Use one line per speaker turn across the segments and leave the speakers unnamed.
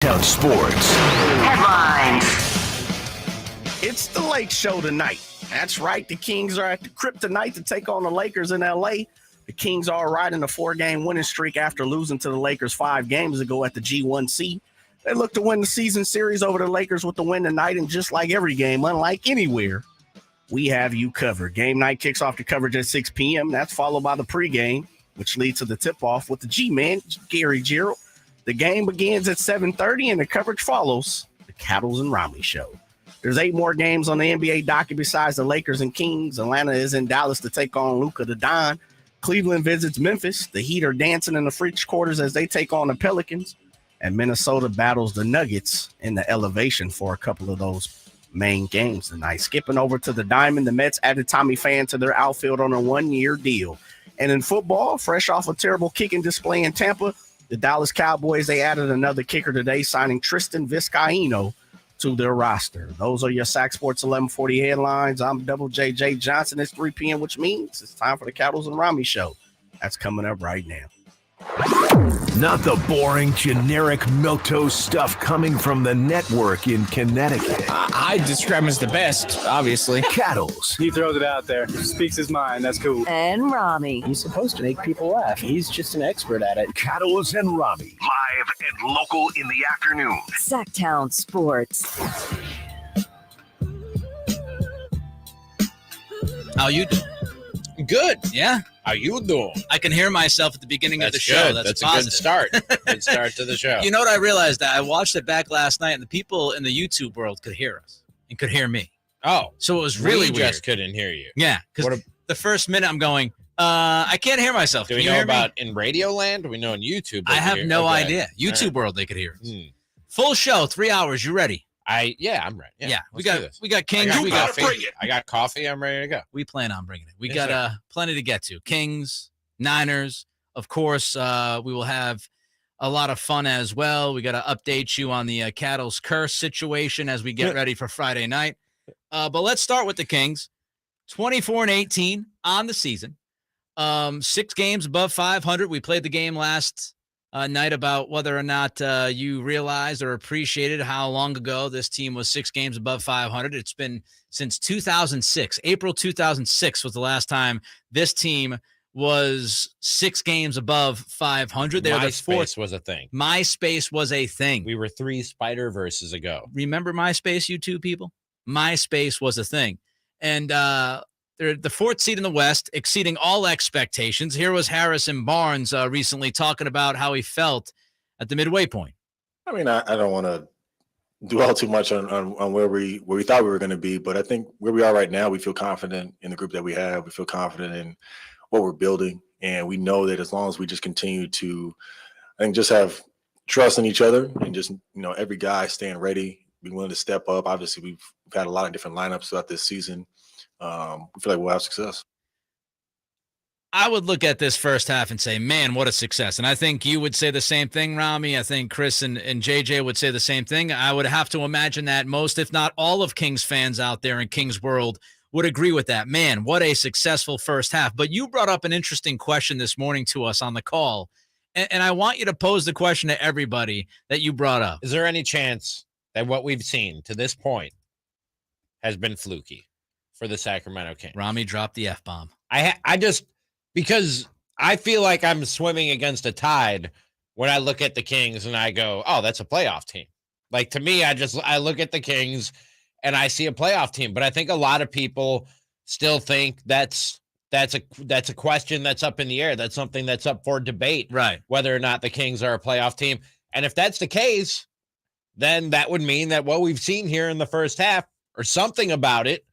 Sactown Sports.
Headlines.
It's the Lake Show tonight. That's right. The Kings are at the Crypt tonight to take on the Lakers in L.A. The Kings are riding a 4-game winning streak after losing to the Lakers 5 games ago at the G1C. They look to win the season series over the Lakers with the win tonight, and just like every game, unlike anywhere, we have you covered. Game night kicks off the coverage at 6 p.m. That's followed by the pregame, which leads to the tip-off with the G-Man, Gary Gerald. The game begins at 7:30, and the coverage follows the Cattles and Ramie show. There's 8 more games on the NBA docket besides the Lakers and Kings. Atlanta is in Dallas to take on Luka the Don. Cleveland visits Memphis. The Heat are dancing in the French quarters as they take on the Pelicans. And Minnesota battles the Nuggets in the elevation for a couple of those main games tonight. Skipping over to the Diamond, the Mets added Tommy Pham to their outfield on a 1-year deal. And in football, fresh off a terrible kicking display in Tampa, the Dallas Cowboys, they added another kicker today, signing Tristan Vizcaino to their roster. Those are your Sac Sports 1140 headlines. I'm Double JJ Johnson. It's 3 p.m., which means it's time for the Cattles and Ramie show. That's coming up right now.
Not the boring, generic milquetoast stuff coming from the network in Connecticut.
I describe him as the best, obviously.
Cattles.
He throws it out there, speaks his mind. That's cool.
And Ramie.
He's supposed to make people laugh. He's just an expert at it.
Cattles and Ramie.
Live and local in the afternoon.
Sactown Sports.
How you doing?
Good.
Yeah.
How you doing?
I can hear myself at the beginning of the show.
Good.
That's
a
positive.
good start. Good start to the show.
You know what I realized? That I watched it back last night, and the people in the YouTube world could hear us and could hear me.
Oh.
So it was really
we
weird.
just couldn't hear you.
Yeah, because the first minute I'm going, I can't hear myself.
Do
Can
we
you
know
hear
about
me?
in Radio Land? We know in YouTube.
I have no
Okay.
idea. YouTube
Right.
world, they could hear us. Full show, 3 hours. You ready?
I'm ready. Yeah,
we
let's do this.
got Kings.
I got coffee. I got coffee. I'm ready to go.
We plan on bringing it. We
Yes,
got
sir.
plenty to get to. Kings, Niners, of course. We will have a lot of fun as well. We got to update you on the Cattle's curse situation as we get ready for Friday night. But let's start with the Kings. 24-18 on the season. 6 games above 500. We played the game last night about whether or not you realized or appreciated how long ago this team was 6 games above 500. It's been since 2006. April 2006 was the last time this team was 6 games above 500. They're the fourth.
MySpace was a thing.
MySpace was a thing.
We were 3 Spider-Verses ago.
Remember MySpace, you two people? MySpace was a thing. And they're the 4th seed in the West, exceeding all expectations. Here was Harrison Barnes recently talking about how he felt at the midway point.
I mean, I don't want to dwell too much on where we thought we were going to be, but I think where we are right now, we feel confident in the group that we have. We feel confident in what we're building, and we know that as long as we just continue to, I think, just have trust in each other and just, every guy staying ready, be willing to step up. Obviously, we've had a lot of different lineups throughout this season. We feel like we'll have success.
I would look at this first half and say, man, what a success. And I think you would say the same thing, Ramie. I think Chris and JJ would say the same thing. I would have to imagine that most, if not all of Kings fans out there in Kings world would agree with that. Man, what a successful first half. But you brought up an interesting question this morning to us on the call. And I want you to pose the question to everybody that you brought up.
Is there any chance that what we've seen to this point has been fluky for the Sacramento Kings?
Ramie dropped the F-bomb.
Because I feel like I'm swimming against a tide when I look at the Kings and I go, oh, that's a playoff team. Like, to me, I look at the Kings and I see a playoff team. But I think a lot of people still think that's a question that's up in the air. That's something that's up for debate,
right? Whether or not the Kings are a playoff team. And if that's the case, then that would mean that what we've seen here in the first half, or something about it,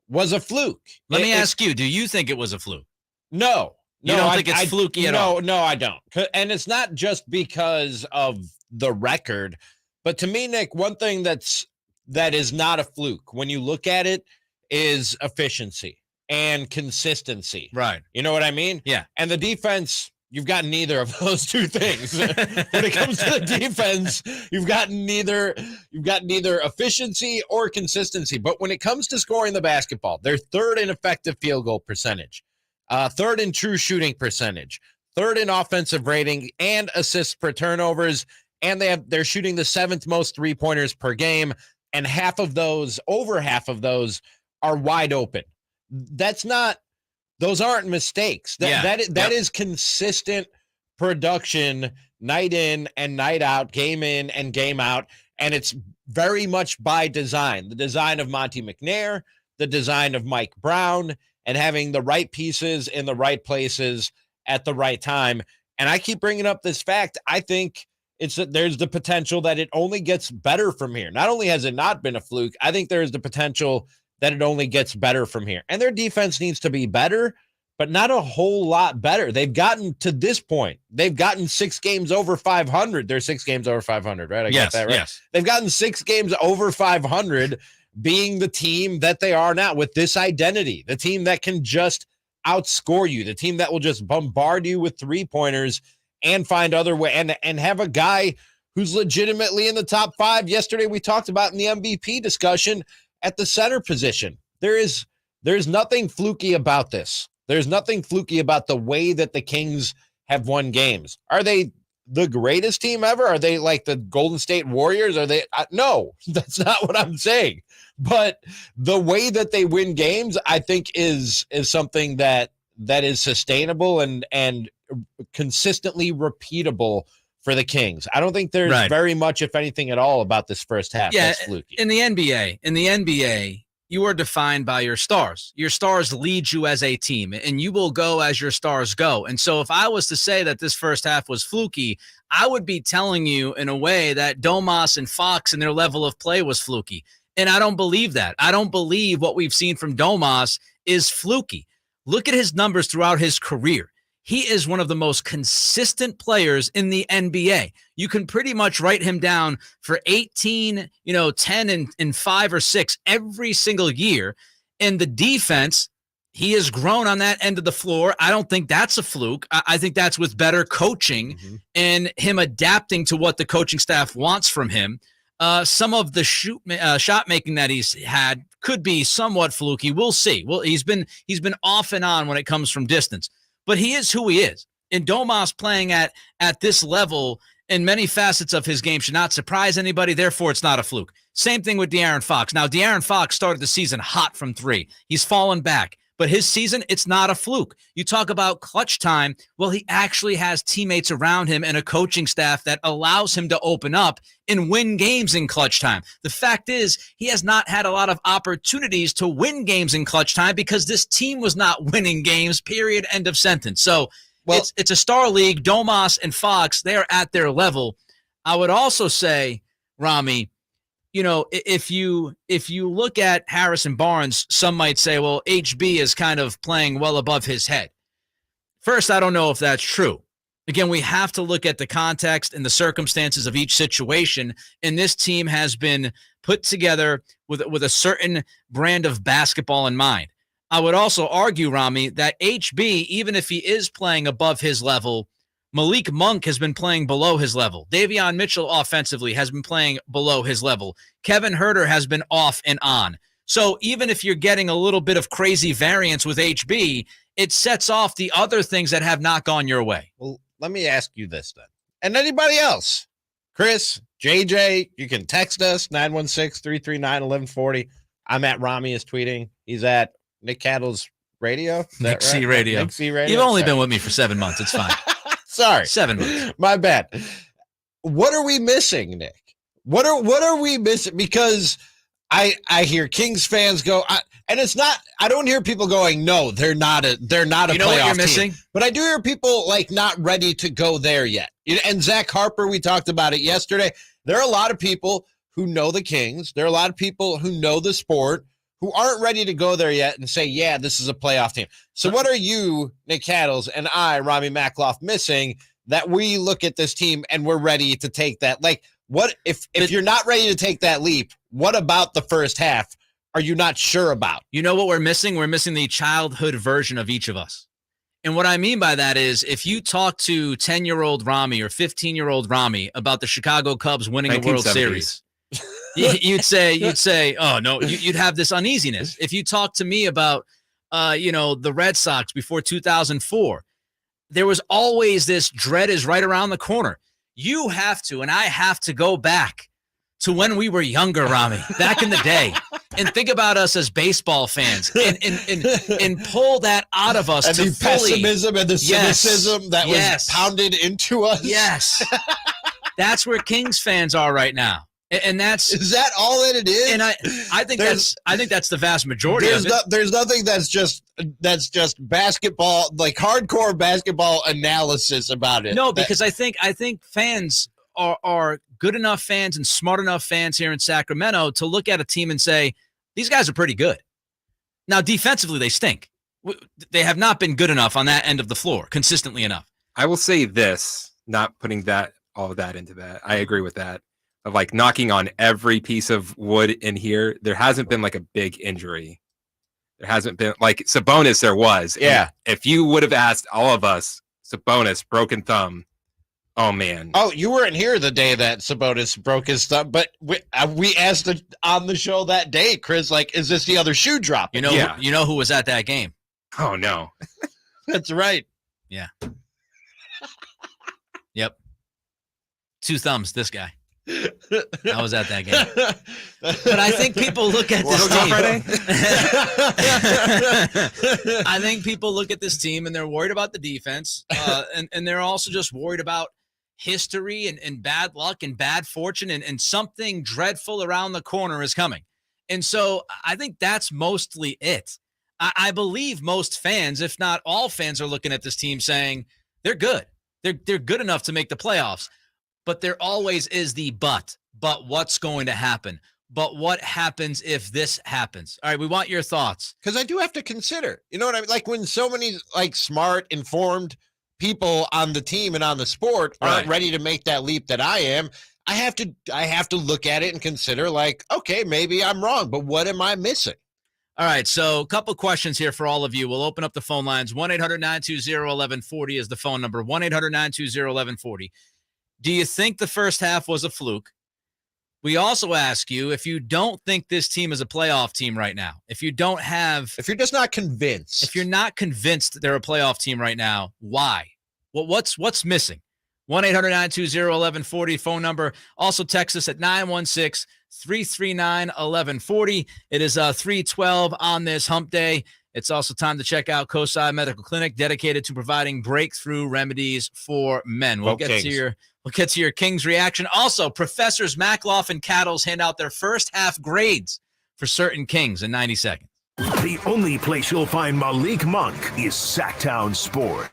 was a fluke. Let me ask you, do you think it was a fluke?
No.
You don't think it's fluky at all?
No, I don't. And it's not just because of the record, but to me, Nick, one thing that is not a fluke when you look at it is efficiency and consistency.
Right.
You know what I mean?
Yeah.
And the defense, you've got neither of those two things. When it comes to the defense, you've got neither efficiency or consistency. But when it comes to scoring the basketball, they're 3rd in effective field goal percentage, 3rd in true shooting percentage, 3rd in offensive rating and assists per turnovers, and they're shooting the 7th most 3-pointers per game, and over half of those are wide open. Those aren't mistakes. That is consistent production night in and night out, game in and game out, and it's very much by design. The design of Monty McNair, the design of Mike Brown, and having the right pieces in the right places at the right time. And I keep bringing up this fact. I think there's the potential that it only gets better from here. Not only has it not been a fluke, I think there is the potential that it only gets better from here. And their defense needs to be better, but not a whole lot better. They've gotten to this point. They've gotten 6 games over 500. They're 6 games over 500, right? I got that right.
Yes.
They've gotten 6 games over 500, being the team that they are now with this identity, the team that can just outscore you, the team that will just bombard you with 3-pointers and find other way and have a guy who's legitimately in the top 5. Yesterday we talked about in the MVP discussion at the center position. There's nothing fluky about this. There's nothing fluky about the way that the Kings have won games. Are they the greatest team ever? Are they like the Golden State Warriors? Are they? No, that's not what I'm saying. But the way that they win games, I think, is something that is sustainable and consistently repeatable for the Kings. I don't think there's very much, if anything at all, about this first half that's fluky.
In the NBA, you are defined by your stars. Your stars lead you as a team, and you will go as your stars go. And so if I was to say that this first half was fluky, I would be telling you in a way that Domas and Fox and their level of play was fluky. And I don't believe that. I don't believe what we've seen from Domas is fluky. Look at his numbers throughout his career. He is one of the most consistent players in the NBA. You can pretty much write him down for 18, 10 and 5 or 6 every single year. And the defense, he has grown on that end of the floor. I don't think that's a fluke. I think that's with better coaching and him adapting to what the coaching staff wants from him. Some of the shot making that he's had could be somewhat fluky. We'll see. Well, he's been off and on when it comes from distance. But he is who he is. And Domas playing at this level in many facets of his game should not surprise anybody. Therefore, it's not a fluke. Same thing with De'Aaron Fox. Now, De'Aaron Fox started the season hot from 3. He's fallen back. But his season, it's not a fluke. You talk about clutch time. Well, he actually has teammates around him and a coaching staff that allows him to open up and win games in clutch time. The fact is, he has not had a lot of opportunities to win games in clutch time because this team was not winning games, period, end of sentence. So it's a star league. Domas and Fox, they are at their level. I would also say, Ramie, if you look at Harrison Barnes, some might say, well, HB is kind of playing well above his head. First, I don't know if that's true. Again, we have to look at the context and the circumstances of each situation, and this team has been put together with a certain brand of basketball in mind. I would also argue, Ramie, that HB, even if he is playing above his level, Malik Monk has been playing below his level. Davion Mitchell offensively has been playing below his level. Kevin Huerter has been off and on. So even if you're getting a little bit of crazy variance with HB, it sets off the other things that have not gone your way.
Well, let me ask you this then. And anybody else? Chris, JJ, you can text us, 916-339-1140. I'm at Ramie is tweeting. He's at Nick Cattle's radio.
Nick C Radio.
Nick C Radio.
You've only been with me for 7 months. It's fine.
Sorry.
7 months.
My bad. What are we missing, Nick? What are we missing? Because I hear Kings fans go, and it's not. I don't hear people going, no, they're not a playoff
what you're
team.
missing?
But I do hear people like not ready to go there yet. And Zach Harper, we talked about it yesterday. There are a lot of people who know the Kings. There are a lot of people who know the sport who aren't ready to go there yet and say, yeah, this is a playoff team. So what are you, Nick Cattles, and I, Ramie Makhlouf, missing that we look at this team and we're ready to take that? Like, what if you're not ready to take that leap, what about the first half are you not sure about?
You know what we're missing? We're missing the childhood version of each of us. And what I mean by that is if you talk to 10-year-old Ramie or 15-year-old Ramie about the Chicago Cubs winning the World Series, you'd say, oh no, you'd have this uneasiness. If you talk to me about, the Red Sox before 2004, there was always this dread is right around the corner. you have to, and I have to go back to when we were younger, Ramie, back in the day, and think about us as baseball fans, and pull that out of us.
And
to
the
fully,
pessimism and the cynicism that was pounded into us.
Yes. That's where Kings fans are right now. And
is that all that it is?
And I think that's the vast majority of it.
There's nothing that's just basketball, like hardcore basketball analysis about it.
No, because I think fans are good enough fans and smart enough fans here in Sacramento to look at a team and say, these guys are pretty good. Now, defensively, they stink. They have not been good enough on that end of the floor consistently enough.
I will say this, not putting all of that into that. I agree with that. Of like knocking on every piece of wood in here. There hasn't been like a big injury. There hasn't been like Sabonis. There was.
Yeah.
And if you would have asked all of us, Sabonis, broken thumb. Oh man.
Oh, you weren't here the day that Sabonis broke his thumb, but we asked on the show that day, Chris, like, is this the other shoe drop?
You know who was at that game?
Oh no.
That's right.
Yeah. Yep. 2 thumbs, this guy. I was at that game. But I think people look at this team. I think people look at this team and they're worried about the defense. And they're also just worried about history and bad luck and bad fortune and something dreadful around the corner is coming. And so I think that's mostly it. I believe most fans, if not all fans, are looking at this team saying they're good. They're good enough to make the playoffs. But there always is the but. But what's going to happen? But what happens if this happens? All right, we want your thoughts.
Because I do have to consider, you know what I mean? Like when so many like smart, informed people on the team and on the sport aren't ready to make that leap that I am, I have to look at it and consider like, okay, maybe I'm wrong, but what am I missing?
All right, so a couple questions here for all of you. We'll open up the phone lines. 1-800-920-1140 is the phone number. 1-800-920-1140. Do you think the first half was a fluke? We also ask you if you don't think this team is a playoff team right now. If you're
just not convinced.
If you're not convinced they're a playoff team right now, why? What's missing? 1-800-920-1140 phone number. Also text us at 916-339-1140. It is 3:12 on this hump day. It's also time to check out Cosi Medical Clinic, dedicated to providing breakthrough remedies for men. We'll get to your Kings reaction. Also, Professors Mackloff and Cattles hand out their first half grades for certain Kings in 90 seconds.
The only place you'll find Malik Monk is Sactown Sport.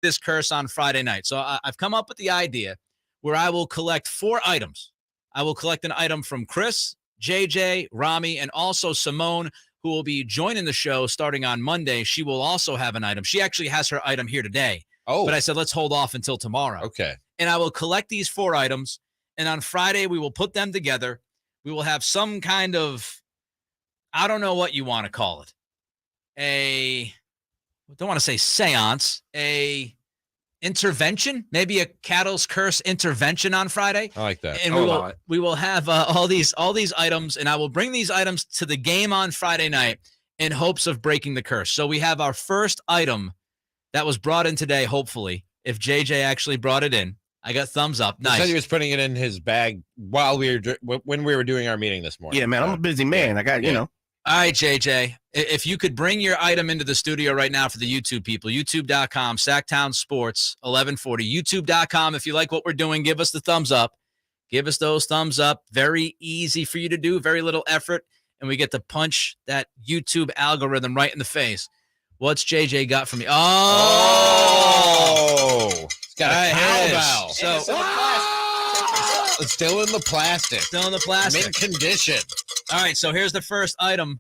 this curse on Friday night. So I've come up with the idea where I will collect 4 items. I will collect an item from Chris, JJ, Ramie, and also Simone, who will be joining the show starting on Monday. She will also have an item. She actually has her item here today.
Oh.
But I said, let's hold off until tomorrow.
Okay.
And I will collect these 4 items. And on Friday, we will put them together. We will have some kind of, I don't know what you want to call it. I don't want to say seance, a intervention, maybe a Cattle's Curse intervention on Friday.
I like that.
And we will have all these items, and I will bring these items to the game on Friday night in hopes of breaking the curse. So we have our first item that was brought in today, hopefully, if JJ actually brought it in. I got thumbs up. Nice.
He said he was putting it in his bag while when we were doing our meeting this morning.
Yeah, man, I'm a busy man. I got,
All right, JJ, if you could bring your item into the studio right now for the YouTube people, youtube.com, Sactown Sports 1140, youtube.com. If you like what we're doing, give us the thumbs up. Give us those thumbs up. Very easy for you to do, very little effort, and we get to punch that YouTube algorithm right in the face. What's JJ got for me?
Oh! It's got a cowbell.
So,
it's still in the plastic.
Still in the plastic.
Mint condition.
All right, so here's the first item.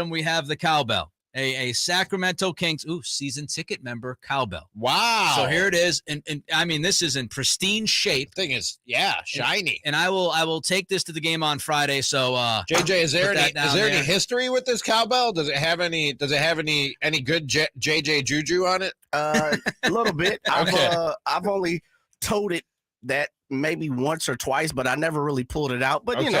We have the cowbell. A Sacramento Kings season ticket member cowbell.
Wow.
So here it is. And I mean, this is in pristine shape.
Thing is, shiny.
And I will take this to the game on Friday. So
JJ, is there any history with this cowbell? Does it have any good JJ juju on it?
A little bit.
Okay.
I've only towed it that maybe once or twice, but I never really pulled it out. But you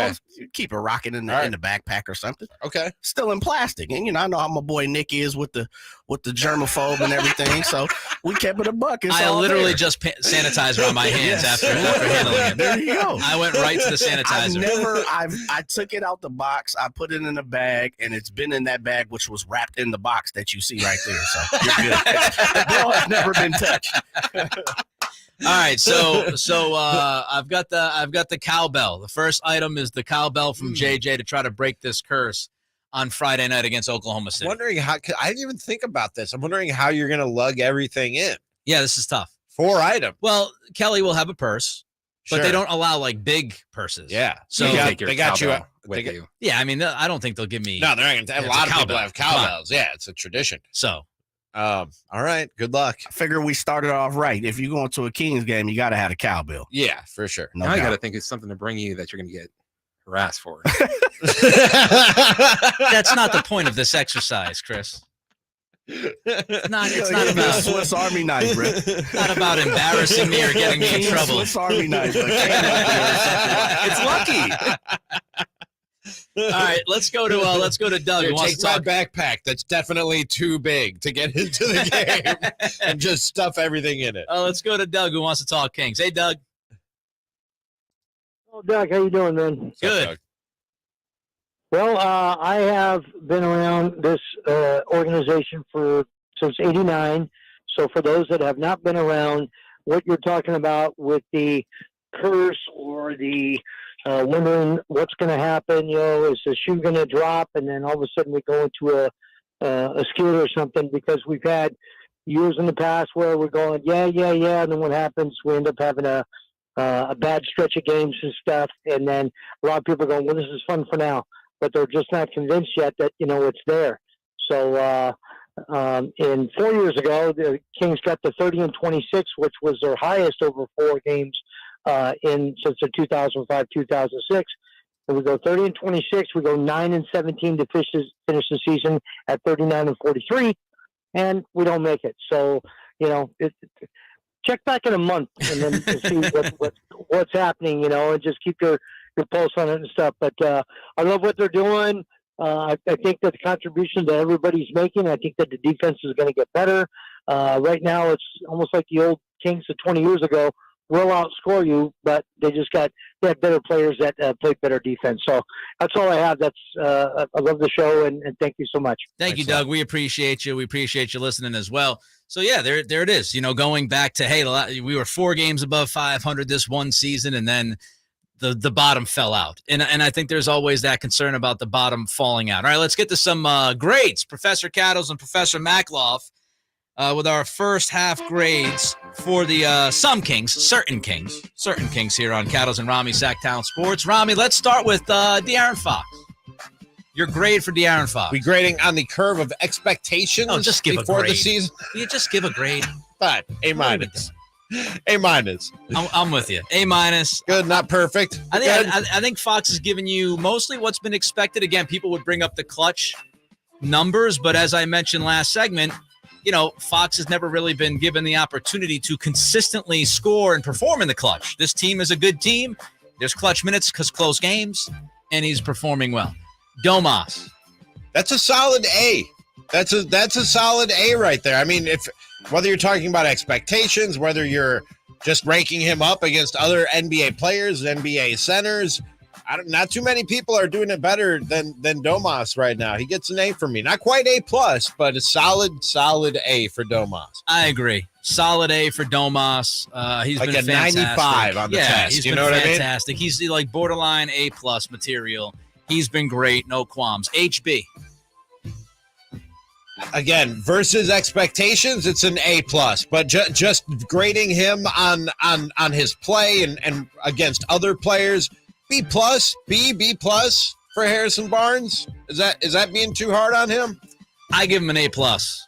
keep it rocking in the backpack or something.
Okay.
Still in plastic. And I know how my boy Nick is with the germaphobe and everything. So we kept it a buck.
I literally just sanitizer on my hands after handling it.
There you go.
I went right to the sanitizer.
I took it out the box, I put it in a bag, and it's been in that bag, which was wrapped in the box that you see right there. So you're good. The ball has never been touched.
All right, so I've got the cowbell. The first item is the cowbell from JJ to try to break this curse on Friday night against Oklahoma City.
Wondering how I didn't even think about this. I'm wondering how you're going to lug everything in.
Yeah, this is tough.
4 items.
Well, Kelly will have a purse, but they don't allow like big purses.
Yeah,
so
they got you
with you.
Yeah, I mean, I don't think they'll give me.
No, they're not going to. A lot of people have cowbells. Yeah, it's a tradition.
So.
All right. Good luck.
I figure we started off right. If you're going to a Kings game, you got to have a cowbell.
Yeah, for sure.
No, I got to think it's something to bring you that you're going to get harassed for.
That's not the point of this exercise, Chris. It's not about
Swiss Army knife, bro.
It's not about embarrassing me or getting me in trouble.
Swiss Army knife.
It's lucky. All right, let's go to Doug.
Here, take my backpack. That's definitely too big to get into the game, and just stuff everything in it.
Let's go to Doug, who wants to talk Kings. Hey, Doug.
Oh, Doug, how you doing, man?
Good.
Doug?
Well, I have been around this organization since '89. So for those that have not been around, what you're talking about with the curse or the wondering what's going to happen, is the shoe going to drop, and then all of a sudden we go into a skid or something, because we've had years in the past where we're going, yeah, and then what happens, we end up having a bad stretch of games and stuff, and then a lot of people are going, well, this is fun for now, but they're just not convinced yet that, it's there. So in 4 years ago, the Kings got to 30-26, which was their highest over 4 games since the 2005-2006, and we go 30-26. We go 9-17 to finish the season at 39-43, and we don't make it. So check back in a month and then see what's happening. And just keep your pulse on it and stuff. But I love what they're doing. I think that the contribution that everybody's making, I think that the defense is going to get better. Right now, it's almost like the old Kings of 20 years ago. Will outscore you, but they have better players that play better defense. So that's all I have. I love the show, and thank you so much.
Thank you, Doug. We appreciate you. We appreciate you listening as well. So yeah, there it is. Going back to we were 4 games above 500 this one season, and then the bottom fell out. And I think there's always that concern about the bottom falling out. All right, let's get to some grades. Professor Cattles and Professor Makloff. with our first half grades for the certain Kings here on Cattles and Ramie Sactown Sports. Ramie, let's start with De'Aaron Fox. Your grade for De'Aaron Fox.
We grading on the curve of expectations
just give
before
a grade.
the season.
You just give a grade.
Fine. A minus. A minus.
I'm with you. A minus.
Good, not perfect.
I think Fox has given you mostly what's been expected. Again, people would bring up the clutch numbers, but as I mentioned last segment, Fox has never really been given the opportunity to consistently score and perform in the clutch. This team is a good team. There's clutch minutes because close games, and he's performing well. Domas.
That's a solid A. That's a solid A right there. I mean, whether you're talking about expectations, whether you're just ranking him up against other NBA players, NBA centers, not too many people are doing it better than Domas right now. He gets an A for me. Not quite A+, but a solid A for Domas.
I agree. Solid A for Domas. He's
like
been
a
fantastic.
95 on the test.
He's
you
been
know what
fantastic. I mean? He's like borderline A+ material. He's been great. No qualms. HB.
Again, versus expectations, it's an A+. But just grading him on his play and against other players, B+, B+ for Harrison Barnes. Is that being too hard on him?
I give him an A+.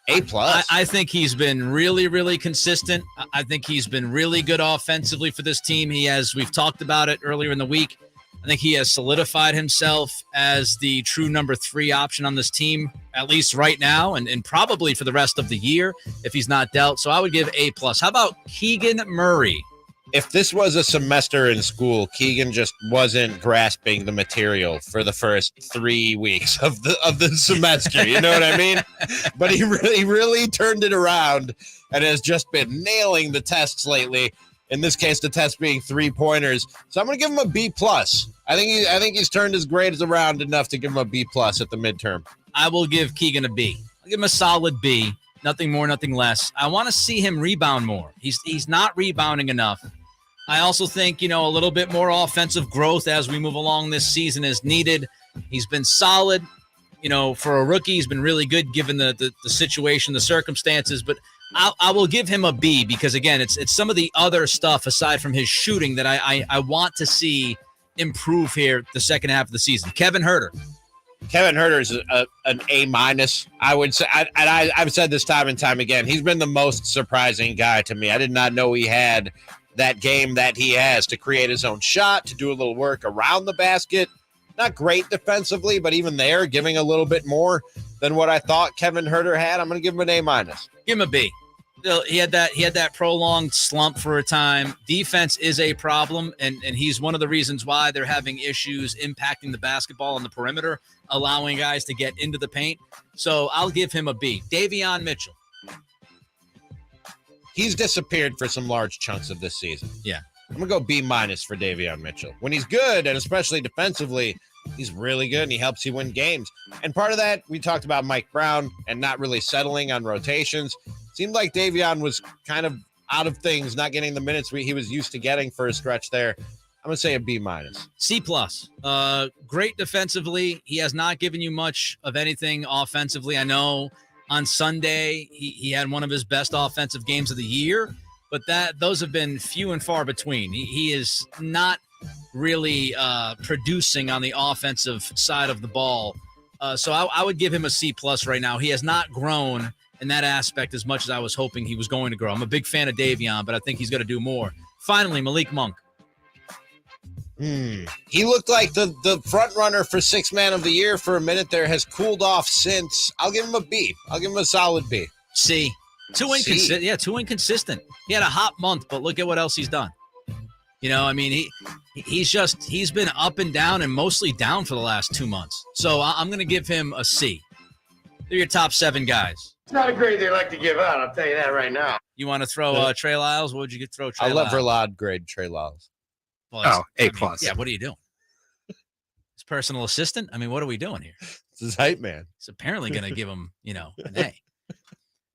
A+.
I think he's been really, really consistent. I think he's been really good offensively for this team. We've talked about it earlier in the week. I think he has solidified himself as the true number 3 option on this team, at least right now, and probably for the rest of the year if he's not dealt. So I would give A+. How about Keegan Murray?
If this was a semester in school, Keegan just wasn't grasping the material for the first 3 weeks of the semester. You know what I mean? But he really turned it around and has just been nailing the tests lately. In this case, the test being 3-pointers. So I'm going to give him a B+. I think he's turned his grades around enough to give him a B+ at the midterm.
I will give Keegan a B. I'll give him a solid B. Nothing more, nothing less. I want to see him rebound more. He's not rebounding enough. I also think, a little bit more offensive growth as we move along this season is needed. He's been solid. For a rookie, he's been really good given the situation, the circumstances. But I will give him a B because, again, it's some of the other stuff aside from his shooting that I want to see improve here the second half of the season. Kevin Huerter.
Kevin Huerter is an A-, I would say. I've said this time and time again. He's been the most surprising guy to me. I did not know he had that game that he has to create his own shot, to do a little work around the basket. Not great defensively, but even there, giving a little bit more than what I thought Kevin Huerter had. I'm going to give him an A-.
Give him a B. He had that prolonged slump for a time. Defense is a problem, and he's one of the reasons why they're having issues impacting the basketball on the perimeter, allowing guys to get into the paint. So I'll give him a B. Davion Mitchell.
He's disappeared for some large chunks of this season.
Yeah.
I'm going to go B- for Davion Mitchell. When he's good, and especially defensively, he's really good, and he helps you win games. And part of that, we talked about Mike Brown and not really settling on rotations. Seemed like Davion was kind of out of things, not getting the minutes he was used to getting for a stretch there. I'm going to say a B-.
C+. Great defensively. He has not given you much of anything offensively. I know on Sunday he had one of his best offensive games of the year, but those have been few and far between. He is not really producing on the offensive side of the ball. So I would give him a C+ right now. He has not grown in that aspect as much as I was hoping he was going to grow. I'm a big fan of Davion, but I think he's going to do more. Finally, Malik Monk.
He looked like the front runner for 6th man of the year for a minute there, has cooled off since. I'll give him a B. I'll give him a solid B.
C. Too inconsistent. Yeah, too inconsistent. He had a hot month, but look at what else he's done. He's been up and down and mostly down for the last 2 months. So I'm going to give him a C. They're your top 7 guys.
It's not a grade they like to give out. I'll tell you that right now.
You want to throw Trey Lyles? What would you throw Trey Lyles?
I love Verlad grade Trey Lyles.
Well,
A+.
Yeah, what are you doing? His personal assistant? I mean, what are we doing here?
It's his hype man.
He's apparently going to give him, an A.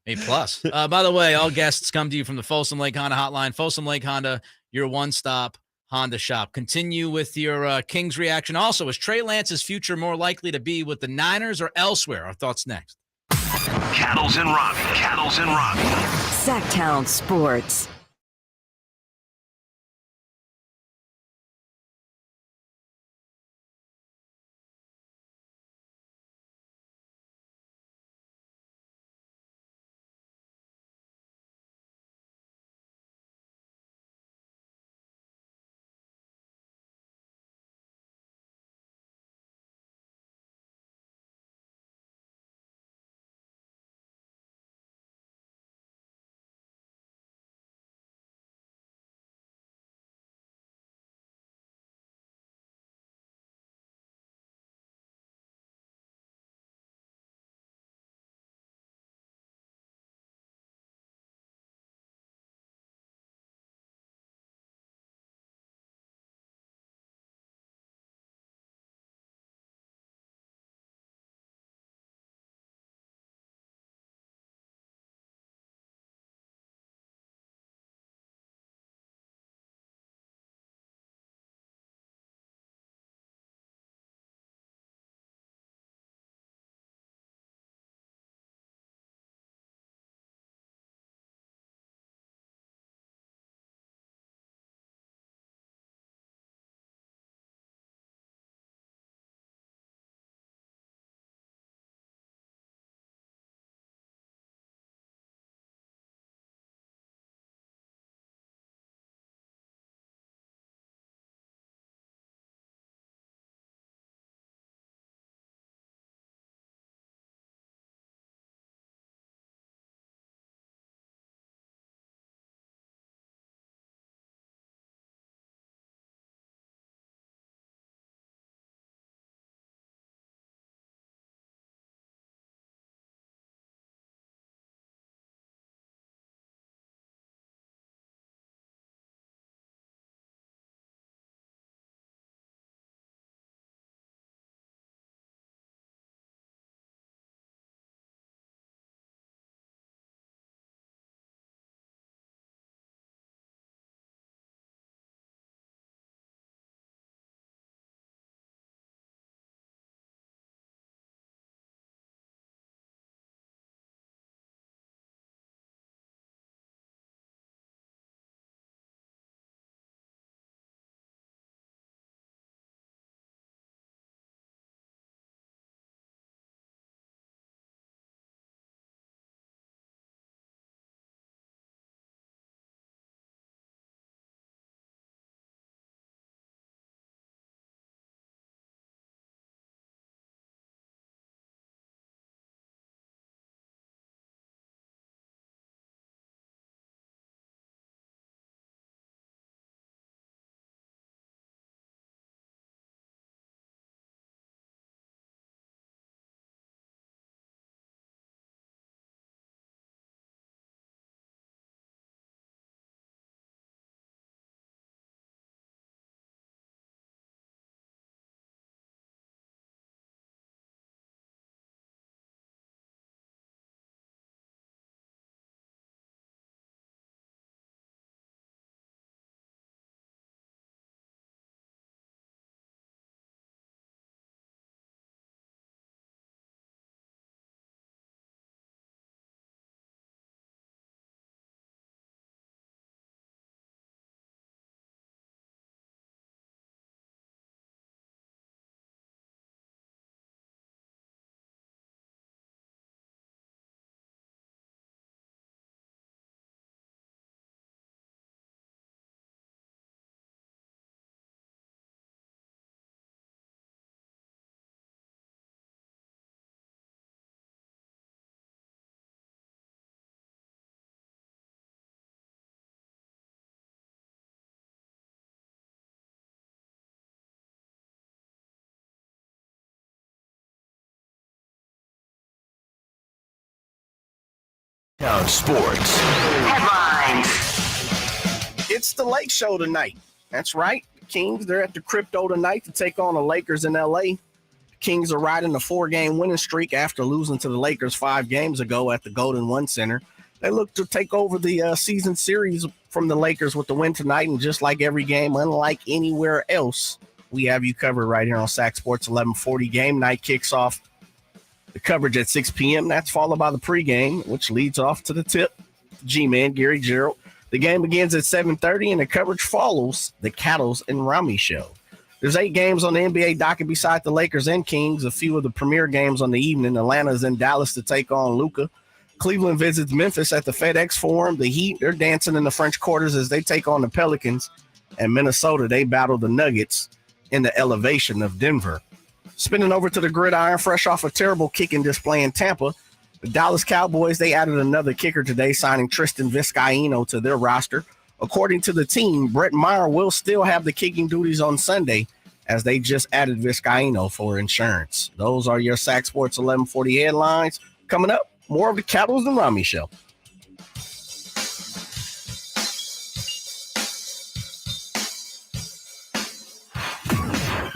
A+. By the way, all guests come to you from the Folsom Lake Honda hotline. Folsom Lake Honda, your one-stop Honda shop. Continue with your Kings reaction. Also, is Trey Lance's future more likely to be with the Niners or elsewhere? Our thoughts next.
Cattles and Ramie.
Sactown Sports.
Town Sports.
Headlines.
It's the Lake Show tonight. That's right. The Kings, they're at the Crypto tonight to take on the Lakers in L.A. The Kings are riding a 4-game winning streak after losing to the Lakers 5 games ago at the Golden One Center. They look to take over the season series from the Lakers with the win tonight, and just like every game, unlike anywhere else, we have you covered right here on Sac Sports 1140. Game night kicks off The coverage at 6 p.m. That's followed by the pregame, which leads off to the tip. G-Man, Gary Gerald. The game begins at 7:30, and the coverage follows the Cattles and Ramie show. There's 8 games on the NBA docket beside the Lakers and Kings. A few of the premier games on the evening. Atlanta's in Dallas to take on Luka. Cleveland visits Memphis at the FedEx Forum. The Heat, they're dancing in the French quarters as they take on the Pelicans. And Minnesota, they battle the Nuggets in the elevation of Denver. Spinning over to the gridiron, fresh off a terrible kicking display in Tampa, the Dallas Cowboys, they added another kicker today, signing Tristan Vizcaino to their roster. According to the team, Brett Maher will still have the kicking duties on Sunday as they just added Vizcaino for insurance. Those are your Sac Sports 1140 headlines. Coming up, more of the Cattles and Ramie show.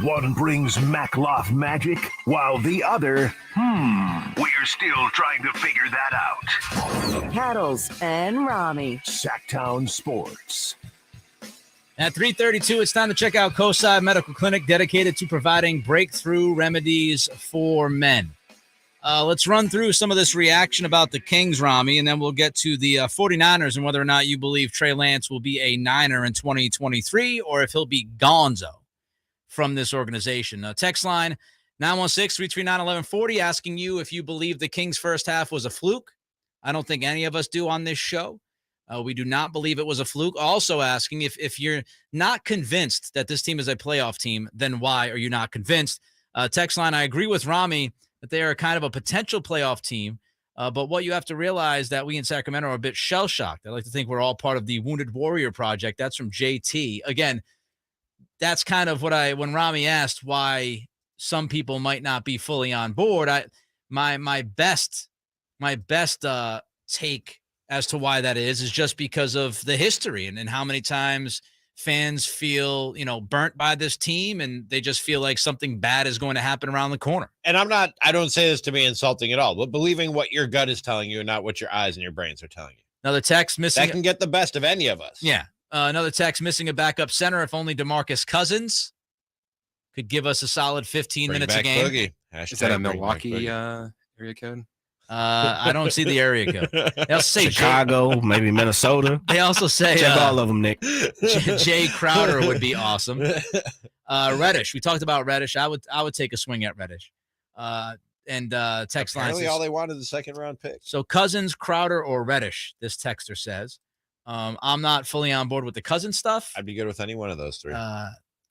One brings Macloff magic, while the other,
We're still trying to figure that out.
Cattles and Ramie.
Sactown Sports.
At 3:32, it's time to check out Coastside Medical Clinic, dedicated to providing breakthrough remedies for men. Let's run through some of this reaction about the Kings, Ramie, and then we'll get to the 49ers and whether or not you believe Trey Lance will be a Niner in 2023 or if he'll be gonzo from this organization. Text line 916-339-1140 asking you if you believe the Kings' first half was a fluke. I don't think any of us do on this show. We do not believe it was a fluke. Also asking if you're not convinced that this team is a playoff team, then why are you not convinced? Text line, I agree with Ramie that they are kind of a potential playoff team, but what you have to realize that we in Sacramento are a bit shell-shocked. I like to think we're all part of the Wounded Warrior Project. That's from JT. Again, that's kind of what when Ramie asked why some people might not be fully on board. My best take as to why that is just because of the history and how many times fans feel, burnt by this team and they just feel like something bad is going to happen around the corner.
And I don't say this to be insulting at all, but believing what your gut is telling you and not what your eyes and your brains are telling you.
Another text missing.
That can get the best of any of us.
Yeah. Another text missing a backup center. If only DeMarcus Cousins could give us a solid 15 minutes a game.
Is that a Milwaukee area code?
I don't see the area code. They also say
Chicago, maybe Minnesota.
They also say
check all of them, Nick.
Jay Crowder would be awesome. Reddish. We talked about Reddish. I would take a swing at Reddish. And text line.
Apparently all they wanted is a second round pick.
So Cousins, Crowder, or Reddish, this texter says. I'm not fully on board with the Cousins stuff.
I'd be good with any one of those three.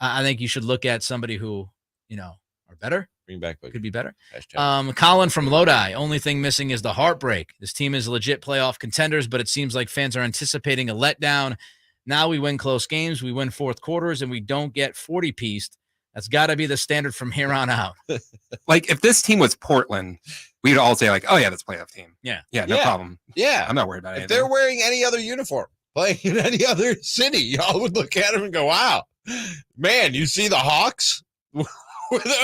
I think you should look at somebody who, are better.
Bring back
could be better. Colin from Lodi. Only thing missing is the heartbreak. This team is legit playoff contenders, but it seems like fans are anticipating a letdown. Now we win close games, we win fourth quarters, and we don't get 40-pieced. That's got to be the standard from here on out.
Like, if this team was Portland, we'd all say, like, oh, yeah, that's a playoff team.
Yeah.
Yeah, no problem.
Yeah.
I'm not worried about it.
If they're wearing any other uniform, playing in any other city, y'all would look at them and go, wow, man, you see the Hawks?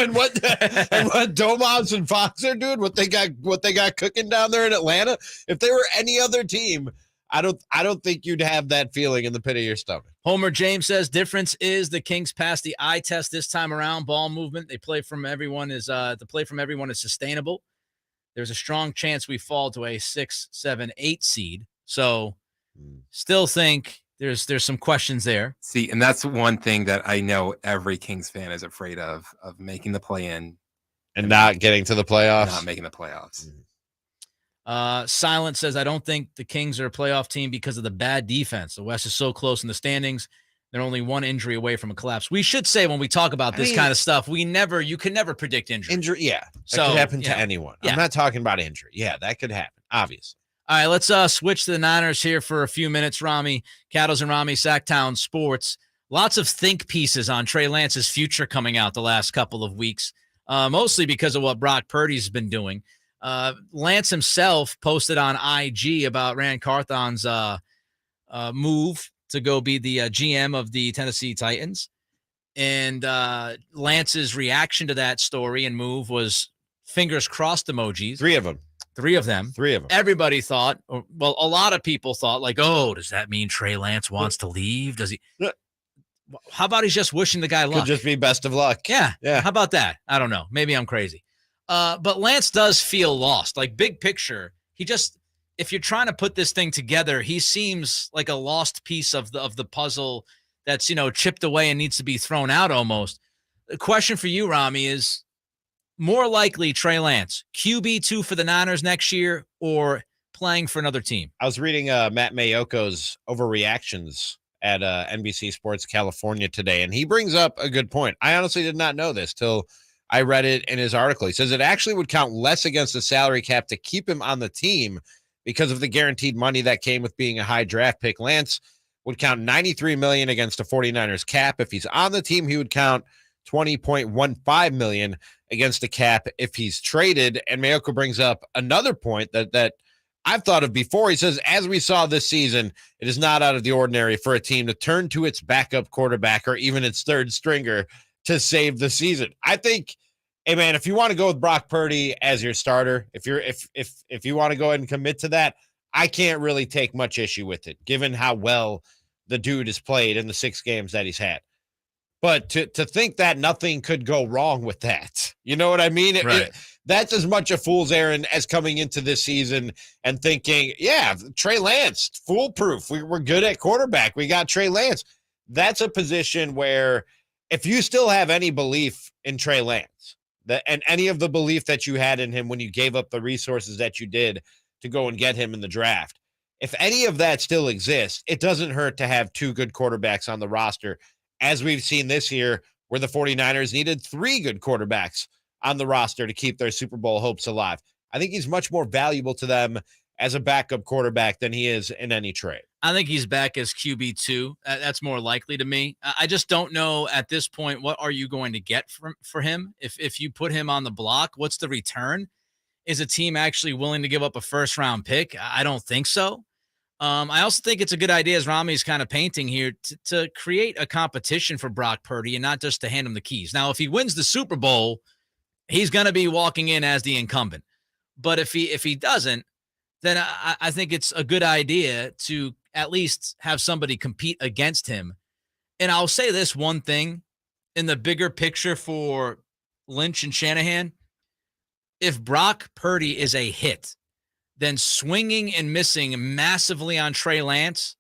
and what Domas and Fox are doing, what they got cooking down there in Atlanta. If they were any other team, I don't think you'd have that feeling in the pit of your stomach.
Homer James says difference is the Kings passed the eye test this time around. Ball movement, the play from everyone is sustainable. There's a strong chance we fall to a 6, 7, 8 seed. So still think there's some questions there.
See, and that's one thing that I know every Kings fan is afraid of making the play-in
and not getting to the playoffs.
Not making the playoffs.
Silent says, I don't think the Kings are a playoff team because of the bad defense. The West is so close in the standings. They're only one injury away from a collapse. We should say when we talk about this kind of stuff, you can never predict injury.
Yeah. That could happen to anyone. Yeah. I'm not talking about injury. Yeah, that could happen, obviously.
All right, let's switch to the Niners here for a few minutes. Ramie, Cattles and Ramie, Sactown Sports. Lots of think pieces on Trey Lance's future coming out the last couple of weeks, mostly because of what Brock Purdy's been doing. Lance himself posted on IG about Rand Carthon's move to go be the GM of the Tennessee Titans. And Lance's reaction to that story and move was fingers crossed emojis.
Three of them.
Everybody thought, a lot of people thought, like, oh, does that mean Trey Lance wants to leave? Does he? How about he's just wishing the guy luck?
Could just be best of luck.
Yeah. How about that? I don't know. Maybe I'm crazy. But Lance does feel lost. Like, big picture, if you're trying to put this thing together, he seems like a lost piece of the puzzle that's, chipped away and needs to be thrown out almost. The question for you, Ramie, is more likely Trey Lance, QB2 for the Niners next year, or playing for another team?
I was reading Matt Mayoko's overreactions at NBC Sports California today, and he brings up a good point. I honestly did not know this till I read it in his article. He says it actually would count less against the salary cap to keep him on the team because of the guaranteed money that came with being a high draft pick. Lance would count $93 million against the 49ers cap. If he's on the team, he would count $20.15 million against the cap if he's traded. And Mayoko brings up another point that I've thought of before. He says, as we saw this season, it is not out of the ordinary for a team to turn to its backup quarterback or even its third stringer to save the season. I think, hey man, if you want to go with Brock Purdy as your starter, if you want to go ahead and commit to that, I can't really take much issue with it, given how well the dude has played in the 6 games that he's had. But to think that nothing could go wrong with that, you know what I mean?
Right.
That's as much a fool's errand as coming into this season and thinking, yeah, Trey Lance, foolproof. We're good at quarterback. We got Trey Lance. That's a position where if you still have any belief in Trey Lance and any of the belief that you had in him when you gave up the resources that you did to go and get him in the draft, if any of that still exists, it doesn't hurt to have 2 good quarterbacks on the roster, as we've seen this year, where the 49ers needed 3 good quarterbacks on the roster to keep their Super Bowl hopes alive. I think he's much more valuable to them as a backup quarterback than he is in any trade.
I think he's back as QB2. That's more likely to me. I just don't know at this point, what are you going to get for him? If you put him on the block, what's the return? Is a team actually willing to give up a first-round pick? I don't think so. I also think it's a good idea, as Ramie's kind of painting here, to create a competition for Brock Purdy and not just to hand him the keys. Now, if he wins the Super Bowl, he's going to be walking in as the incumbent. But if he doesn't, then I think it's a good idea to at least have somebody compete against him. And I'll say this one thing in the bigger picture for Lynch and Shanahan. If Brock Purdy is a hit, then swinging and missing massively on Trey Lance,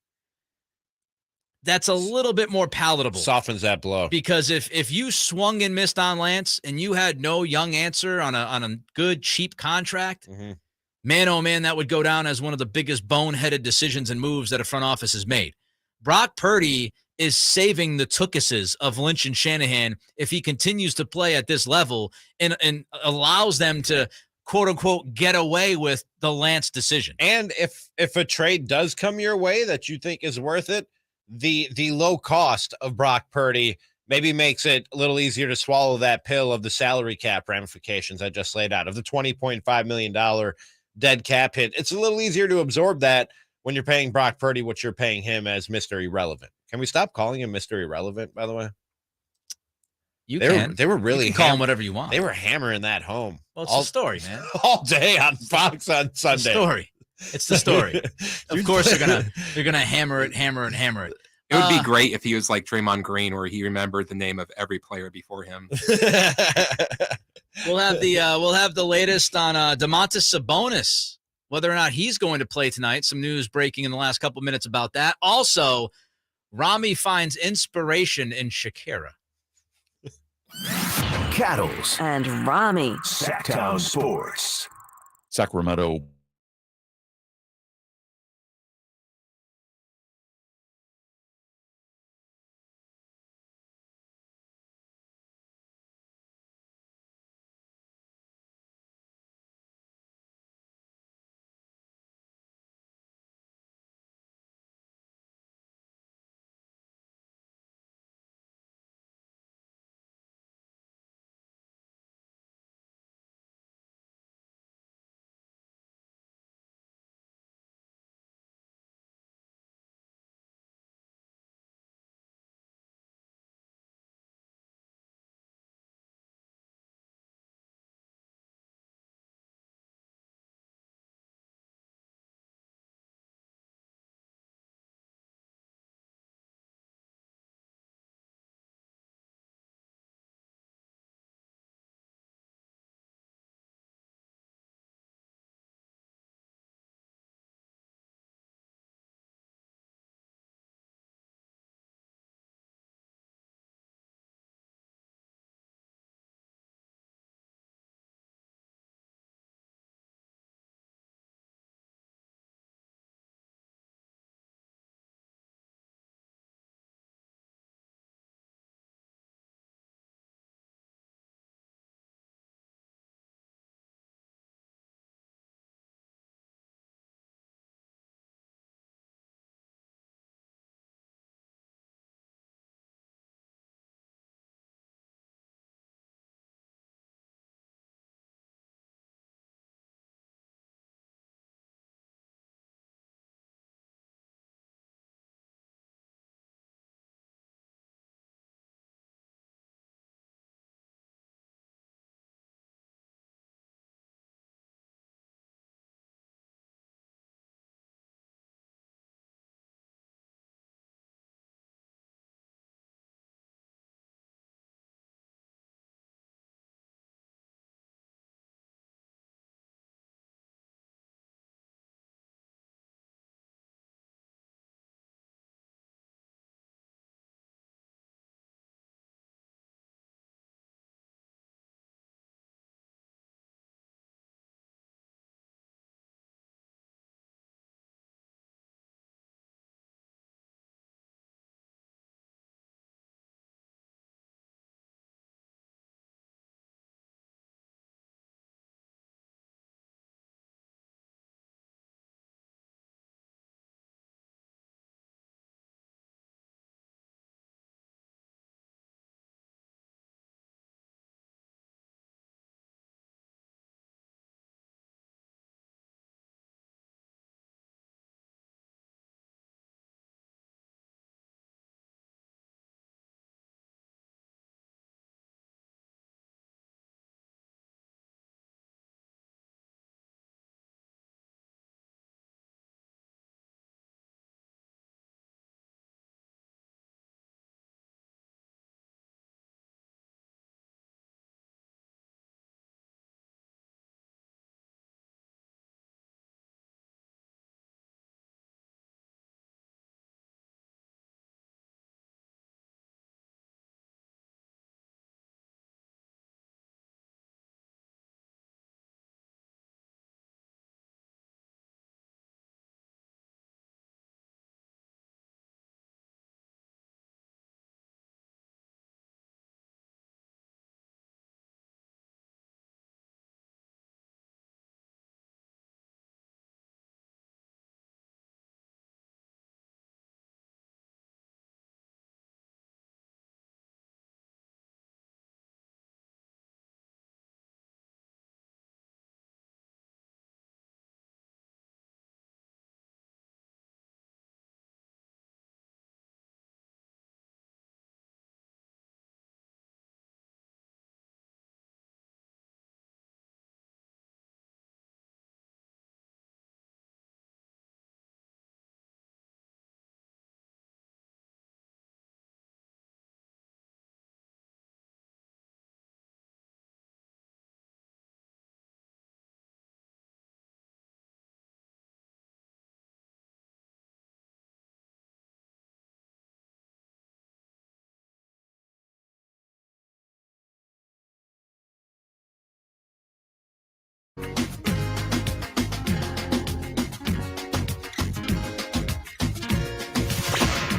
that's a little bit more palatable.
Softens that blow.
Because if you swung and missed on Lance and you had no young answer on a good, cheap contract, man, oh man, that would go down as one of the biggest boneheaded decisions and moves that a front office has made. Brock Purdy is saving the tookuses of Lynch and Shanahan if he continues to play at this level and allows them to, quote unquote, get away with the Lance decision.
And if a trade does come your way that you think is worth it, the low cost of Brock Purdy maybe makes it a little easier to swallow that pill of the salary cap ramifications I just laid out, of the $20.5 million dead cap hit. It's a little easier to absorb that when you're paying Brock Purdy what you're paying him as Mr. Irrelevant. Can we stop calling him Mr. Irrelevant, by the way? They were really,
you can call him whatever you want.
They were hammering that home.
Well, it's the story, man.
All day on Fox on Sunday.
The story. It's the story. Of course, they're gonna hammer it.
It would be great if he was like Draymond Green, where he remembered the name of every player before him.
We'll have the latest on Domantas Sabonis, whether or not he's going to play tonight. Some news breaking in the last couple minutes about that. Also, Ramie finds inspiration in Shakira.
Cattles
and Ramie.
Sactown Sports.
Sacramento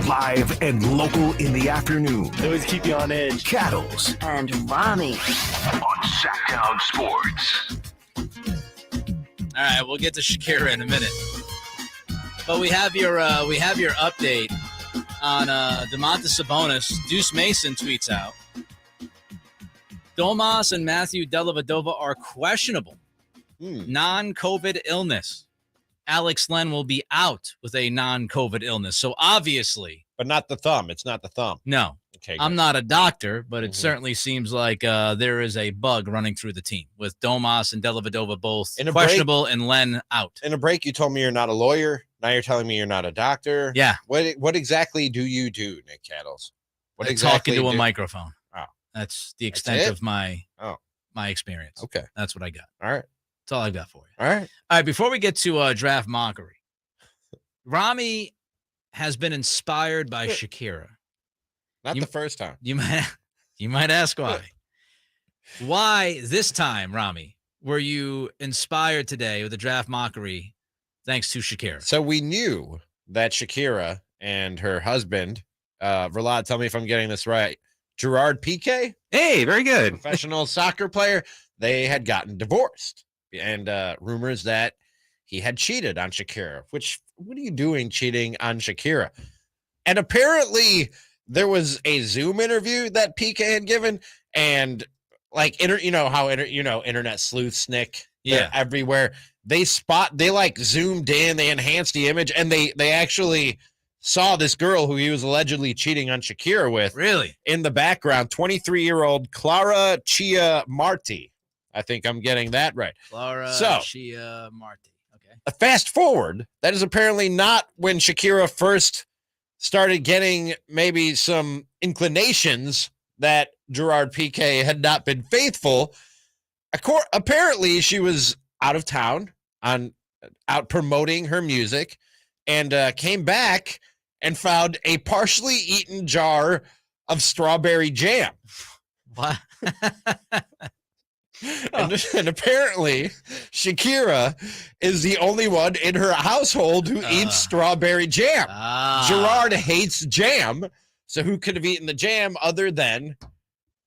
Live and local in the afternoon.
They always keep you on edge.
Cattles
and Ramie.
On Sactown Sports.
All right, we'll get to Shakira in a minute. But we have your update on Domantas Sabonis. Deuce Mason tweets out, Domas and Matthew Dellavedova are questionable. Non-COVID illness. Alex Len will be out with a non-COVID illness. So obviously.
But not the thumb. It's not the thumb.
No.
Okay.
I'm not a doctor, but it certainly seems like there is a bug running through the team with Domas and Dellavedova both questionable and Len out.
In a break, you told me you're not a lawyer. Now you're telling me you're not a doctor.
Yeah.
What exactly do you do, Nick Cattles? What
exactly talking to a microphone.
Oh.
That's the extent of my experience.
Okay.
That's what I got.
All right.
That's all I've got for you.
All right.
All right. Before we get to draft mockery, Ramie has been inspired by Shakira.
Not the first time.
You might ask why. Why this time, Ramie, were you inspired today with the draft mockery thanks to Shakira?
So we knew that Shakira and her husband, Vlad, tell me if I'm getting this right, Gerard Piqué?
Hey, very good.
Professional soccer player. They had gotten divorced. And rumors that he had cheated on Shakira, which, what are you doing cheating on Shakira? And apparently there was a Zoom interview that Piqué had given, and like, internet sleuths, Nick, everywhere. They zoomed in, they enhanced the image, and they actually saw this girl who he was allegedly cheating on Shakira with.
Really?
In the background, 23-year-old Clara Chia Marti. I think I'm getting that right.
Chia Marti. Okay.
Fast forward, that is apparently not when Shakira first started getting maybe some inclinations that Gerard Piqué had not been faithful. Apparently, she was out of town, out promoting her music, and came back and found a partially eaten jar of strawberry jam.
What?
And apparently, Shakira is the only one in her household who eats strawberry jam. Gerard hates jam, so who could have eaten the jam other than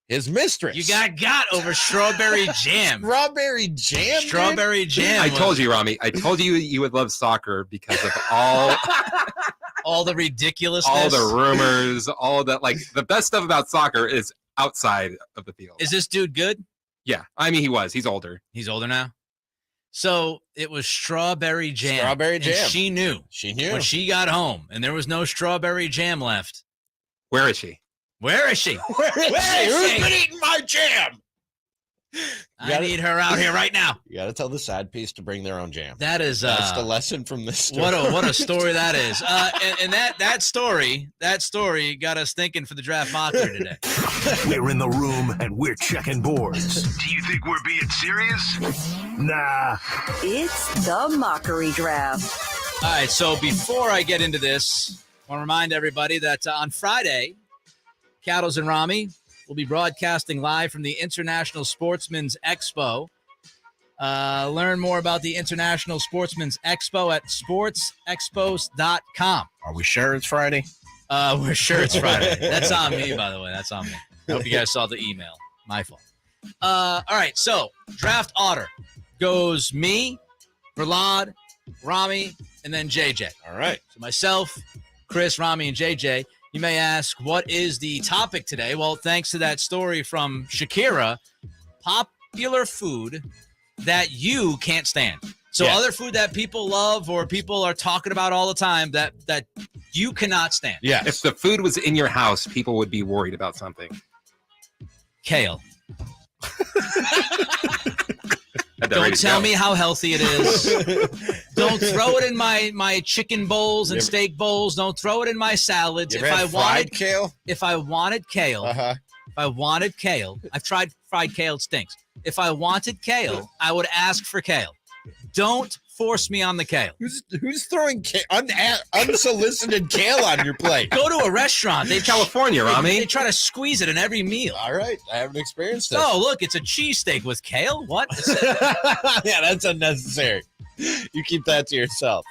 his mistress?
You got over strawberry jam.
Strawberry jam?
Strawberry jam.
I told you, Ramie. I told you you would love soccer because of all
the ridiculousness,
all the rumors, all that. Like, the best stuff about soccer is outside of the field.
Is this dude good?
Yeah, I mean, he was. He's older.
He's older now. So it was strawberry jam.
Strawberry jam.
And she knew.
She knew.
When she got home and there was no strawberry jam left.
Where is she?
Where is she?
Who's been eating my jam?
I need her out here right now.
You got to tell the side piece to bring their own jam.
That's
the lesson from this story.
What a story that is. And that story got us thinking for the draft mockery today.
We're in the room and we're checking boards.
Do you think we're being serious?
Nah.
It's the mockery draft.
All right, so before I get into this, I want to remind everybody that on Friday, Cattles and Ramie will be broadcasting live from the International Sportsman's Expo. Learn more about the International Sportsman's Expo at sportsexpos.com.
Are we sure it's Friday?
We're sure it's Friday. That's on me, by the way. That's on me. I hope you guys saw the email. My fault. All right, so draft order goes me, Verlad, Ramie, and then JJ.
All right.
So myself, Chris, Ramie, and JJ. You may ask, what is the topic today? Well, thanks to that story from Shakira, popular food that you can't stand. So other food that people love or people are talking about all the time that you cannot stand.
Yeah.
If the food was in your house, people would be worried about something.
Kale. Don't tell me how healthy it is. Don't throw it in my chicken bowls and steak bowls. Don't throw it in my salads.
If I wanted kale,
I've tried fried kale. It stinks. If I wanted kale, I would ask for kale. Don't force me on the kale.
Who's throwing unsolicited kale on your plate?
Go to a restaurant. They
California, Ramie.
They try to squeeze it in every meal.
All right, I haven't experienced this.
Oh, look, it's a cheesesteak with kale. What?
Yeah, that's unnecessary. You keep that to yourself.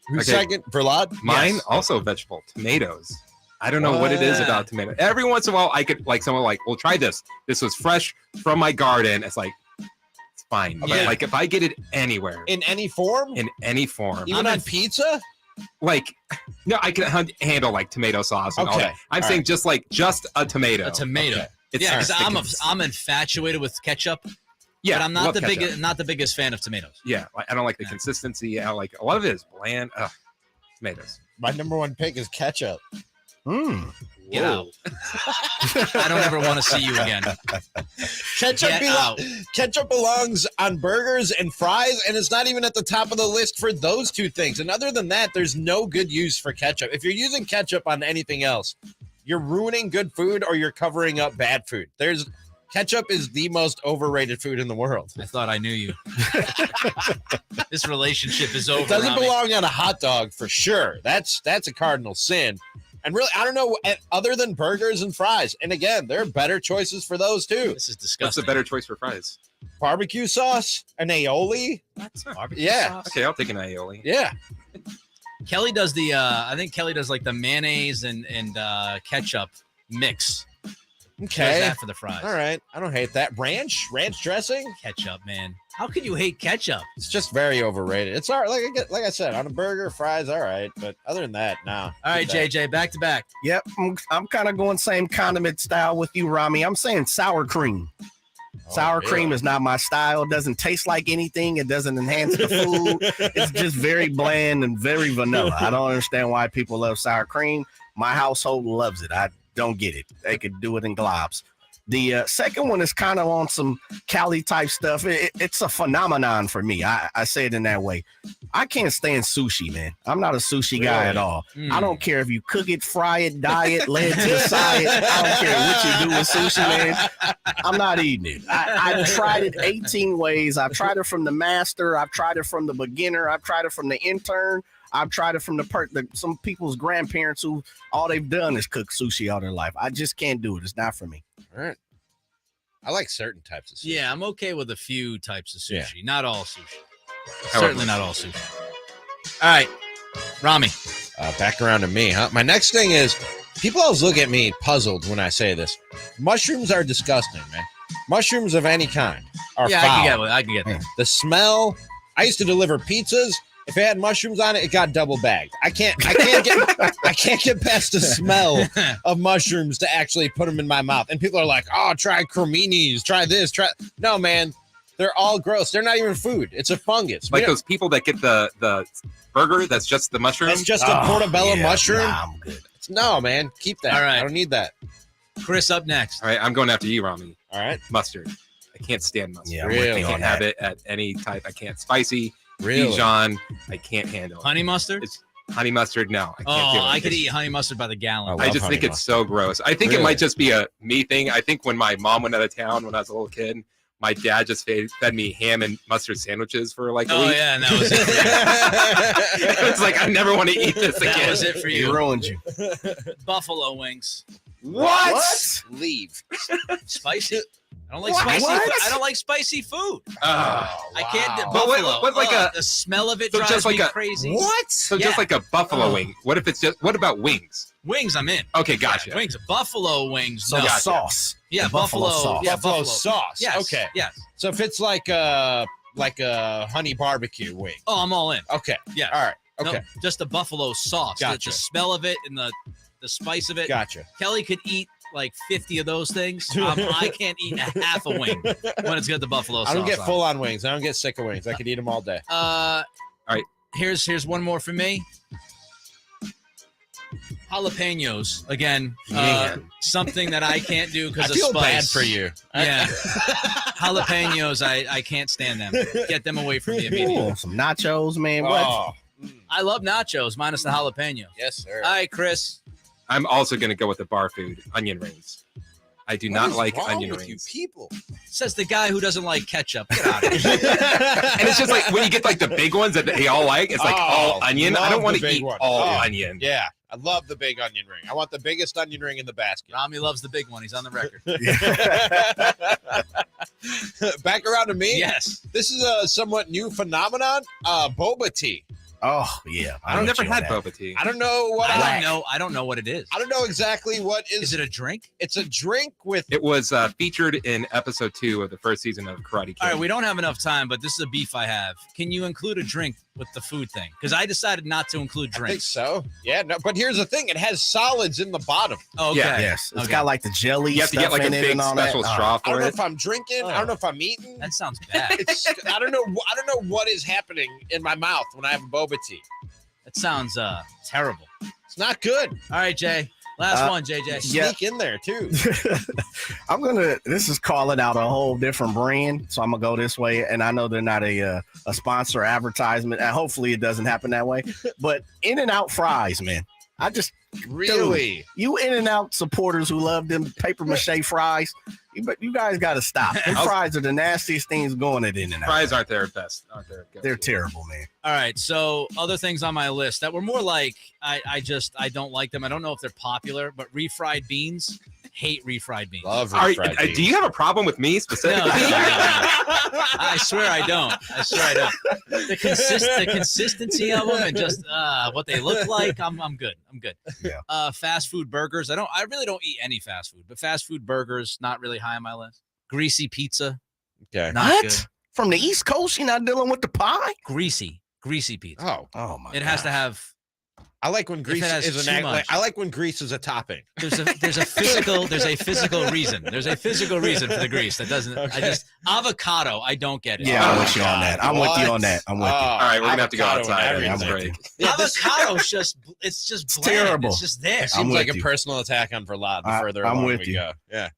Who's
Okay.
second? Verlad?
Mine
Yes.
also vegetable tomatoes. I don't know what it is about tomato. Every once in a while, I could like someone like, well, try this. This was fresh from my garden. It's like, it's fine. But
Yeah.
like if I get it anywhere,
In any form?
in any form,
Even on pizza?
like, no, I can handle like tomato sauce and all
Okay.
that. I'm
All
saying
right.
just a tomato.
A tomato.
Okay.
It's
Yeah, because
sticky.
I'm infatuated with ketchup.
Yeah,
but I'm not
love
the
ketchup.
not the biggest fan of tomatoes.
Yeah, I don't like the consistency. I don't like a lot of it is bland. Ugh, tomatoes.
My number one pick is ketchup.
Get out. I don't ever want to see you again.
Ketchup belongs on burgers and fries, and it's not even at the top of the list for those two things. And other than that, there's no good use for ketchup. If you're using ketchup on anything else, you're ruining good food or you're covering up bad food. Ketchup is the most overrated food in the world.
I thought I knew you. This relationship is over.
It doesn't
Ramie.
belong on a hot dog for sure. That's a cardinal sin. And really, I don't know, other than burgers and fries. And again, there are better choices for those too.
This is
What's
disgusting.
a better choice for fries?
Barbecue sauce, an aioli.
That's barbecue
Yeah.
sauce.
Okay, I'll take an aioli.
Yeah.
Kelly does the I think Kelly does like the mayonnaise and ketchup mix. She does
Okay.
that for the fries.
All right. I don't hate that. Ranch dressing.
Ketchup, man. How could you hate ketchup?
It's just very overrated. It's all right. Like I said, on a burger, fries, all right. But other than that, nah.
All right, JJ, back to back.
Yep, I'm kind of going same condiment style with you, Ramie. I'm saying sour cream. Sour cream is not my style. It doesn't taste like anything. It doesn't enhance the food. It's just very bland and very vanilla. I don't understand why people love sour cream. My household loves it. I don't get it. They could do it in globs. The second one is kind of on some Cali type stuff. It's a phenomenon for me. I say it in that way. I can't stand sushi, man. I'm not a sushi guy at all. I don't care if you cook it, fry it, dye it, lay it to the side. I don't care what you do with sushi, man. I'm not eating it. I've tried it 18 ways. I've tried it from the master. I've tried it from the beginner. I've tried it from the intern. I've tried it from some people's grandparents who all they've done is cook sushi all their life. I just can't do it. It's not for me.
All right. I like certain types of sushi.
Yeah, I'm okay with a few types of sushi.
Yeah.
Not all sushi.
However
Certainly not all sushi. All right, Ramie.
Back around to me, huh? My next thing is people always look at me puzzled when I say this. Mushrooms are disgusting, man. Mushrooms of any kind are
Yeah,
foul.
I can get that.
The smell. I used to deliver pizzas. If it had mushrooms on it, it got double bagged. I can't get past the smell of mushrooms to actually put them in my mouth. And people are like, "Oh, try creminis, try this, try." No, man, they're all gross. They're not even food. It's a fungus.
Like those people that get the burger that's just the mushroom.
That's just a portobello mushroom.
Nah, I'm good.
No, man, keep that.
All right.
I don't need that.
Chris up next.
All right, I'm going after you, Ramie.
All right,
Mustard. I can't stand mustard.
Yeah, I'm
Really?
with
I
you
can't
on
have
that.
it at any type. I can't spicy.
really.
Dijon. I can't handle it.
Honey mustard?
It's honey mustard. No, I can't do it.
I could eat honey mustard by the gallon.
Oh,
I
love
just think
honey
it's so gross. I think it
Really?
might just be a me thing. I think when my mom went out of town when I was a little kid, my dad just fed me ham and mustard sandwiches for like a
Oh,
week.
yeah, and that was it. For you.
It's like I never want to eat this
That
again.
was it for
He
you.
ruined you.
Buffalo wings.
What? Leave.
Spicy. I don't like
What?
spicy.
What?
Food. I don't like spicy food. I can't.
wow.
But what-
Buffalo.
what, like
the smell of it
so
drives
just like
me
a-
crazy.
What?
So
Yeah.
just like a buffalo wing. What if it's just? What about wings?
Wings, I'm in.
Okay, gotcha.
Wings, buffalo wings.
So
no.
the sauce.
Yeah,
The buffalo sauce.
Yeah,
Buffalo sauce.
Yes.
Okay.
Yes.
So if it's like a honey barbecue wing.
Oh, I'm all in.
Okay.
Yeah.
All right.
No,
Okay.
just the buffalo sauce.
Gotcha.
The smell of it and the spice of it.
Gotcha.
Kelly could eat like 50 of those things. I can't eat a half a wing when it's got the buffalo sauce.
I don't get
on
full on wings. I don't get sick of wings. I could eat them all day.
it. All
right.
Here's one more for me. Jalapenos again.
Man.
Something that I can't do
I
because of
feel
spice.
bad for you.
Yeah. Jalapenos, I can't stand them. Get them away from me immediately.
Ooh, some nachos, man. What?
Oh,
I love nachos minus the jalapeno.
yes, sir.
All right, Chris.
I'm also going to go with the bar food, onion rings. I do
What
not
is
like
wrong
onion
with
rings.
you people?
Says the guy who doesn't like ketchup. Get out of here.
And it's just like when you get like the big ones that they all like, it's like all onion. I
love
don't want
the
to
big
eat
one.
all
Oh,
onion.
Yeah, I love the big onion ring. I want the biggest onion ring in the basket.
Ramie loves the big one. He's on the record.
Back around to me.
Yes.
This is a somewhat new phenomenon. Boba tea.
Oh yeah,
I've never had boba tea.
I don't know what.
I don't know what it is.
I don't know exactly what is.
Is it a drink?
It's a drink with.
It was featured in episode 2 of the first season of Karate Kid.
All right, we don't have enough time, but this is a beef I have. Can you include a drink with the food thing? Because I decided not to include
I think
drinks.
so. Yeah, no, but here's the thing: it has solids in the bottom.
Oh, okay.
Yeah.
Yes, it's
Okay.
got like the jelly.
You have to get
stuff
like a
in it
big
and all
special
that.
straw
I
for
don't know
it.
if I'm drinking. I don't know if I'm eating.
That sounds bad.
It's. I don't know. I don't know what is happening in my mouth when I have a boba tea.
That sounds terrible.
It's not good.
All right, Jay. Last one, JJ.
Yeah.
Sneak in there too.
This is calling out a whole different brand, so I'm gonna go this way. And I know they're not a sponsor advertisement, and hopefully it doesn't happen that way. But In-N-Out fries, man. I just
Really?
dude, you In-N-Out supporters who love them paper mache fries, you guys got to stop. Them fries are the nastiest things going at In-N-Out.
Fries aren't their best.
They're terrible, man.
All right. So other things on my list that were more like I don't like them. I don't know if they're popular, but refried beans. Hate refried beans.
Love
Are,
refried beans.
do you have a problem with me specifically?
I swear I don't. The consistency of them and just what they look like. I'm good.
Yeah.
Fast food burgers. I really don't eat any fast food, but fast food burgers not really high on my list. Greasy pizza.
Okay.
Not good.
From the East Coast, you're not dealing with the pie?
Greasy pizza.
Oh
my!
It has to have.
I like when grease
has
is
too
an
much.
I like when grease is a topping.
There's a physical reason. There's a physical reason for the grease that doesn't.
Okay.
Avocado. I don't get it.
Yeah, I'm with you on that. I'm with you on that. I'm with you.
All right, we're gonna have to go
Avocado
outside.
and
It's
everything.
break.
Yeah,
Avocado's just bland.
terrible.
It's just there.
It seems
I'm
like
with
a
you.
personal attack on Verlat the
I-
further
I'm
along
with
we
you.
go. Yeah.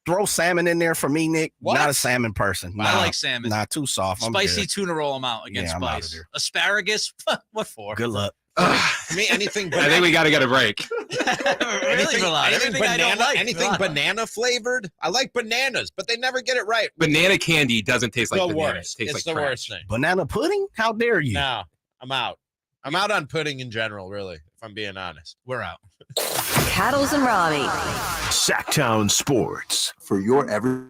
Throw salmon in there for me, Nick.
What?
Not a salmon person.
I like salmon.
Not too soft. I'm
Spicy
good.
tuna roll them out against
Yeah, I'm outta
spice.
there.
Asparagus. What for?
Good luck.
I mean, anything.
I think we got to get a break.
Really, Verlat? Everything I don't like.
Anything
Verlat.
banana flavored. I like bananas, but they never get it right.
Banana candy doesn't taste like
the
banana.
worst.
It tastes
It's
like
the
trash.
worst thing.
Banana pudding? How dare you?
No, I'm out. I'm out on pudding in general, really, if I'm being honest.
We're out.
Cattles and Ramie.
Sactown Sports.
For your every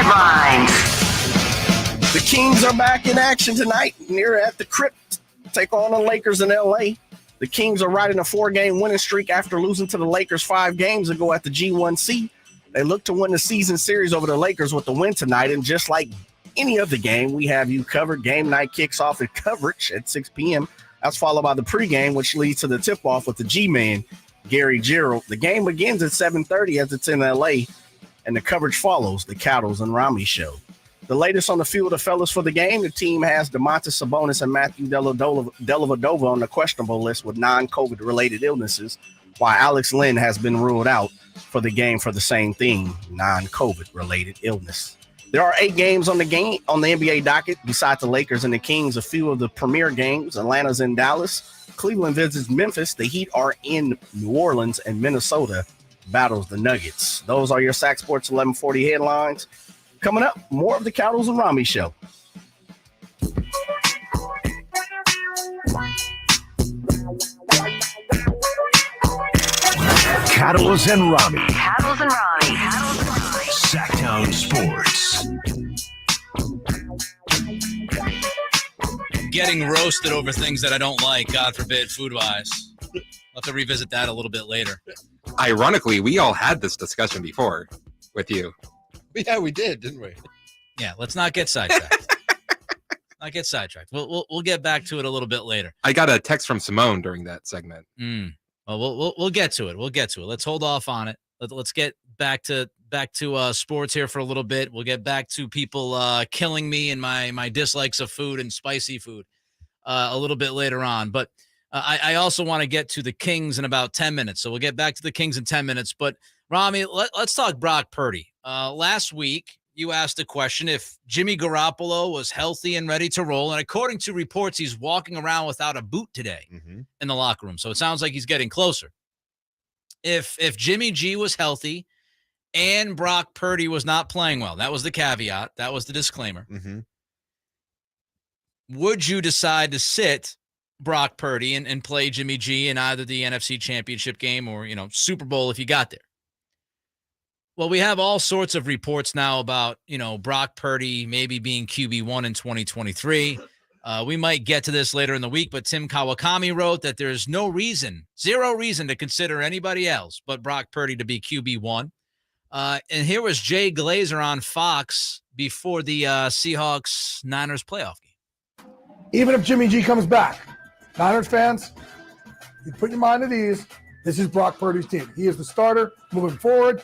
Headlines.
The Kings are back in action tonight near at the Crypt. Take on the Lakers in L.A. The Kings are riding a 4-game winning streak after losing to the Lakers 5 games ago at the G1C. They look to win the season series over the Lakers with the win tonight, and just like any other game, we have you covered. Game night kicks off at coverage at 6 p.m. That's followed by the pregame, which leads to the tip-off with the G-Man, Gary Gerald. The game begins at 7:30 as it's in L.A., and the coverage follows the Cattles and Ramie show. The latest on the field of fellas for the game, the team has Domantas Sabonis and Matthew Dellavedova on the questionable list with non-COVID-related illnesses, while Alex Len has been ruled out for the game for the same thing, non-COVID-related illness. There are 8 games on the NBA docket besides the Lakers and the Kings. A few of the premier games: Atlanta's in Dallas, Cleveland visits Memphis, the Heat are in New Orleans, and Minnesota battles the Nuggets. Those are your Sac Sports 1140 headlines. Coming up, more of the Cattles and Ramie show.
Cattles and Ramie.
Cattles and Ramie.
Sactown Sports.
Getting roasted over things that I don't like, God forbid, food-wise. We'll have to revisit that a little bit later.
Ironically, we all had this discussion before with you.
Yeah, we did, didn't we?
Yeah, let's not get sidetracked. We'll get back to it a little bit later.
I got a text from Simone during that segment.
Well, we'll get to it. Let's hold off on it. Let's get back to sports here for a little bit. We'll get back to people killing me and my dislikes of food and spicy food a little bit later on. But I also want to get to the Kings in about 10 minutes. So we'll get back to the Kings in 10 minutes. But Ramie, let's talk Brock Purdy. Last week, you asked a question if Jimmy Garoppolo was healthy and ready to roll. And according to reports, he's walking around without a boot today in the locker room. So it sounds like he's getting closer. If Jimmy G was healthy and Brock Purdy was not playing well, that was the caveat. That was the disclaimer. Would you decide to sit Brock Purdy and play Jimmy G in either the NFC Championship game or, Super Bowl if you got there? Well, we have all sorts of reports now about, Brock Purdy maybe being QB1 in 2023. We might get to this later in the week, but Tim Kawakami wrote that there's zero reason to consider anybody else but Brock Purdy to be QB1. And here was Jay Glazer on Fox before the Seahawks-Niners playoff game.
Even if Jimmy G comes back, Niners fans, you put your mind at ease. This is Brock Purdy's team. He is the starter moving forward.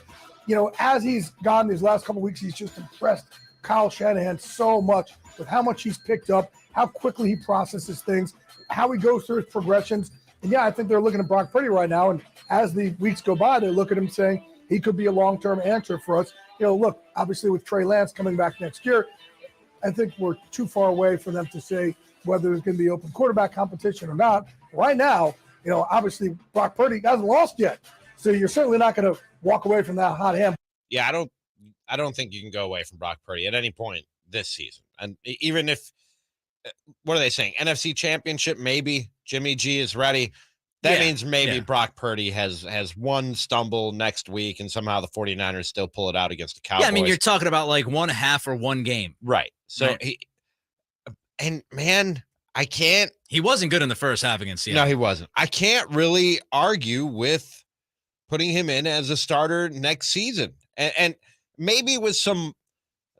As he's gone these last couple of weeks, he's just impressed Kyle Shanahan so much with how much he's picked up, how quickly he processes things, how he goes through his progressions. And yeah, I think they're looking at Brock Purdy right now. And as the weeks go by, they look at him saying he could be a long-term answer for us. Look, obviously with Trey Lance coming back next year, I think we're too far away for them to say whether there's going to be open quarterback competition or not. Right now, obviously Brock Purdy hasn't lost yet. So you're certainly not going to walk away from that hot hand.
Yeah, I don't think you can go away from Brock Purdy at any point this season. And even if, what are they saying? NFC Championship, maybe Jimmy G is ready. That means maybe Brock Purdy has one stumble next week and somehow the 49ers still pull it out against the Cowboys.
Yeah, I mean, you're talking about like one half or one game.
Right. So I can't.
He wasn't good in the first half against Seattle.
No, he wasn't. I can't really argue with putting him in as a starter next season. And maybe with some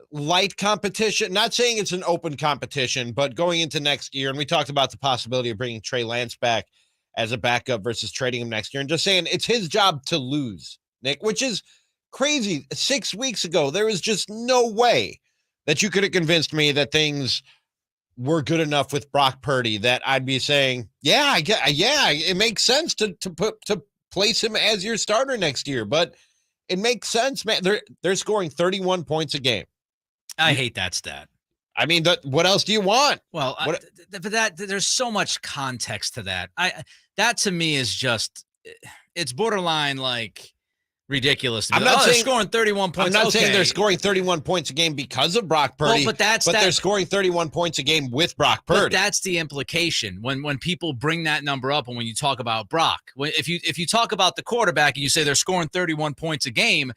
light competition, not saying it's an open competition, but going into next year, and we talked about the possibility of bringing Trey Lance back as a backup versus trading him next year, and just saying it's his job to lose, Nick, which is crazy. 6 weeks ago, there was just no way that you could have convinced me that things were good enough with Brock Purdy that I'd be saying, it makes sense to place him as your starter next year. But it makes sense, man. They're scoring 31 points a game.
I hate that stat.
I mean, what else do you want?
Well, but there's so much context to that. That to me is just, it's borderline like ridiculous.
I'm not saying
they're scoring 31 points.
I'm not saying they're scoring 31 points a game because of Brock Purdy.
Well, but
they're scoring 31 points a game with Brock Purdy.
But that's the implication when people bring that number up and when you talk about Brock. If you talk about the quarterback and you say they're scoring 31 points a game,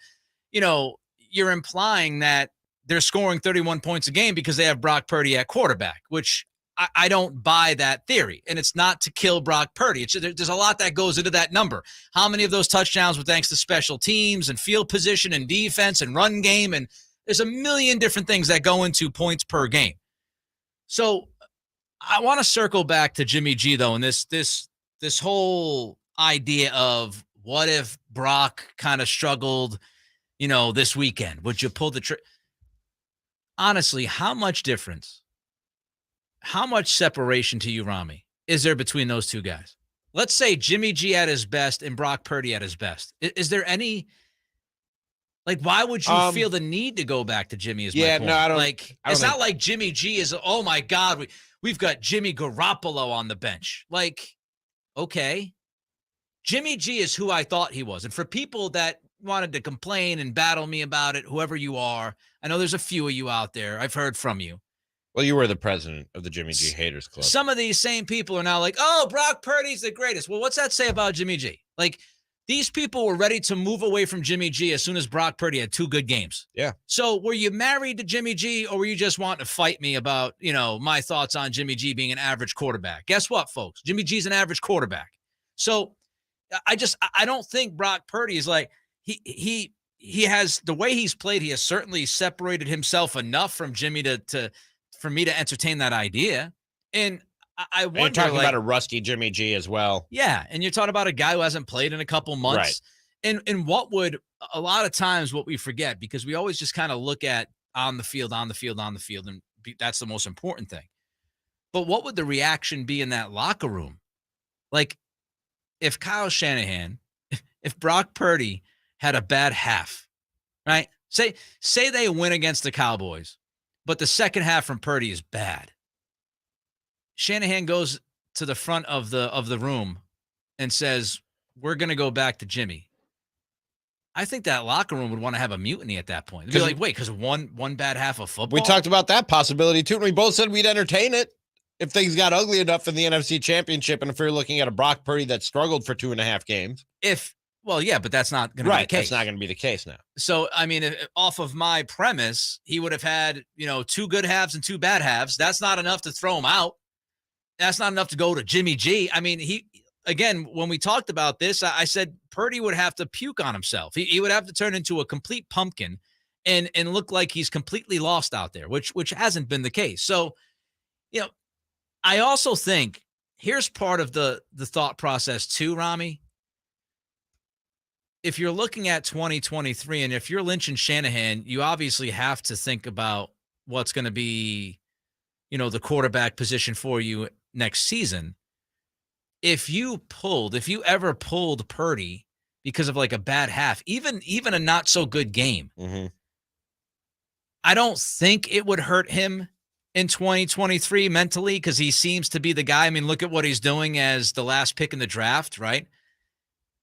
you're implying that they're scoring 31 points a game because they have Brock Purdy at quarterback, which I don't buy that theory. And it's not to kill Brock Purdy. There's a lot that goes into that number. How many of those touchdowns were thanks to special teams and field position and defense and run game? And there's a million different things that go into points per game. So I want to circle back to Jimmy G, though, and this whole idea of what if Brock kind of struggled, this weekend? Would you pull the trigger? Honestly, how much difference? How much separation to you, Ramie, is there between those two guys? Let's say Jimmy G at his best and Brock Purdy at his best. Is there any, why would you feel the need to go back to Jimmy?
Yeah, no, I don't.
It's not like Jimmy G is, oh my God, we've got Jimmy Garoppolo on the bench. Okay. Jimmy G is who I thought he was. And for people that wanted to complain and battle me about it, whoever you are, I know there's a few of you out there. I've heard from you.
Well, you were the president of the Jimmy G Haters Club.
Some of these same people are now like, oh, Brock Purdy's the greatest. Well, what's that say about Jimmy G? These people were ready to move away from Jimmy G as soon as Brock Purdy had 2 good games.
Yeah.
So were you married to Jimmy G, or were you just wanting to fight me about, my thoughts on Jimmy G being an average quarterback? Guess what, folks? Jimmy G's an average quarterback. So I don't think Brock Purdy is he has, the way he's played, he has certainly separated himself enough from Jimmy for me to entertain that idea. And I wonder,
you're talking about a rusty Jimmy G as well.
Yeah, and you're talking about a guy who hasn't played in a couple months. Right. And what would, a lot of times what we forget, because we always just kind of look at on the field, and that's the most important thing. But what would the reaction be in that locker room? If Kyle Shanahan, if Brock Purdy had a bad half, right? Say they win against the Cowboys, but the second half from Purdy is bad. Shanahan goes to the front of the room and says, we're going to go back to Jimmy. I think that locker room would want to have a mutiny at that point. They'd be like, wait, because one bad half of football?
We talked about that possibility too, and we both said we'd entertain it if things got ugly enough in the NFC Championship, and if you're looking at a Brock Purdy that struggled for 2.5 games.
Well, yeah, but that's not going to be the case.
That's not going to be the case now.
So, I mean, off of my premise, he would have had, 2 good halves and 2 bad halves. That's not enough to throw him out. That's not enough to go to Jimmy G. I mean, again, when we talked about this, I said Purdy would have to puke on himself. He would have to turn into a complete pumpkin and look like he's completely lost out there, which hasn't been the case. So, I also think here's part of the thought process too, Ramie. If you're looking at 2023 and if you're lynching Shanahan, you obviously have to think about what's going to be, the quarterback position for you next season. If you ever pulled Purdy because of a bad half, even a not so good game, I don't think it would hurt him in 2023 mentally, because he seems to be the guy. I mean, look at what he's doing as the last pick in the draft, right?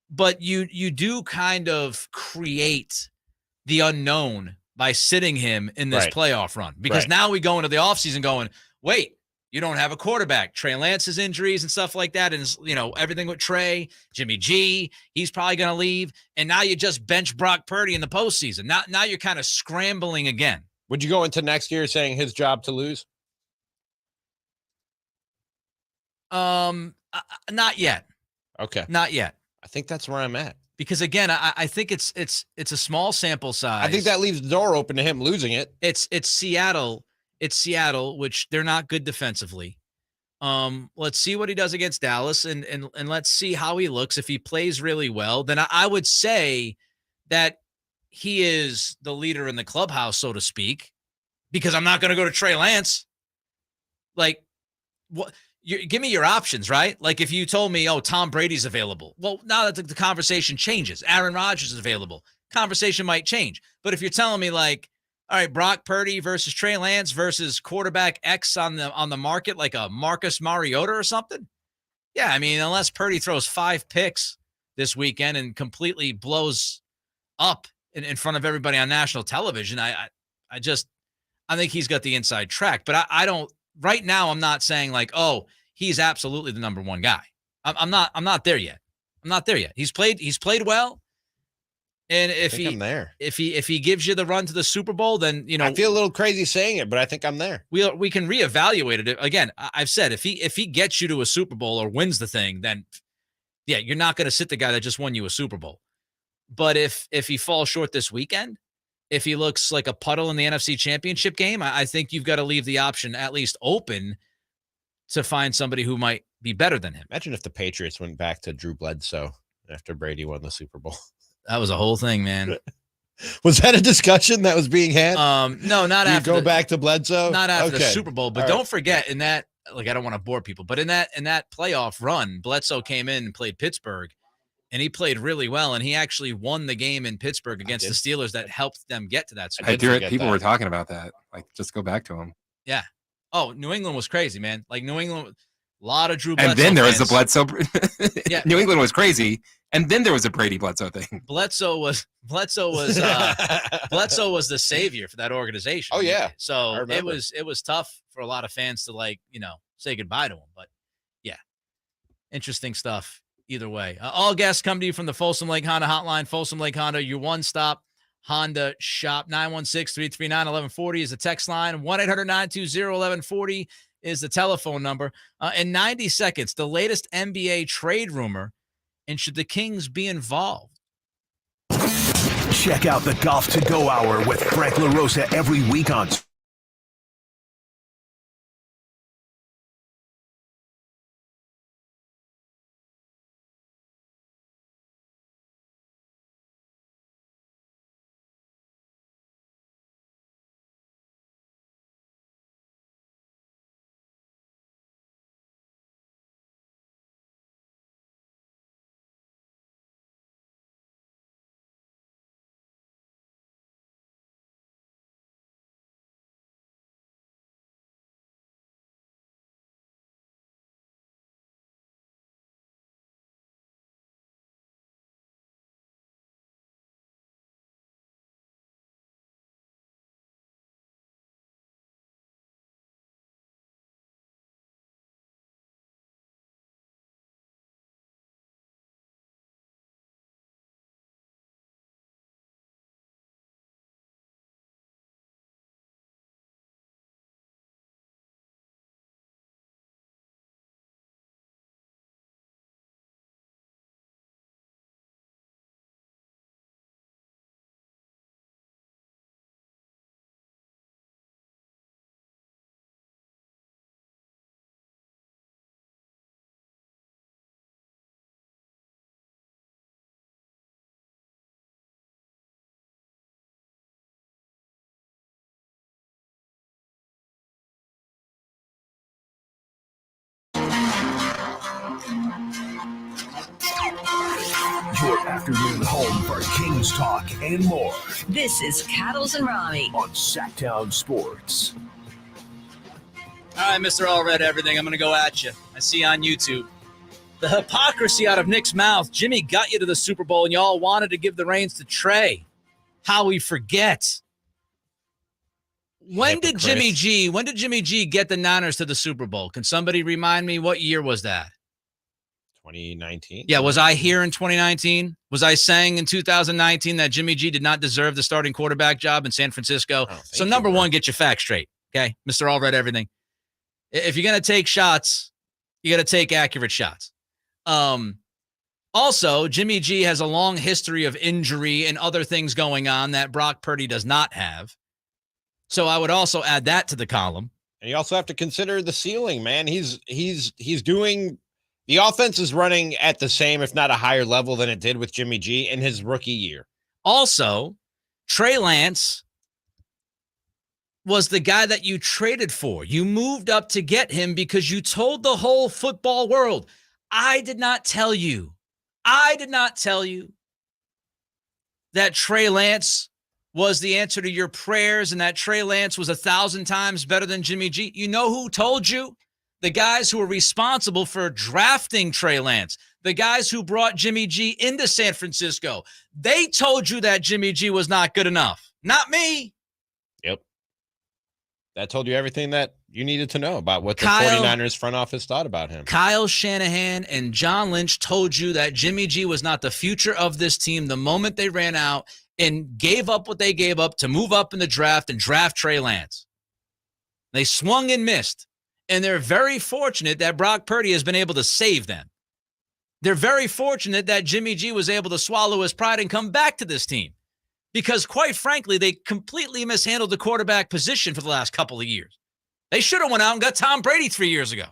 But you do kind of create the unknown by sitting him in this playoff run, because now we go into the offseason going, wait, you don't have a quarterback. Trey Lance's injuries and stuff like that, and everything with Trey, Jimmy G, he's probably going to leave, and now you just bench Brock Purdy in the postseason. Now you're kind of scrambling again.
Would you go into next year saying his job to lose?
Not yet.
Okay.
Not yet.
I think that's where I'm at.
Because again, I think it's a small sample size.
I think that leaves the door open to him losing it.
It's Seattle. It's Seattle, which they're not good defensively. Let's see what he does against Dallas, and let's see how he looks. If he plays really well, then I would say that he is the leader in the clubhouse, so to speak, because I'm not going to go to Trey Lance. What? Give me your options, right? If you told me, Tom Brady's available. Well, now that the conversation changes, Aaron Rodgers is available, conversation might change. But if you're telling me all right, Brock Purdy versus Trey Lance versus quarterback X on the market, like a Marcus Mariota or something. Yeah, I mean, unless Purdy throws 5 picks this weekend and completely blows up in front of everybody on national television, I think he's got the inside track. But I don't. Right now, I'm not saying he's absolutely the number one guy. I'm not there yet. I'm not there yet. He's played well. And
I'm there.
if he gives you the run to the Super Bowl, then
I feel a little crazy saying it, but I think I'm there.
We can reevaluate it again. I've said if he gets you to a Super Bowl or wins the thing, then yeah, you're not going to sit the guy that just won you a Super Bowl. But if he falls short this weekend, if he looks like a puddle in the NFC Championship game, I think you've got to leave the option at least open to find somebody who might be better than him.
Imagine if the Patriots went back to Drew Bledsoe after Brady won the Super Bowl.
That was a whole thing, man.
Was that a discussion that was being had?
No, not
you
after.
Go back to Bledsoe?
Not after the Super Bowl. But
All
don't
right.
forget, in that, like, I don't want to bore people, but in that playoff run, Bledsoe came in and played Pittsburgh, and he played really well, and he actually won the game in Pittsburgh against the Steelers that helped them get to that Super Bowl.
People were talking about that. Like, just go back to him.
Yeah. Oh, New England was crazy, man. Like, New England, a lot of Drew Bledsoe
And then there was
fans.
the Bledsoe.
Yeah.
New England was crazy. And then there was a Brady Bledsoe thing.
Bledsoe was Bledsoe was the savior for that organization.
Oh, yeah.
So it was tough for a lot of fans to say goodbye to him. But yeah, interesting stuff either way. All guests come to you from the Folsom Lake Honda Hotline. Folsom Lake Honda, your one-stop Honda shop. 916-339-1140 is the text line. 1-800-920-1140 is the telephone number. In 90 seconds, the latest NBA trade rumor. And should the Kings be involved?
Check out the Golf to Go Hour with Frank LaRosa every week on your afternoon home for Kings talk and more.
This is Cattles and Ramie
on Sactown Sports.
All right, Mr. All Red Everything, I'm going to go at you. I see on YouTube. The hypocrisy out of Nick's mouth. Jimmy got you to the Super Bowl, and y'all wanted to give the reins to Trey. How we forget. When did Jimmy G get the Niners to the Super Bowl? Can somebody remind me what year was that?
2019.
Yeah, was I here in 2019? Was I saying in 2019 that Jimmy G did not deserve the starting quarterback job in San Francisco? So number one, get your facts straight, okay? Mr. All Red Everything. If you're going to take shots, you got to take accurate shots. Also, Jimmy G has a long history of injury and other things going on that Brock Purdy does not have. So I would also add that to the column.
And you also have to consider the ceiling, man. He's doing the offense is running at the same, if not a higher level than it did with Jimmy G in his rookie year.
Also, Trey Lance was the guy that you traded for. You moved up to get him because you told the whole football world, I did not tell you that Trey Lance was the answer to your prayers and that Trey Lance was 1,000 times better than Jimmy G. You know who told you? The guys who were responsible for drafting Trey Lance, the guys who brought Jimmy G into San Francisco. They told you that Jimmy G was not good enough. Not me.
Yep. That told you everything that you needed to know about what the
Kyle-
49ers front office thought about him.
Kyle Shanahan and John Lynch told you that Jimmy G was not the future of this team the moment they ran out and gave up what they gave up to move up in the draft and draft Trey Lance. They swung and missed, and they're very fortunate that Brock Purdy has been able to save them. They're very fortunate that Jimmy G was able to swallow his pride and come back to this team because, quite frankly, they completely mishandled the quarterback position for the last couple of years. They should have went out and got Tom Brady 3 years ago.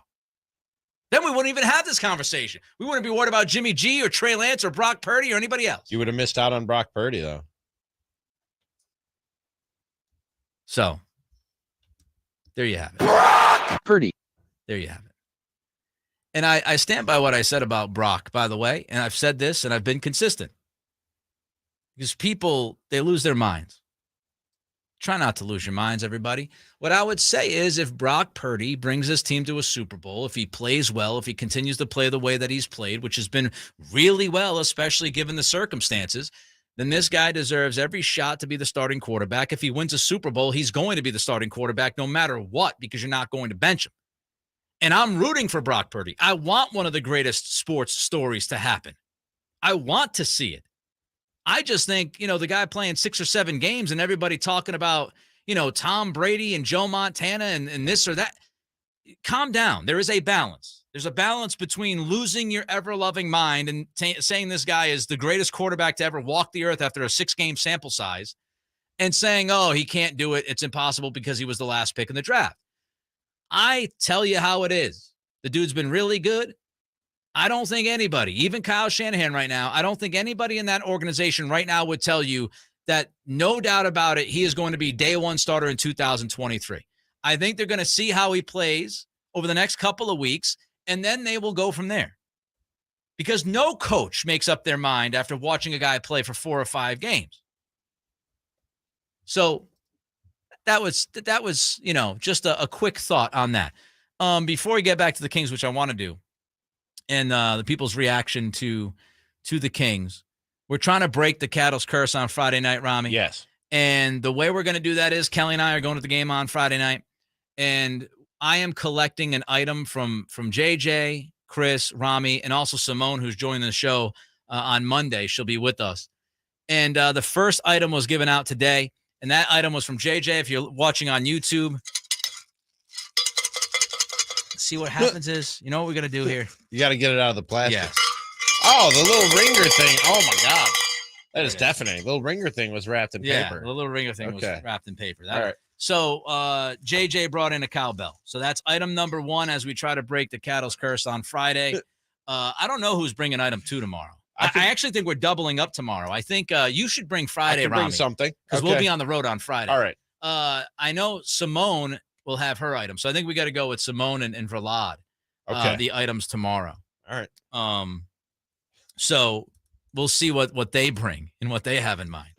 Then we wouldn't even have this conversation. We wouldn't be worried about Jimmy G or Trey Lance or Brock Purdy or anybody else.
You would have missed out on Brock Purdy, though.
So, there you have it.
Brock Purdy.
There you have it. And I stand by what I said about Brock, by the way, and I've said this and I've been consistent. Because people, they lose their minds. Try not to lose your minds, everybody. What I would say is if Brock Purdy brings his team to a Super Bowl, if he plays well, if he continues to play the way that he's played, which has been really well, especially given the circumstances, then this guy deserves every shot to be the starting quarterback. If he wins a Super Bowl, he's going to be the starting quarterback no matter what, because you're not going to bench him. And I'm rooting for Brock Purdy. I want one of the greatest sports stories to happen. I want to see it. I just think, the guy playing 6 or 7 games and everybody talking about, Tom Brady and Joe Montana and this or that. Calm down. There is a balance. There's a balance between losing your ever-loving mind and saying this guy is the greatest quarterback to ever walk the earth after a 6-game sample size and saying, oh, he can't do it. It's impossible because he was the last pick in the draft. I tell you how it is. The dude's been really good. I don't think anybody, even Kyle Shanahan right now, I don't think anybody in that organization right now would tell you that no doubt about it, he is going to be day one starter in 2023. I think they're going to see how he plays over the next couple of weeks, and then they will go from there. Because no coach makes up their mind after watching a guy play for 4 or 5 games. So that was just a quick thought on that. Before we get back to the Kings, which I want to do, and the people's reaction to the Kings, we're trying to break the Cattle's curse on Friday night, Ramie.
Yes.
And the way we're going to do that is Kelly and I are going to the game on Friday night, and I am collecting an item from JJ, Chris, Ramie, and also Simone, who's joining the show on Monday. She'll be with us. And the first item was given out today, and that item was from JJ. If you're watching on YouTube, see what happens is, you know what we're going to do here?
You got to get it out of the plastic.
Yes.
Oh, the little ringer thing. Oh, my God. That is deafening. The little ringer thing was wrapped in paper.
The little ringer thing was wrapped in paper.
All right.
So JJ brought in a cowbell. So that's item number 1 as we try to break the Cattle's curse on Friday. I don't know who's bringing item 2 tomorrow. I actually think we're doubling up tomorrow. I think you should bring Friday,
Ramie. Bring something.
Because we'll be on the road on Friday.
All right.
I know Simone will have her item. So I think we got to go with Simone and Verlade. The items tomorrow.
All right.
So we'll see what they bring and what they have in mind.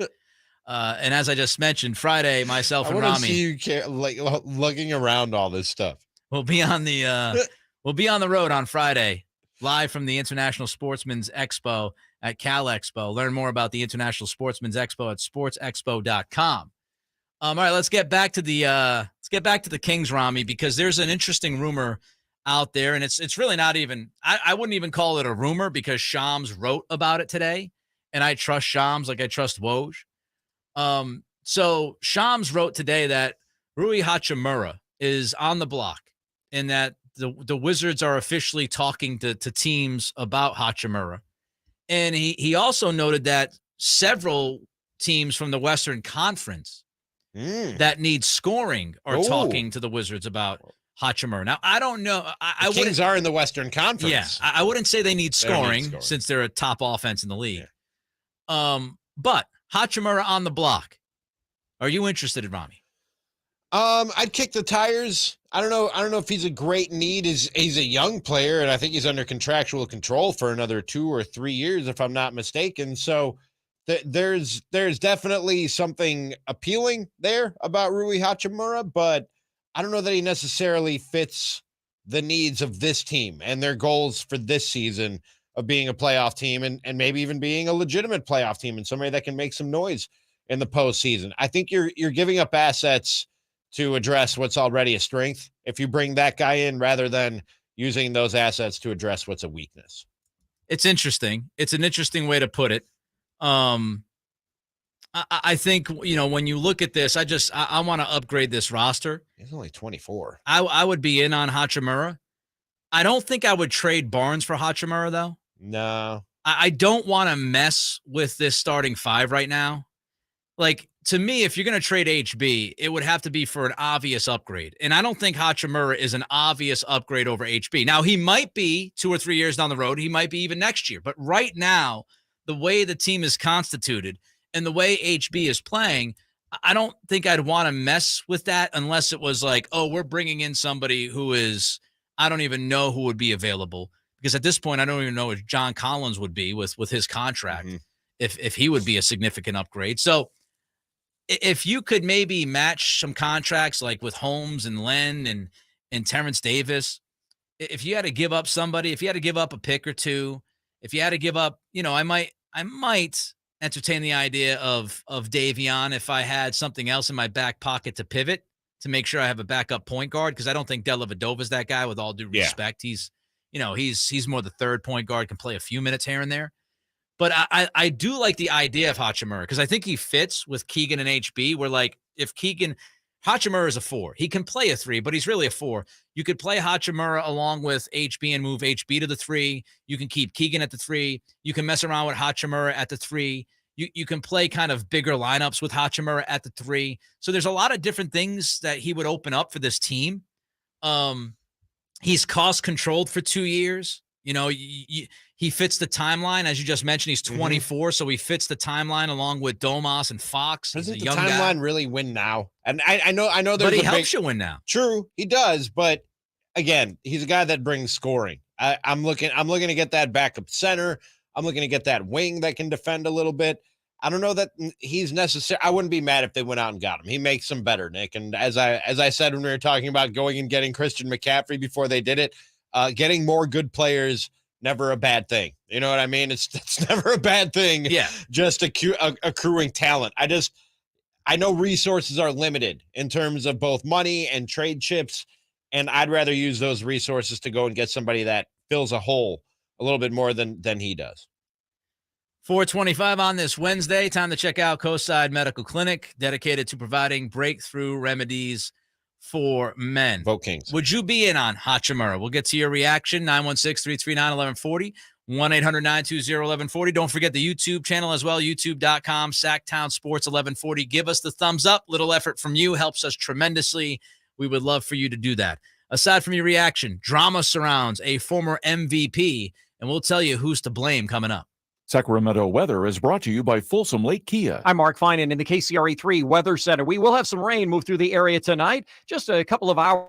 And as I just mentioned, Friday, myself and Ramie.
I want to see you lugging around all this stuff.
We'll be on the road on Friday, live from the International Sportsman's Expo at Cal Expo. Learn more about the International Sportsman's Expo at sportsexpo.com. All right, let's get back to the Kings, Ramie, because there's an interesting rumor out there, and it's really not even, I wouldn't even call it a rumor because Shams wrote about it today, and I trust Shams like I trust Woj. So Shams wrote today that Rui Hachimura is on the block and that the Wizards are officially talking to teams about Hachimura. And he also noted that several teams from the Western Conference that need scoring are talking to the Wizards about Hachimura. Now, I don't know.
The Kings are in the Western Conference.
Yeah, I wouldn't say they need scoring since they're a top offense in the league. Yeah. But Hachimura on the block. Are you interested in Ramie?
I'd kick the tires. I don't know if he's a great need. He's a young player, and I think he's under contractual control for another 2 or 3 years, if I'm not mistaken. So there's definitely something appealing there about Rui Hachimura, but I don't know that he necessarily fits the needs of this team and their goals for this season of being a playoff team and maybe even being a legitimate playoff team and somebody that can make some noise in the postseason. I think you're giving up assets to address what's already a strength if you bring that guy in rather than using those assets to address what's a weakness.
It's interesting. It's an interesting way to put it. I think, when you look at this, I want to upgrade this roster.
He's only 24.
I would be in on Hachimura. I don't think I would trade Barnes for Hachimura, though.
No.
I don't want to mess with this starting five right now. Like, to me, if you're going to trade HB, it would have to be for an obvious upgrade. And I don't think Hachimura is an obvious upgrade over HB. Now, he might be 2 or 3 years down the road. He might be even next year. But right now, the way the team is constituted and the way HB is playing, I don't think I'd want to mess with that unless it was like, oh, we're bringing in somebody who is, I don't even know who would be available. Because at this point, I don't even know if John Collins would be with his contract, if he would be a significant upgrade. So if you could maybe match some contracts like with Holmes and Len and Terrence Davis, if you had to give up somebody, if you had to give up a pick or two, if you had to give up, I might entertain the idea of Davion if I had something else in my back pocket to pivot to make sure I have a backup point guard, because I don't think Dellavedova is that guy, with all due respect. He's more the third point guard, can play a few minutes here and there. But I do like the idea of Hachimura, because I think he fits with Keegan and HB, where, like, if Hachimura is a 4. He can play a 3, but he's really a 4. You could play Hachimura along with HB and move HB to the 3. You can keep Keegan at the 3. You can mess around with Hachimura at the 3. You can play kind of bigger lineups with Hachimura at the 3. So there's a lot of different things that he would open up for this team. He's cost controlled for 2 years. He fits the timeline, as you just mentioned. He's 24, so he fits the timeline along with Domas and Fox.
Doesn't
He's a
the
young
timeline
guy.
really win now? And I know there's
But he helps you win now.
True, he does. But again, he's a guy that brings scoring. I'm looking to get that backup center. I'm looking to get that wing that can defend a little bit. I don't know that he's necessary. I wouldn't be mad if they went out and got him. He makes them better, Nick. And as I said when we were talking about going and getting Christian McCaffrey before they did it, getting more good players, never a bad thing. You know what I mean? It's never a bad thing.
Yeah.
Just accruing talent. I know resources are limited in terms of both money and trade chips, and I'd rather use those resources to go and get somebody that fills a hole a little bit more than he does.
4:25 on this Wednesday. Time to check out Coastside Medical Clinic, dedicated to providing breakthrough remedies for men.
Vote Kings.
Would you be in on Hachimura? We'll get to your reaction. 916-339-1140, 1-800-920-1140. Don't forget the YouTube channel as well, youtube.com, Sactown Sports 1140. Give us the thumbs up. Little effort from you helps us tremendously. We would love for you to do that. Aside from your reaction, drama surrounds a former MVP, and we'll tell you who's to blame coming up.
Sacramento weather is brought to you by Folsom Lake Kia.
I'm Mark Finan in the KCRE3 Weather Center. We will have some rain move through the area tonight. Just a couple of hours.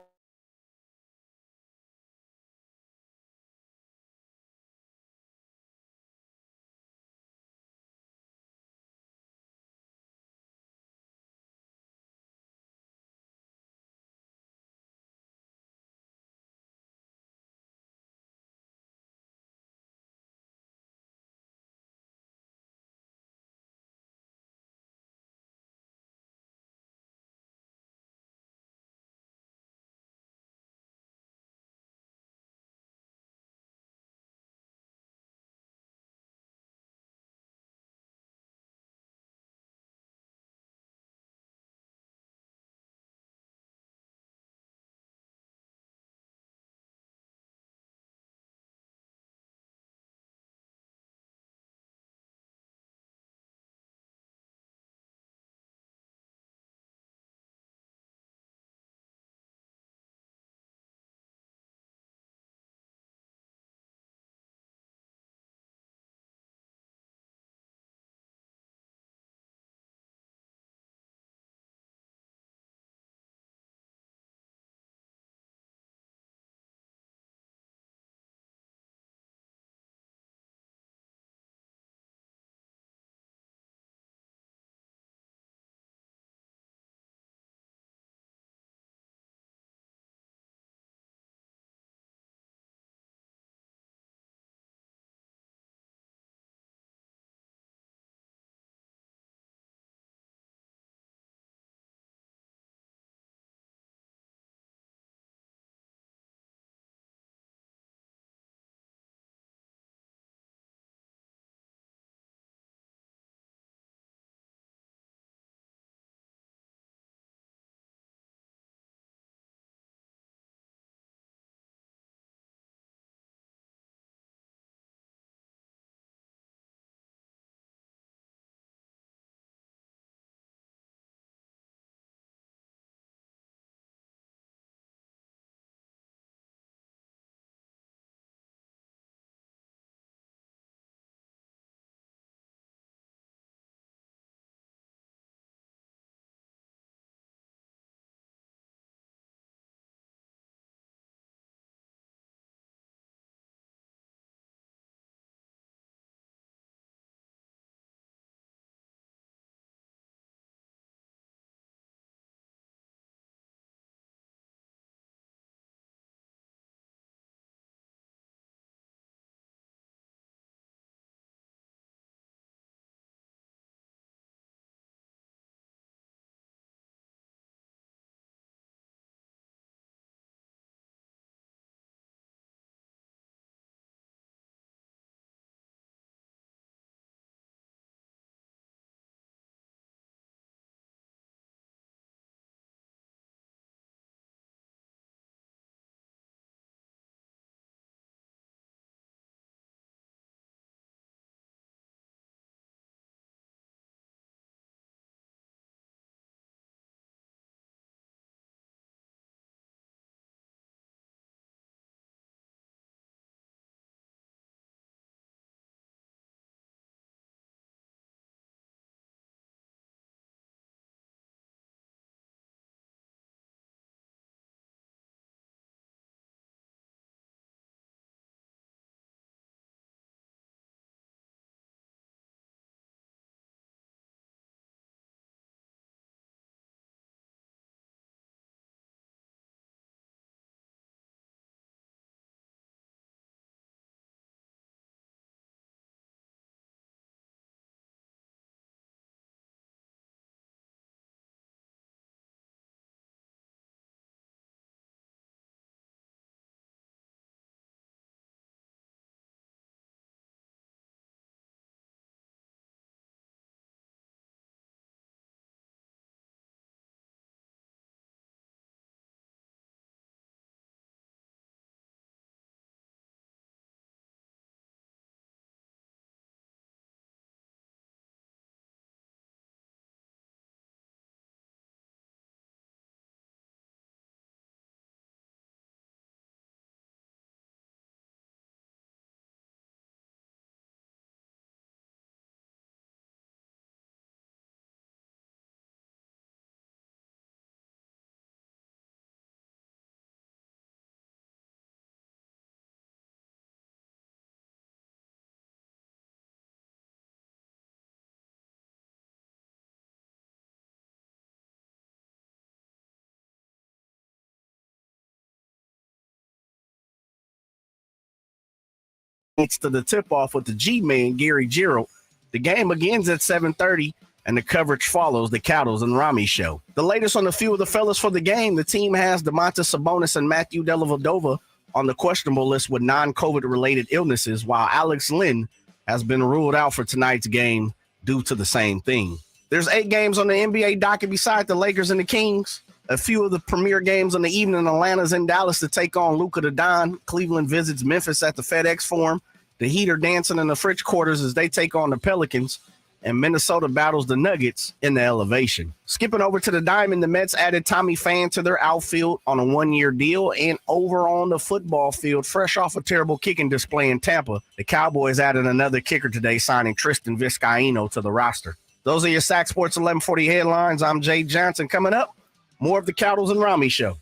Thanks to the tip-off with the G-Man, Gary Gerald. The game begins at 7:30, and the coverage follows the Cattles and Ramie show. The latest on a few of the fellas for the game, the team has Domantas Sabonis and Matthew Dellavedova on the questionable list with non-COVID-related illnesses, while Alex Len has been ruled out for tonight's game due to the same thing. There's 8 games on the NBA docket beside the Lakers and the Kings. A few of the premier games on the evening. Atlanta's in Dallas to take on Luka the Don. Cleveland visits Memphis at the FedEx Forum. The Heat are dancing in the French quarters as they take on the Pelicans. And Minnesota battles the Nuggets in the elevation. Skipping over to the Diamond, the Mets added Tommy Pham to their outfield on a 1-year deal. And over on the football field, fresh off a terrible kicking display in Tampa, the Cowboys added another kicker today, signing Tristan Vizcaino to the roster. Those are your Sac Sports 1140 headlines. I'm Jay Johnson. Coming up, more of the Cattles and Ramie show.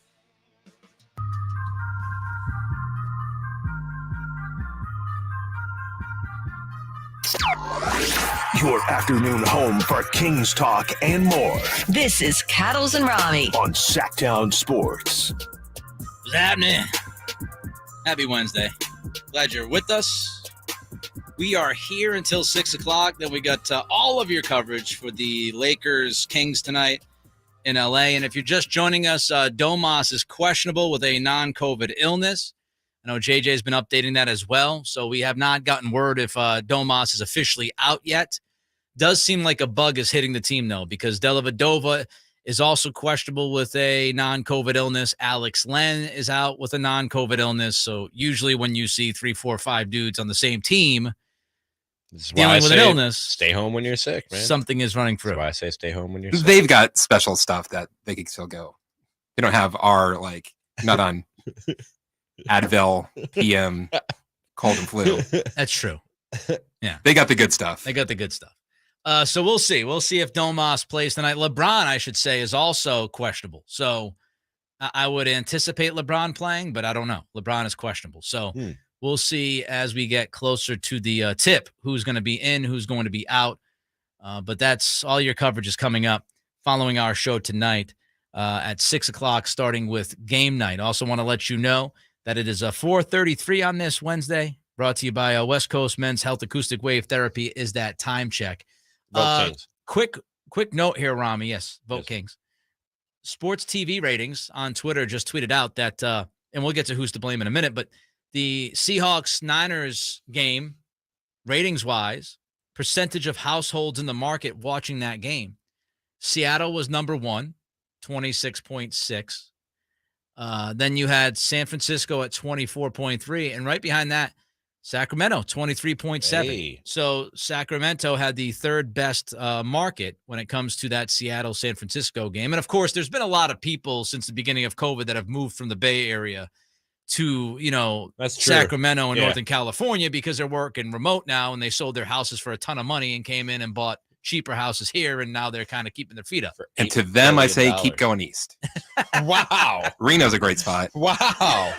Your afternoon home for Kings talk and more.
This is Cattles and Ramie
on Sactown Sports.
What's happening? Happy Wednesday. Glad you're with us. We are here until 6 o'clock. Then we got all of your coverage for the Lakers Kings tonight in LA. And if you're just joining us, Domas is questionable with a non-COVID illness. I know JJ's been updating that as well. So we have not gotten word if Domas is officially out yet. Does seem like a bug is hitting the team, though, because Dellavedova is also questionable with a non-COVID illness. Alex Len is out with a non-COVID illness. So usually when you see 3, 4, 5 dudes on the same team dealing with an illness,
stay home when you're sick, man.
Something is running through.
That's why I say stay home when you're sick.
They've got special stuff that they can still go. They don't have our, not on Advil, PM, cold and flu.
That's true. Yeah.
They got the good stuff.
They got the good stuff. So we'll see. We'll see if Domas plays tonight. LeBron, I should say, is also questionable. So I would anticipate LeBron playing, but I don't know. LeBron is questionable. So we'll see as we get closer to the tip who's going to be in, who's going to be out. But that's all your coverage is coming up following our show tonight at 6 o'clock, starting with game night. Also want to let you know that it is 4:33 on this Wednesday, brought to you by West Coast Men's Health Acoustic Wave Therapy. Is that time check?
Vote Kings.
Quick note here, Ramie. Yes, vote Kings. Sports TV ratings on Twitter just tweeted out that, and we'll get to who's to blame in a minute, but the Seahawks-Niners game, ratings-wise, percentage of households in the market watching that game, Seattle was number 1, 26.6. Then you had San Francisco at 24.3, and right behind that, Sacramento, 23.7.
Hey.
So Sacramento had the third best market when it comes to that Seattle-San Francisco game. And, of course, there's been a lot of people since the beginning of COVID that have moved from the Bay Area to,
That's true.
Sacramento and Northern California because they're working remote now, and they sold their houses for a ton of money and came in and bought cheaper houses here, and now they're kind of keeping their feet up.
And to them, I say keep going east.
Wow.
Reno's a great spot.
Wow.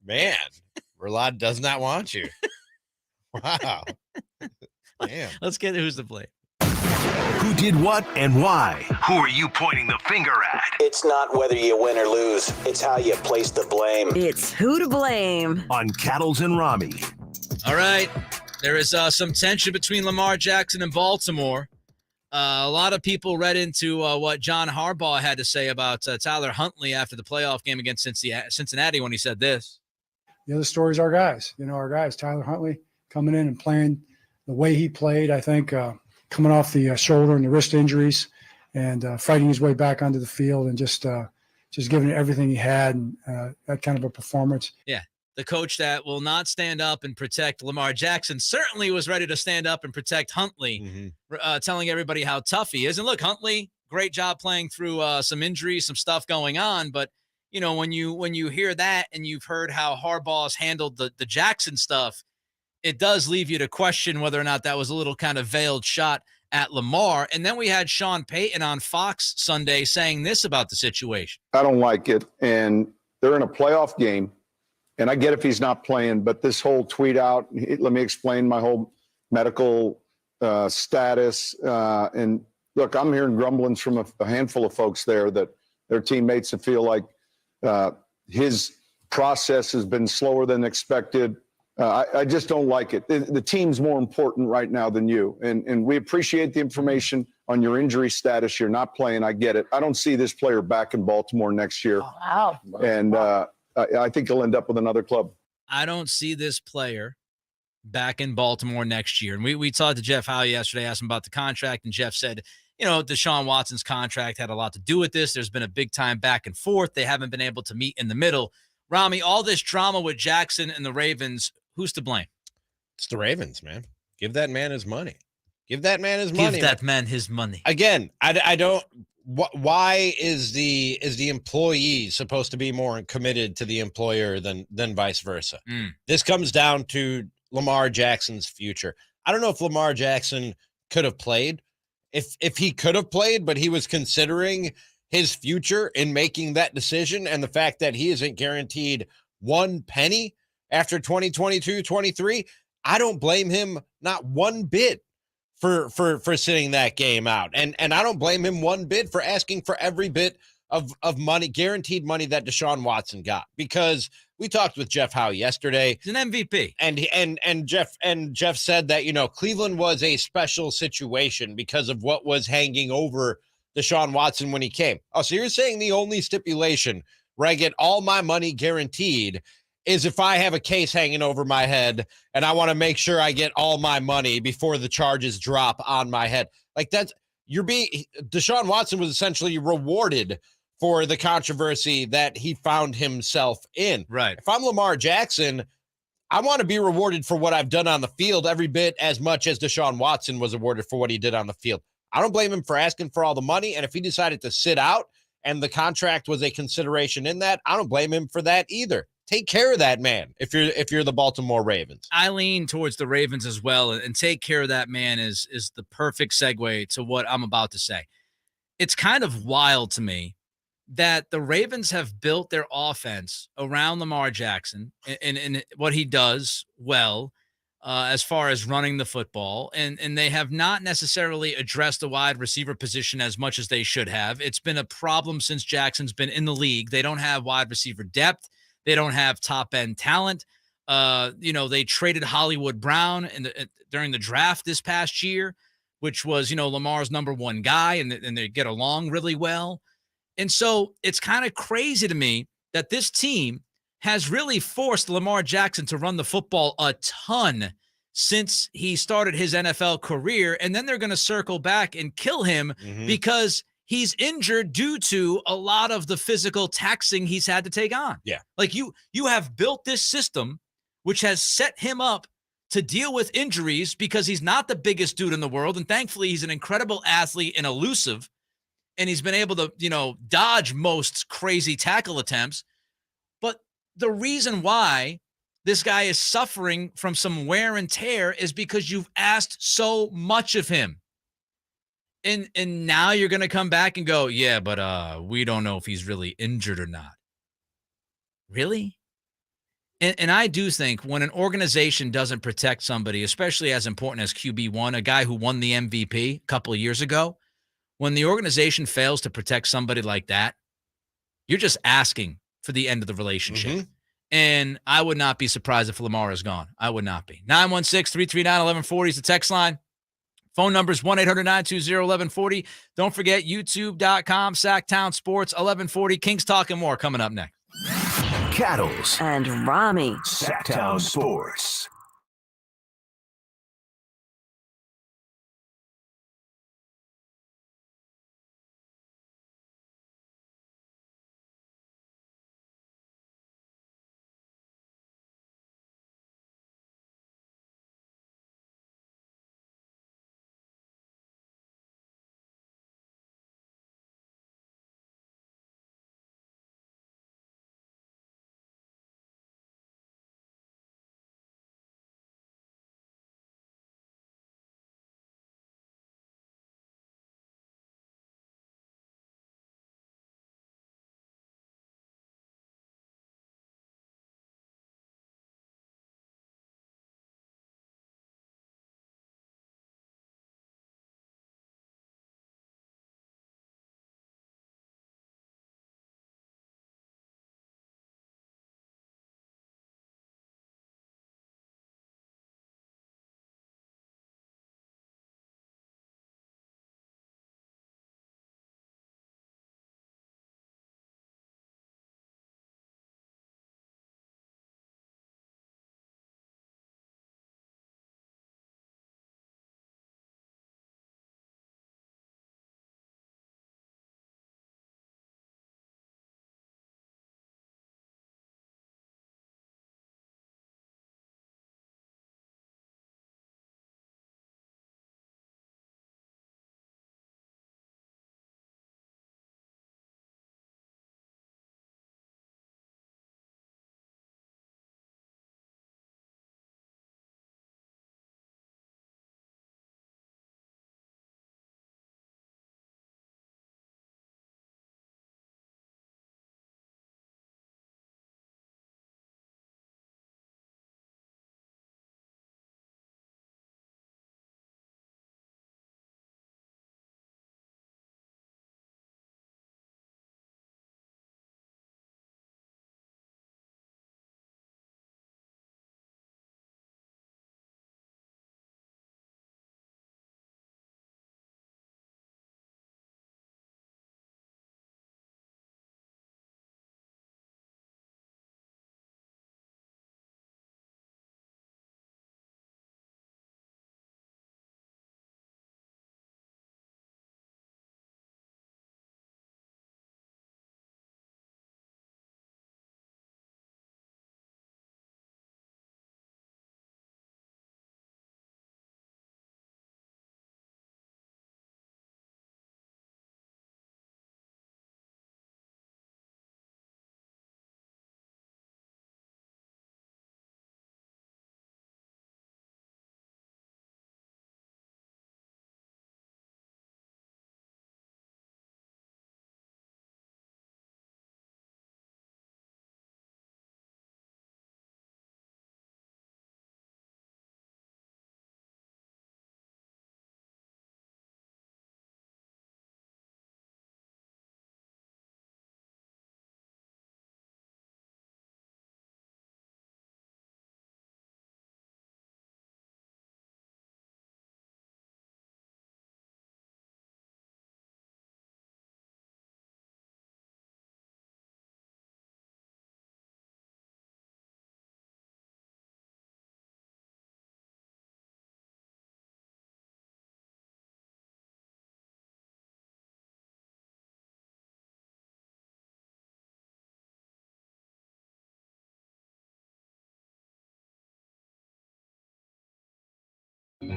Man, Ralad does not want you. Wow. Damn.
Let's get who's to play.
Who did what and why? Who are you pointing the finger at?
It's not whether you win or lose. It's how you place the blame.
It's who to blame
on Cattles and Ramie.
All right. There is some tension between Lamar Jackson and Baltimore. A lot of people read into what John Harbaugh had to say about Tyler Huntley after the playoff game against Cincinnati when he said this.
The other story is our guys. Our guys, Tyler Huntley, coming in and playing the way he played, I think, coming off the shoulder and the wrist injuries and fighting his way back onto the field and just giving it everything he had and that kind of a performance.
Yeah. The coach that will not stand up and protect Lamar Jackson certainly was ready to stand up and protect Huntley, telling everybody how tough he is. And look, Huntley, great job playing through some injuries, some stuff going on. But, when you hear that and you've heard how Harbaugh's handled the Jackson stuff, it does leave you to question whether or not that was a little kind of veiled shot at Lamar. And then we had Sean Payton on Fox Sunday saying this about the situation.
I don't like it. And they're in a playoff game. And I get if he's not playing, but this whole tweet out, let me explain my whole medical status. And look, I'm hearing grumblings from a handful of folks there that their teammates that feel like his process has been slower than expected. I just don't like it. The team's more important right now than you. And we appreciate the information on your injury status. You're not playing. I get it. I don't see this player back in Baltimore next year.
Wow.
And I think he'll end up with another club.
I don't see this player back in Baltimore next year. And we talked to Jeff Howe yesterday, asked him about the contract, and Jeff said, Deshaun Watson's contract had a lot to do with this. There's been a big time back and forth. They haven't been able to meet in the middle. Ramie, all this drama with Jackson and the Ravens, who's to blame?
It's the Ravens, man. Give that man his money. Give that man his money.
Give that man his money.
Again, I don't. Why is the employee supposed to be more committed to the employer than vice versa? This comes down to Lamar Jackson's future. I don't know if Lamar Jackson could have played. If he could have played, but he was considering his future in making that decision, and the fact that he isn't guaranteed one penny after 2022-23, I don't blame him not one bit for sitting that game out. And I don't blame him one bit for asking for every bit of money, guaranteed money that Deshaun Watson got, because we talked with Jeff Howe yesterday.
He's an MVP.
And Jeff said that, Cleveland was a special situation because of what was hanging over Deshaun Watson when he came. Oh, so you're saying the only stipulation where I get all my money guaranteed is if I have a case hanging over my head and I want to make sure I get all my money before the charges drop on my head. Like Deshaun Watson was essentially rewarded for the controversy that he found himself in.
Right.
If I'm Lamar Jackson, I want to be rewarded for what I've done on the field every bit as much as Deshaun Watson was awarded for what he did on the field. I don't blame him for asking for all the money. And if he decided to sit out and the contract was a consideration in that, I don't blame him for that either. Take care of that man if you're the Baltimore Ravens.
I lean towards the Ravens as well, and take care of that man is the perfect segue to what I'm about to say. It's kind of wild to me that the Ravens have built their offense around Lamar Jackson and what he does well as far as running the football, and they have not necessarily addressed the wide receiver position as much as they should have. It's been a problem since Jackson's been in the league. They don't have wide receiver depth. They don't have top-end talent. They traded Hollywood Brown during the draft this past year, which was, Lamar's number one guy, and they get along really well. And so it's kind of crazy to me that this team has really forced Lamar Jackson to run the football a ton since he started his NFL career, and then they're going to circle back and kill him because he's injured due to a lot of the physical taxing he's had to take on.
Yeah.
Like you have built this system which has set him up to deal with injuries because he's not the biggest dude in the world. And thankfully he's an incredible athlete and elusive. And he's been able to, dodge most crazy tackle attempts. But the reason why this guy is suffering from some wear and tear is because you've asked so much of him. And now you're going to come back and go, yeah, but we don't know if he's really injured or not. Really? And I do think when an organization doesn't protect somebody, especially as important as QB1, a guy who won the MVP a couple of years ago, when the organization fails to protect somebody like that, you're just asking for the end of the relationship. And I would not be surprised if Lamar is gone. I would not be. 916-339-1140 is the text line. Phone number is 1-800-920-1140. Don't forget, youtube.com, Sactown Sports, 1140. Kings Talking More coming up next.
Cattles
and Ramie.
Sactown Sports.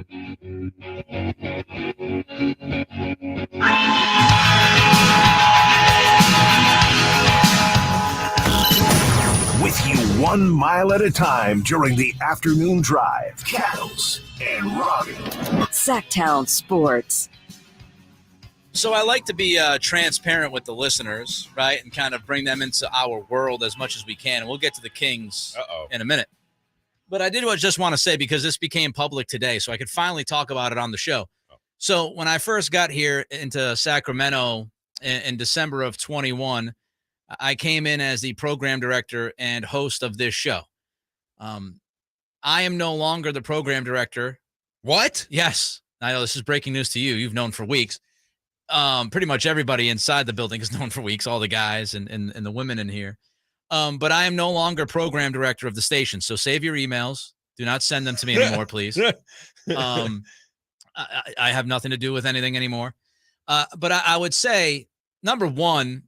With you 1 mile at a time during the afternoon drive. Cattles and Ramie.
Sactown Sports.
So I like to be transparent with the listeners, right, and kind of bring them into our world as much as we can. And we'll get to the Kings in a minute. But I did just want to say, because this became public today, so I could finally talk about it on the show. So when I first got here into Sacramento in December of 21, I came in as the program director and host of this show. I am no longer the program director.
What?
Yes. I know this is breaking news to you. You've known for weeks. Pretty much everybody inside the building has known for weeks, all the guys and the women in here. But I am no longer program director of the station. So save your emails. Do not send them to me anymore, please. I have nothing to do with anything anymore. But I would say, number one,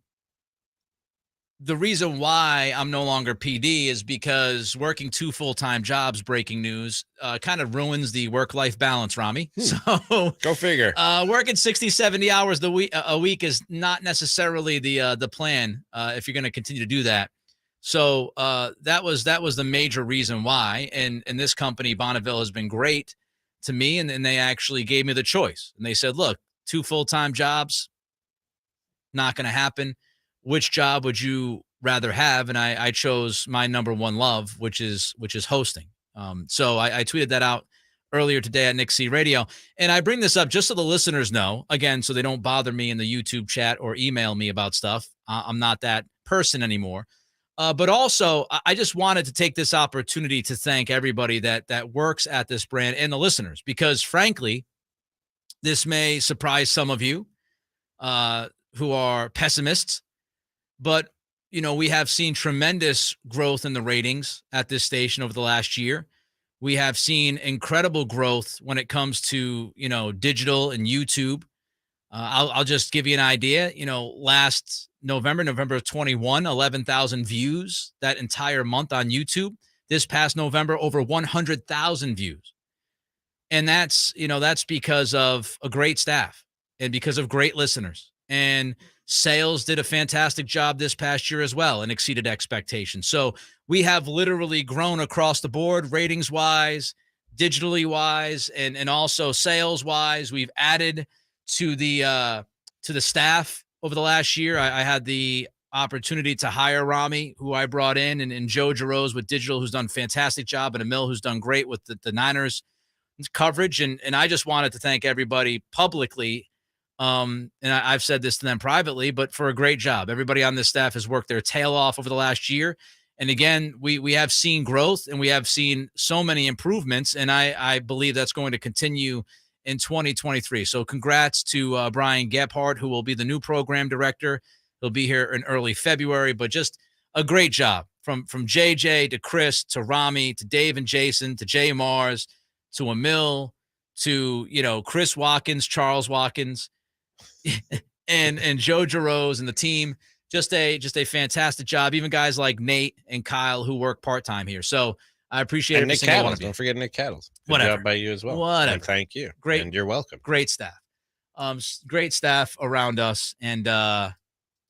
the reason why I'm no longer PD is because working 2 full-time jobs, breaking news, kind of ruins the work-life balance, Ramie. So
go figure.
Working 60, 70 hours a week is not necessarily the plan if you're going to continue to do that. So that was the major reason why. And this company, Bonneville, has been great to me, and they actually gave me the choice. And they said, look, 2 full-time jobs, not going to happen. Which job would you rather have? And I chose my number one love, which is hosting. So I tweeted that out earlier today at Nick C Radio. And I bring this up just so the listeners know, again, so they don't bother me in the YouTube chat or email me about stuff. I'm not that person anymore. But also, I just wanted to take this opportunity to thank everybody that works at this brand and the listeners, because frankly, this may surprise some of you who are pessimists. But, we have seen tremendous growth in the ratings at this station over the last year. We have seen incredible growth when it comes to, digital and YouTube. I'll just give you an idea. Last November of 21, 11,000 views that entire month on YouTube. This past November, over 100,000 views. And that's because of a great staff and because of great listeners. And sales did a fantastic job this past year as well and exceeded expectations. So we have literally grown across the board, ratings wise, digitally wise, and also sales wise. We've added to the staff over the last year. I had the opportunity to hire Ramie, who I brought in, and Joe Giroux with digital, who's done a fantastic job, and Emil, who's done great with the Niners coverage. And I just wanted to thank everybody publicly. And I've said this to them privately, but for a great job. Everybody on this staff has worked their tail off over the last year. And again, we have seen growth and we have seen so many improvements. And I believe that's going to continue in 2023. So congrats to Brian Gebhardt, who will be the new program director. He'll be here in early February, but just a great job from JJ to Chris to Ramie to Dave and Jason to Jay Mars to Emil to, Chris Watkins, Charles Watkins, and Joe Giroux and the team. Just a fantastic job. Even guys like Nate and Kyle who work part-time here. So I appreciate
and
every
Nick
single
Cattles.
one of you.
Don't forget Nick Cattles. Good
Whatever.
job by you as well.
Whatever.
And thank you.
Great.
And you're welcome.
Great staff. Great staff around us. And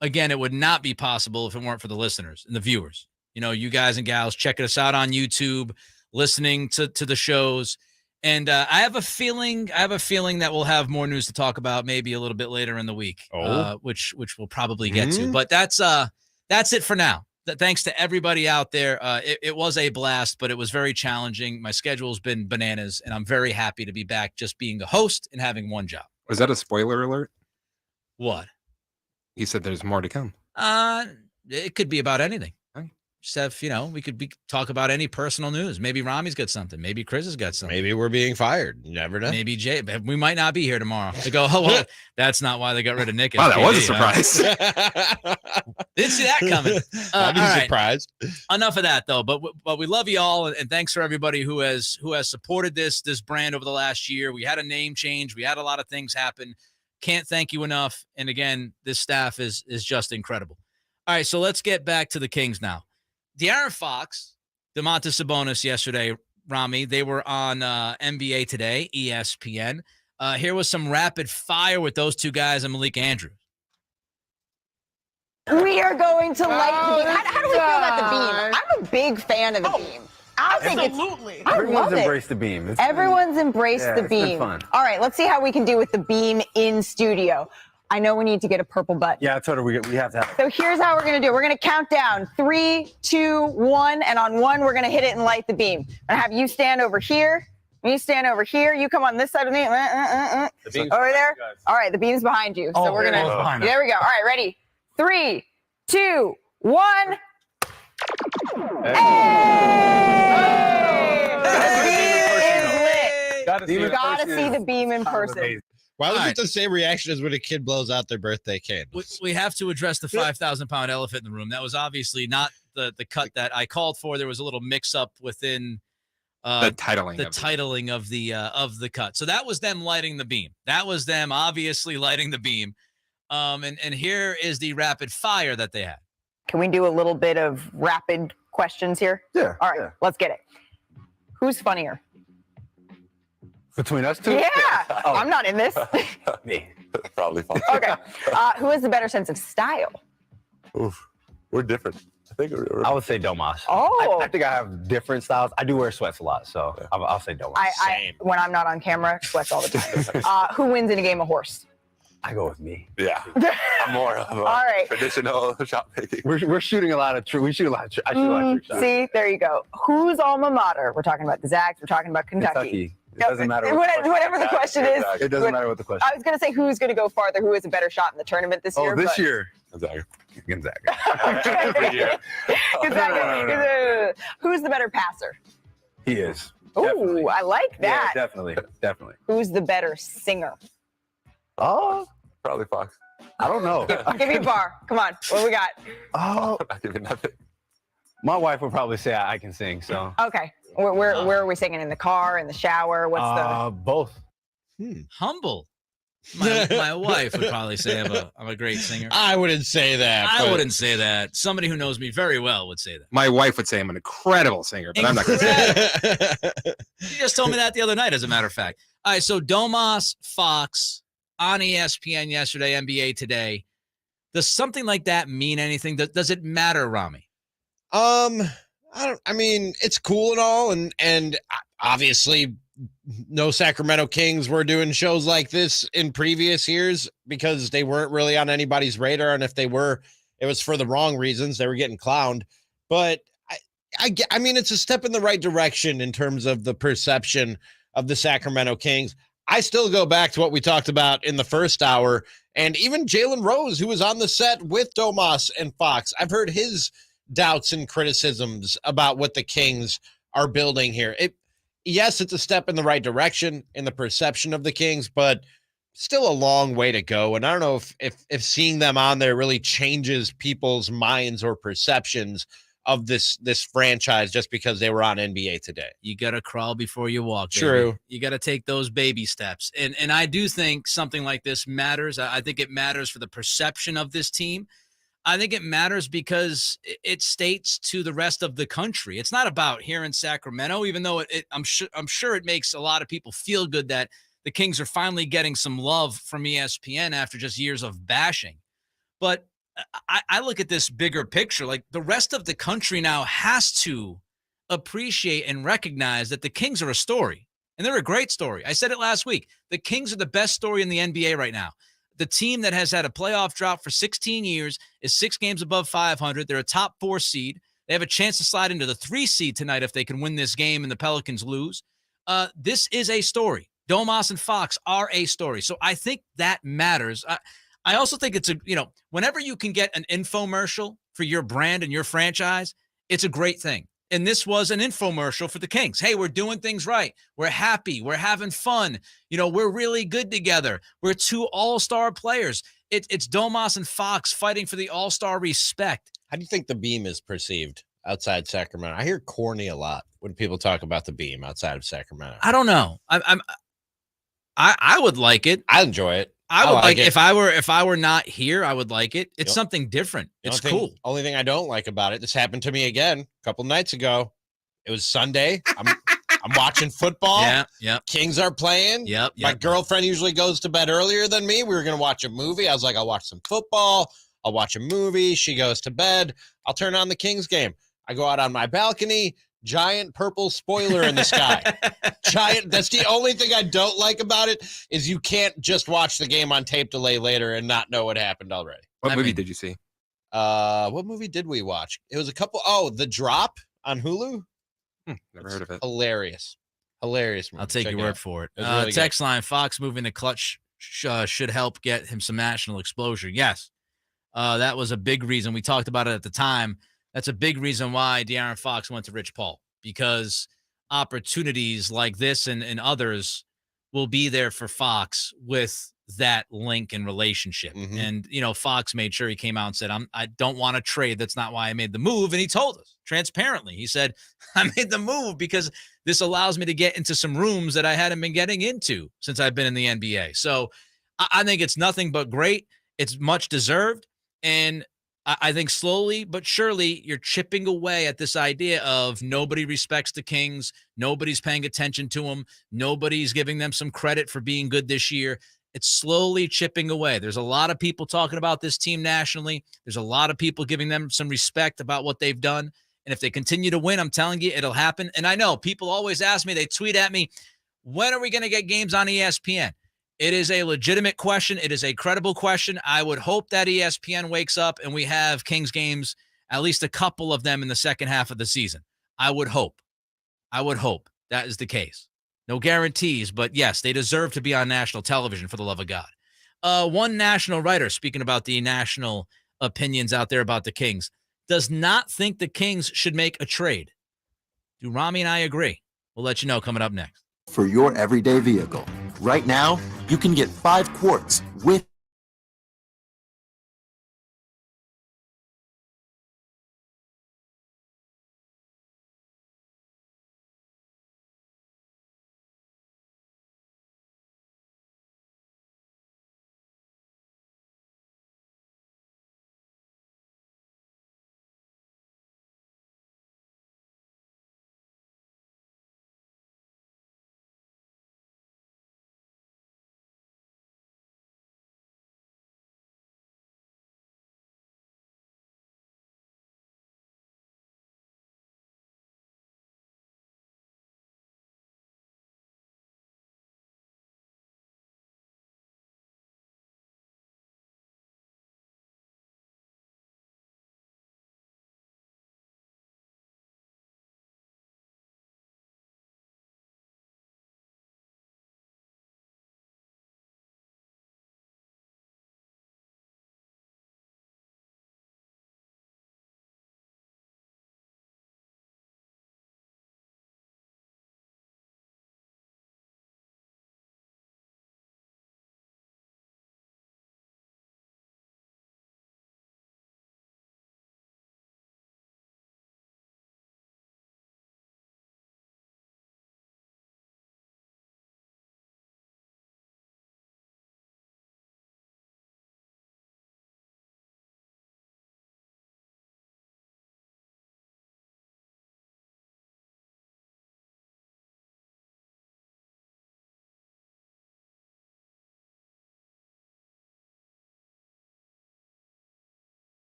again, it would not be possible if it weren't for the listeners and the viewers. You guys and gals checking us out on YouTube, listening to the shows. And I have a feeling that we'll have more news to talk about maybe a little bit later in the week, which we'll probably get to. But that's it for now. Thanks to everybody out there. It was a blast, but it was very challenging. My schedule's been bananas, and I'm very happy to be back just being the host and having one job.
Was that a spoiler alert?
What?
You said there's more to come.
It could be about anything. Just have, we could talk about any personal news. Maybe Ramie's got something. Maybe Chris has got something.
Maybe we're being fired. You never know.
Maybe Jay. We might not be here tomorrow. They go, oh, well, that's not why they got rid of Nick.
Wow, that was a surprise.
Didn't see that coming.
I'd be surprised.
Enough of that, though. But we love you all, and thanks for everybody who has supported this brand over the last year. We had a name change. We had a lot of things happen. Can't thank you enough. And again, this staff is just incredible. All right, so let's get back to the Kings now. De'Aaron Fox, Domantas Sabonis yesterday Ramie. They were on NBA Today, ESPN. Here was some rapid fire with those two guys and Malik Andrews.
We are going to light the beam. How do we feel about the beam? I'm a big fan of the beam. I think
absolutely.
I
Everyone's
love it.
embraced the beam.
Everyone's embraced the
it's been
beam.
fun.
All right, let's see how we can do with the beam in studio. I know we need to get a purple button.
Yeah, I told her we have to have it.
So here's how we're going to do. We're going to count down 3, 2, 1, and on 1, we're going to hit it and light the beam. I'm going to have you stand over here. You stand over here. You come on this side of me.
The
over there. All right, the beam's behind you. So we're going to. There we go. All right, ready? 3, 2, 1. You gotta see the beam in person.
Why was it the same reaction as when a kid blows out their birthday candles?
We have to address the 5,000-pound elephant in the room. That was obviously not the cut that I called for. There was a little mix-up within
the titling
of the cut. So that was them lighting the beam. That was them obviously lighting the beam. And here is the rapid fire that they had.
Can we do a little bit of rapid questions here?
Yeah.
All right, let's get it. Who's funnier?
Between us two?
Yeah.
Oh.
I'm not in this.
Me. Probably fun.
Okay. Who has the better sense of style?
Oof. We're different. I think I would say Domas.
Oh.
I think I have different styles. I do wear sweats a lot, so I'll say Domas.
I when I'm not on camera, sweats all the time. Who wins in a game of horse?
I go with me. Yeah. I'm more of a
All right.
traditional shot picking. We're shooting a lot of I shoot a lot of trick shots.
See, there you go. Whose alma mater? We're talking about the Zags. We're talking about Kentucky.
It doesn't matter.
Whatever the question is.
It doesn't matter what the question.
I was going to say who's going to go farther, who has a better shot in the tournament this year.
This year. Gonzaga.
Every year. Gonzaga. Who's the better passer?
He is.
Ooh, I like that.
Yeah, definitely.
Who's the better singer?
Oh, probably Fox. I don't know.
Give me a bar. Come on. What we got?
Oh, I give you nothing. My wife would probably say I can sing. So.
Okay. Where are we singing? In the car? In the shower? What's the?
Both.
Humble. My wife would probably say I'm a great singer.
I wouldn't say that.
I wouldn't say that. Somebody who knows me very well would say that.
My wife would say I'm an incredible singer, but I'm not going to say that.
She just told me that the other night, as a matter of fact. All right, so Domas, Fox, on ESPN yesterday, NBA Today. Does something like that mean anything? Does it matter, Ramie?
I mean, it's cool and all, and obviously no Sacramento Kings were doing shows like this in previous years because they weren't really on anybody's radar, and if they were, it was for the wrong reasons. They were getting clowned. But I mean, it's a step in the right direction in terms of the perception of the Sacramento Kings. I still go back to what we talked about in the first hour, and even Jalen Rose, who was on the set with Domas and Fox, I've heard his doubts and criticisms about what the Kings are building here. Yes, it's a step in the right direction in the perception of the Kings, but still a long way to go. And I don't know if seeing them on there really changes people's minds or perceptions of this franchise just because they were on NBA Today.
You got to crawl before you walk. Baby.
True.
You got to take those baby steps. And I do think something like this matters. I think it matters for the perception of this team. I think it matters because it states to the rest of the country. It's not about here in Sacramento, even though I'm sure it makes a lot of people feel good that the Kings are finally getting some love from ESPN after just years of bashing. But I look at this bigger picture. Like, the rest of the country now has to appreciate and recognize that the Kings are a story, and they're a great story. I said it last week. The Kings are the best story in the NBA right now. The team that has had a playoff drought for 16 years is 6 games above 500. They're a top 4 seed. They have a chance to slide into the 3 seed tonight if they can win this game and the Pelicans lose. This is a story. Domas and Fox are a story. So I think that matters. I also think it's whenever you can get an infomercial for your brand and your franchise, it's a great thing. And this was an infomercial for the Kings. Hey, we're doing things right. We're happy. We're having fun. We're really good together. We're 2 all-star players. It's Domas and Fox fighting for the all-star respect.
How do you think the beam is perceived outside Sacramento? I hear corny a lot when people talk about the beam outside of Sacramento.
I don't know. I would like it.
I enjoy it.
I would like it. If I were not here, I would like it. It's something different. It's cool.
Only thing I don't like about it, this happened to me again a couple nights ago. It was Sunday. I'm watching football.
Yep.
Kings are playing.
Yep.
My girlfriend usually goes to bed earlier than me. We were going to watch a movie. I was like, I'll watch some football. I'll watch a movie. She goes to bed. I'll turn on the Kings game. I go out on my balcony. Giant purple spoiler in the sky. Giant. That's the only thing I don't like about it is you can't just watch the game on tape delay later and not know what happened already.
What movie did you see?
What movie did we watch? It was a couple. Oh, The Drop on Hulu.
Never heard of it.
Hilarious movie.
I'll take
Check
your
it
word
out.
for it.
It was really
Text line: Fox moving the clutch should help get him some national exposure. Yes, that was a big reason. We talked about it at the time. That's a big reason why De'Aaron Fox went to Rich Paul, because opportunities like this and others will be there for Fox with that link and relationship. And, Fox made sure he came out and said, I don't want to trade. That's not why I made the move. And he told us transparently. He said, I made the move because this allows me to get into some rooms that I hadn't been getting into since I've been in the NBA. So I think it's nothing but great. It's much deserved. And I think slowly but surely you're chipping away at this idea of nobody respects the Kings. Nobody's paying attention to them. Nobody's giving them some credit for being good this year. It's slowly chipping away. There's a lot of people talking about this team nationally. There's a lot of people giving them some respect about what they've done. And if they continue to win, I'm telling you, it'll happen. And I know people always ask me, they tweet at me, when are we going to get games on ESPN? It is a legitimate question. It is a credible question. I would hope that ESPN wakes up and we have Kings games, at least a couple of them in the second half of the season. I would hope that is the case. No guarantees, but yes, they deserve to be on national television, for the love of God. One national writer, speaking about the national opinions out there about the Kings, does not think the Kings should make a trade. Do Ramie and I agree? We'll let you know coming up next.
For your everyday vehicle. Right now, you can get 5 quarts with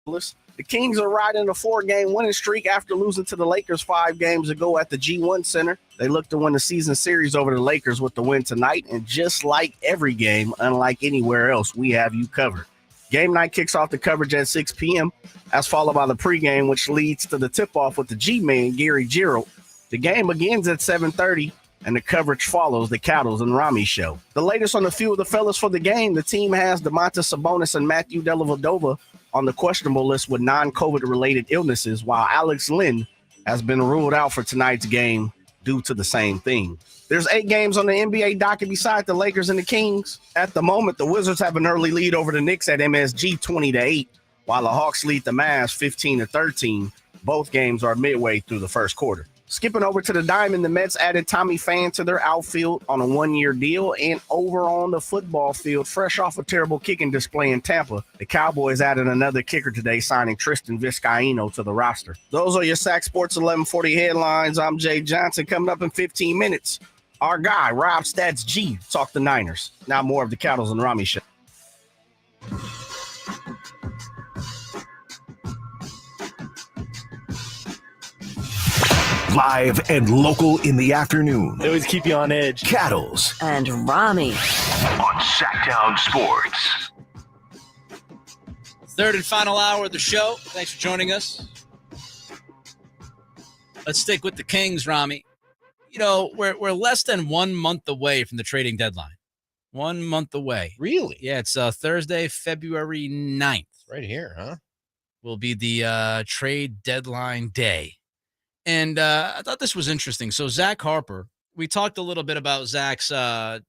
The Kings are riding a 4-game winning streak after losing to the Lakers 5 games ago at the G1 Center. They look to win the season series over the Lakers with the win tonight. And just like every game, unlike anywhere else, we have you covered. Game night kicks off the coverage at 6 p.m. That's followed by the pregame, which leads to the tip-off with the G-Man, Gary Gerald. The game begins at 7:30, and the coverage follows the Cattles and Ramie show. The latest on a few of the fellas for the game, the team has Domantas Sabonis and Matthew Dellavedova on the questionable list with non-COVID-related illnesses, while Alex Len has been ruled out for tonight's game due to the same thing. There's 8 games on the NBA docket beside the Lakers and the Kings. At the moment, the Wizards have an early lead over the Knicks at MSG 20-8, while the Hawks lead the Mavs 15-13. Both games are midway through the first quarter. Skipping over to the Diamond, the Mets added Tommy Pham to their outfield on a 1-year deal. And over on the football field, fresh off a terrible kicking display in Tampa, the Cowboys added another kicker today, signing Tristan Vizcaino to the roster. Those are your Sac Sports 1140 headlines. I'm Jay Johnson. Coming up in 15 minutes, our guy, Rob Stats G, talk the Niners. Now more of the Cattles and Ramie show.
Live and local in the afternoon.
They always keep you on edge.
Cattles
and Ramie
on Sactown Sports.
Third and final hour of the show. Thanks for joining us. Let's stick with the Kings, Ramie. You know, we're less than 1 month away from the trading deadline. 1 month away.
Really?
Yeah, it's Thursday, February 9th.
Right here, huh?
Will be the trade deadline day. And I thought this was interesting. So Zach Harper, we talked a little bit about Zach's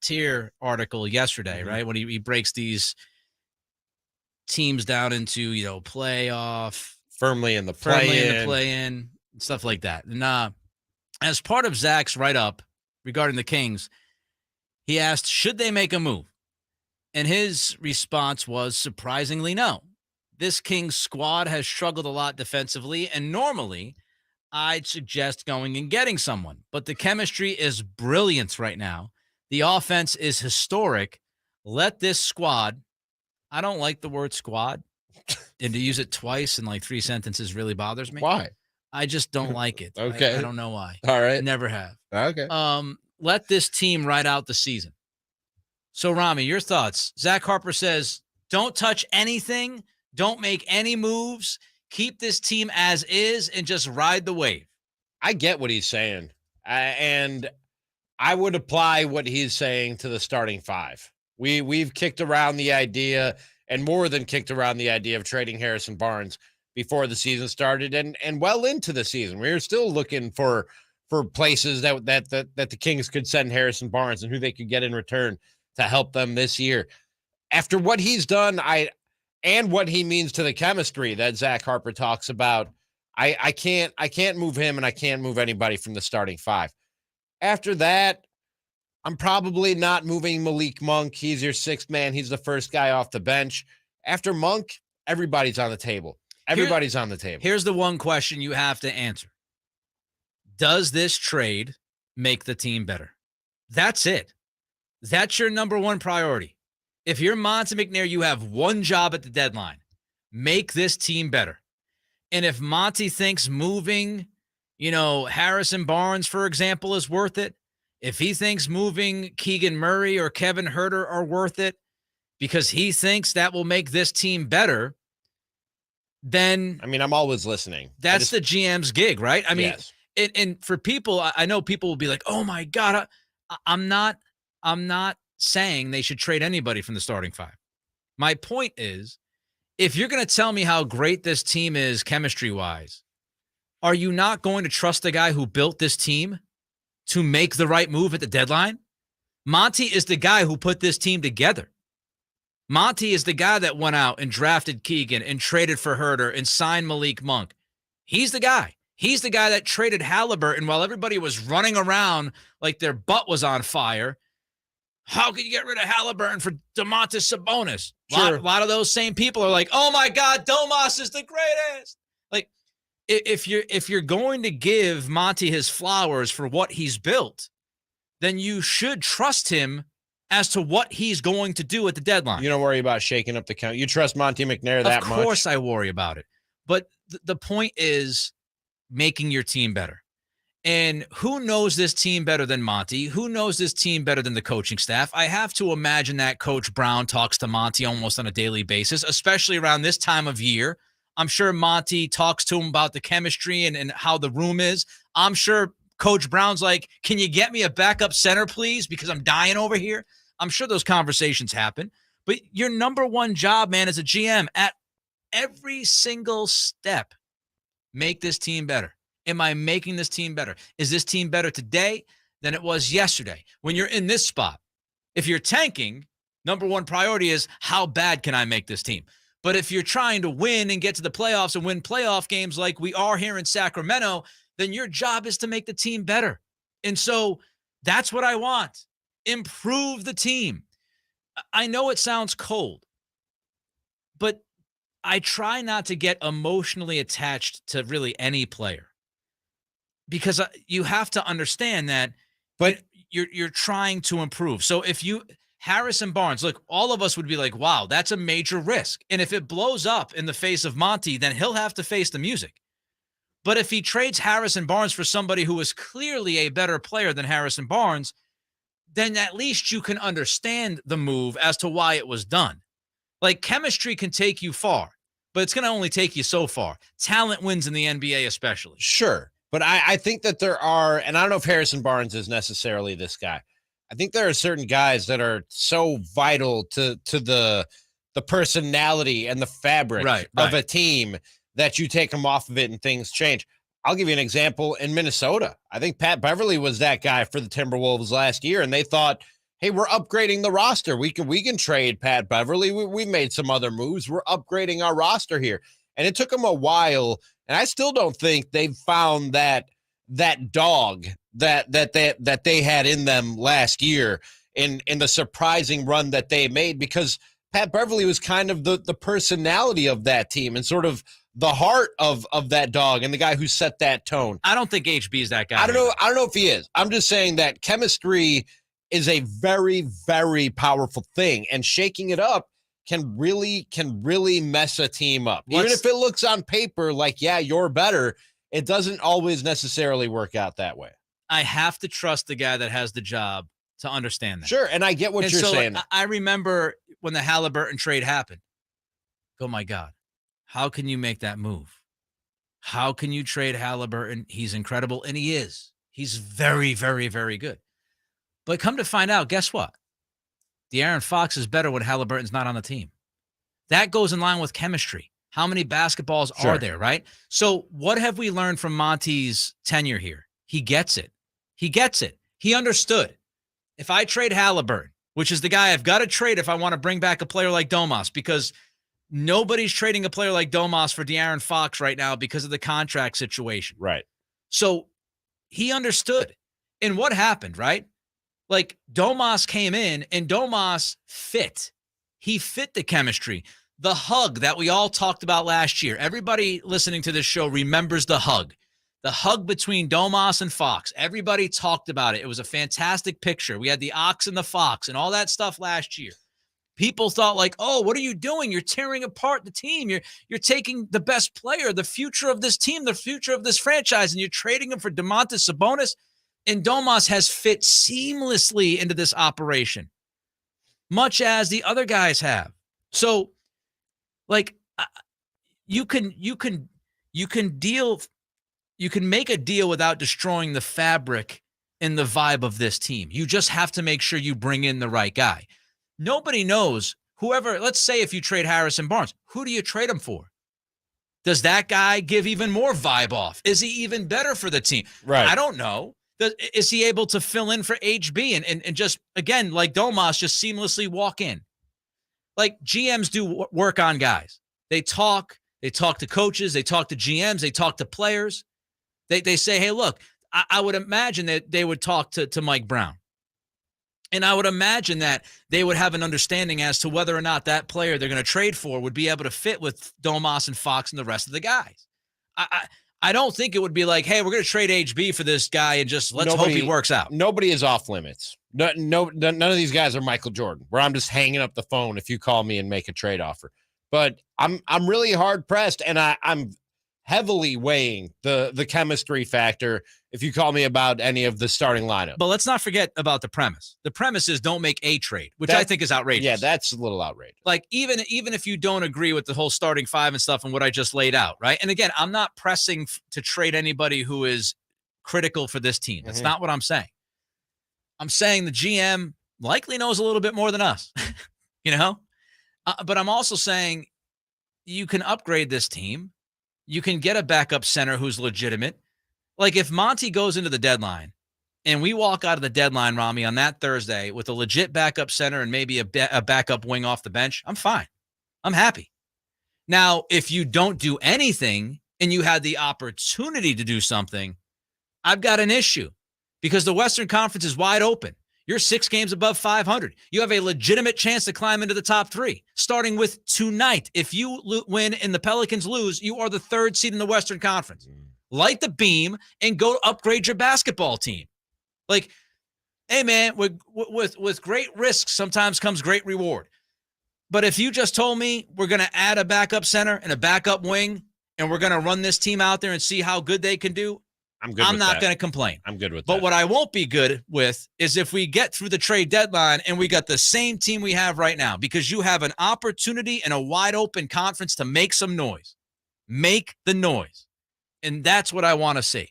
tier article yesterday, right? When he breaks these teams down into, you know, playoff,
firmly in the play-in,
and stuff like that. And as part of Zach's write-up regarding the Kings, he asked, should they make a move? And his response was surprisingly no. This Kings squad has struggled a lot defensively, and normally I'd suggest going and getting someone. But the chemistry is brilliant right now. The offense is historic. Let this squad, I don't like the word squad, and to use it twice in like 3 sentences really bothers me.
Why?
I just don't like it.
Okay.
I don't know why.
All right.
Never have.
Okay.
Let this team ride out the season. So, Ramie, your thoughts. Zach Harper says, don't touch anything. Don't make any moves. Keep this team as is and just ride the wave.
I get what he's saying. And I would apply what he's saying to the starting 5. We've kicked around the idea, and more than kicked around the idea, of trading Harrison Barnes before the season started and well into the season. We're still looking for places that the Kings could send Harrison Barnes and who they could get in return to help them this year. After what he's done, and what he means to the chemistry that Zach Harper talks about, I can't move him, and I can't move anybody from the starting 5. After that, I'm probably not moving Malik Monk. He's your 6th man. He's the first guy off the bench. After Monk, everybody's on the table. Everybody's on the table.
Here's the one question you have to answer. Does this trade make the team better? That's it. That's your number one priority. If you're Monty McNair, you have one job at the deadline. Make this team better. And if Monty thinks moving, Harrison Barnes, for example, is worth it, if he thinks moving Keegan Murray or Kevin Huerter are worth it because he thinks that will make this team better, then...
I'm always listening.
That's the GM's gig, right?
Yes.
And for people, I know people will be like, oh my God, I'm not saying they should trade anybody from the starting 5. My point is, if you're going to tell me how great this team is chemistry-wise, are you not going to trust the guy who built this team to make the right move at the deadline? Monty is the guy who put this team together. Monty is the guy that went out and drafted Keegan and traded for Huerter and signed Malik Monk. He's the guy. He's the guy that traded Halliburton while everybody was running around like their butt was on fire. How can you get rid of Halliburton for Domantas Sabonis?
Sure.
A lot of those same people are like, oh my God, Domas is the greatest. Like, if you're going to give Monty his flowers for what he's built, then you should trust him as to what he's going to do at the deadline.
You don't worry about shaking up the count. You trust Monty McNair that much?
Of course I worry about it. But the point is making your team better. And who knows this team better than Monty? Who knows this team better than the coaching staff? I have to imagine that Coach Brown talks to Monty almost on a daily basis, especially around this time of year. I'm sure Monty talks to him about the chemistry and how the room is. I'm sure Coach Brown's like, can you get me a backup center, please? Because I'm dying over here. I'm sure those conversations happen. But your number one job, man, as a GM, at every single step, make this team better. Am I making this team better? Is this team better today than it was yesterday? When you're in this spot, if you're tanking, number one priority is how bad can I make this team? But if you're trying to win and get to the playoffs and win playoff games like we are here in Sacramento, then your job is to make the team better. And so that's what I want. Improve the team. I know it sounds cold, but I try not to get emotionally attached to really any player. Because you have to understand that, but you're trying to improve. So if Harrison Barnes, look, all of us would be like, wow, that's a major risk. And if it blows up in the face of Monty, then he'll have to face the music. But if he trades Harrison Barnes for somebody who is clearly a better player than Harrison Barnes, then at least you can understand the move as to why it was done. Like, chemistry can take you far, but it's going to only take you so far. Talent wins in the NBA especially.
Sure. But I think that there are, and I don't know if Harrison Barnes is necessarily this guy. I think there are certain guys that are so vital to the personality and the fabric of a team that you take them off of it and things change. I'll give you an example in Minnesota. I think Pat Beverly was that guy for the Timberwolves last year, and they thought, hey, we're upgrading the roster. We can trade Pat Beverly. We made some other moves. We're upgrading our roster here. And it took them a while. And I still don't think they've found that dog that they had in them last year in the surprising run that they made, because Pat Beverly was kind of the personality of that team and sort of the heart of that dog and the guy who set that tone.
I don't think HB is that guy.
I don't know if he is. I'm just saying that chemistry is a very, very powerful thing, and shaking it up can really mess a team up. Even if it looks on paper like, yeah, you're better, it doesn't always necessarily work out that way.
I have to trust the guy that has the job to understand that.
Sure, and I get what you're saying.
I remember when the Halliburton trade happened. Oh, my God. How can you make that move? How can you trade Halliburton? He's incredible, and he is. He's very, very, very good. But come to find out, guess what? De'Aaron Fox is better when Halliburton's not on the team. That goes in line with chemistry. How many basketballs are there, right? So what have we learned from Monty's tenure here? He gets it. He gets it. He understood. If I trade Halliburton, which is the guy I've got to trade if I want to bring back a player like Domas, because nobody's trading a player like Domas for De'Aaron Fox right now because of the contract situation.
Right.
So he understood. And what happened, right? Like, Domas came in and Domas fit. He fit the chemistry. The hug that we all talked about last year. Everybody listening to this show remembers the hug. The hug between Domas and Fox. Everybody talked about it. It was a fantastic picture. We had the ox and the fox and all that stuff last year. People thought like, oh, what are you doing? You're tearing apart the team. You're taking the best player, the future of this team, the future of this franchise, and you're trading him for Domantas Sabonis. And Domas has fit seamlessly into this operation, much as the other guys have. So, like, you can make a deal without destroying the fabric and the vibe of this team. You just have to make sure you bring in the right guy. Nobody knows whoever. Let's say if you trade Harrison Barnes, who do you trade him for? Does that guy give even more vibe off? Is he even better for the team?
Right.
I don't know. Is he able to fill in for HB and just, again, like Domas, just seamlessly walk in? Like, GMs do work on guys. They talk to coaches, they talk to GMs, they talk to players. They say, hey, look, I would imagine that they would talk to Mike Brown. And I would imagine that they would have an understanding as to whether or not that player they're going to trade for would be able to fit with Domas and Fox and the rest of the guys. I don't think it would be like, hey, we're going to trade HB for this guy and just let's hope he works out.
Nobody is off limits. None of these guys are Michael Jordan, where I'm just hanging up the phone if you call me and make a trade offer. But I'm really hard pressed, and I'm heavily weighing the chemistry factor if you call me about any of the starting lineup.
But let's not forget about the premise. The premise is don't make a trade, which I think is outrageous.
Yeah, that's a little outrageous.
Like even if you don't agree with the whole starting five and stuff and what I just laid out, right? And again, I'm not pressing to trade anybody who is critical for this team. That's not what I'm saying. I'm saying the GM likely knows a little bit more than us, but I'm also saying you can upgrade this team. You can get a backup center who's legitimate. Like if Monty goes into the deadline and we walk out of the deadline, Ramie, on that Thursday with a legit backup center and maybe a backup wing off the bench, I'm fine. I'm happy. Now, if you don't do anything and you had the opportunity to do something, I've got an issue because the Western Conference is wide open. You're 6 games above 500. You have a legitimate chance to climb into the top 3, starting with tonight. If you win and the Pelicans lose, you are the 3rd seed in the Western Conference. Light the beam and go upgrade your basketball team. Like, hey, man, with great risk sometimes comes great reward. But if you just told me we're going to add a backup center and a backup wing and we're going to run this team out there and see how good they can do, I'm not going to complain.
I'm good with
that.
But
what I won't be good with is if we get through the trade deadline and we got the same team we have right now, because you have an opportunity in a wide open conference to make some noise. Make the noise. And that's what I want to see.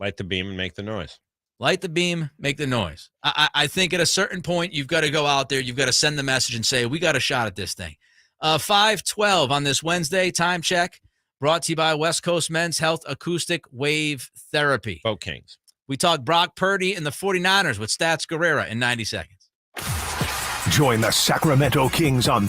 Light the beam and make the noise.
Light the beam, make the noise. I think at a certain point, you've got to go out there. You've got to send the message and say, we got a shot at this thing. 5:12 on this Wednesday, time check. Brought to you by West Coast Men's Health Acoustic Wave Therapy.
Vote Kings.
We talk Brock Purdy and the 49ers with Stats Guerrera in 90 seconds.
Join the Sacramento Kings on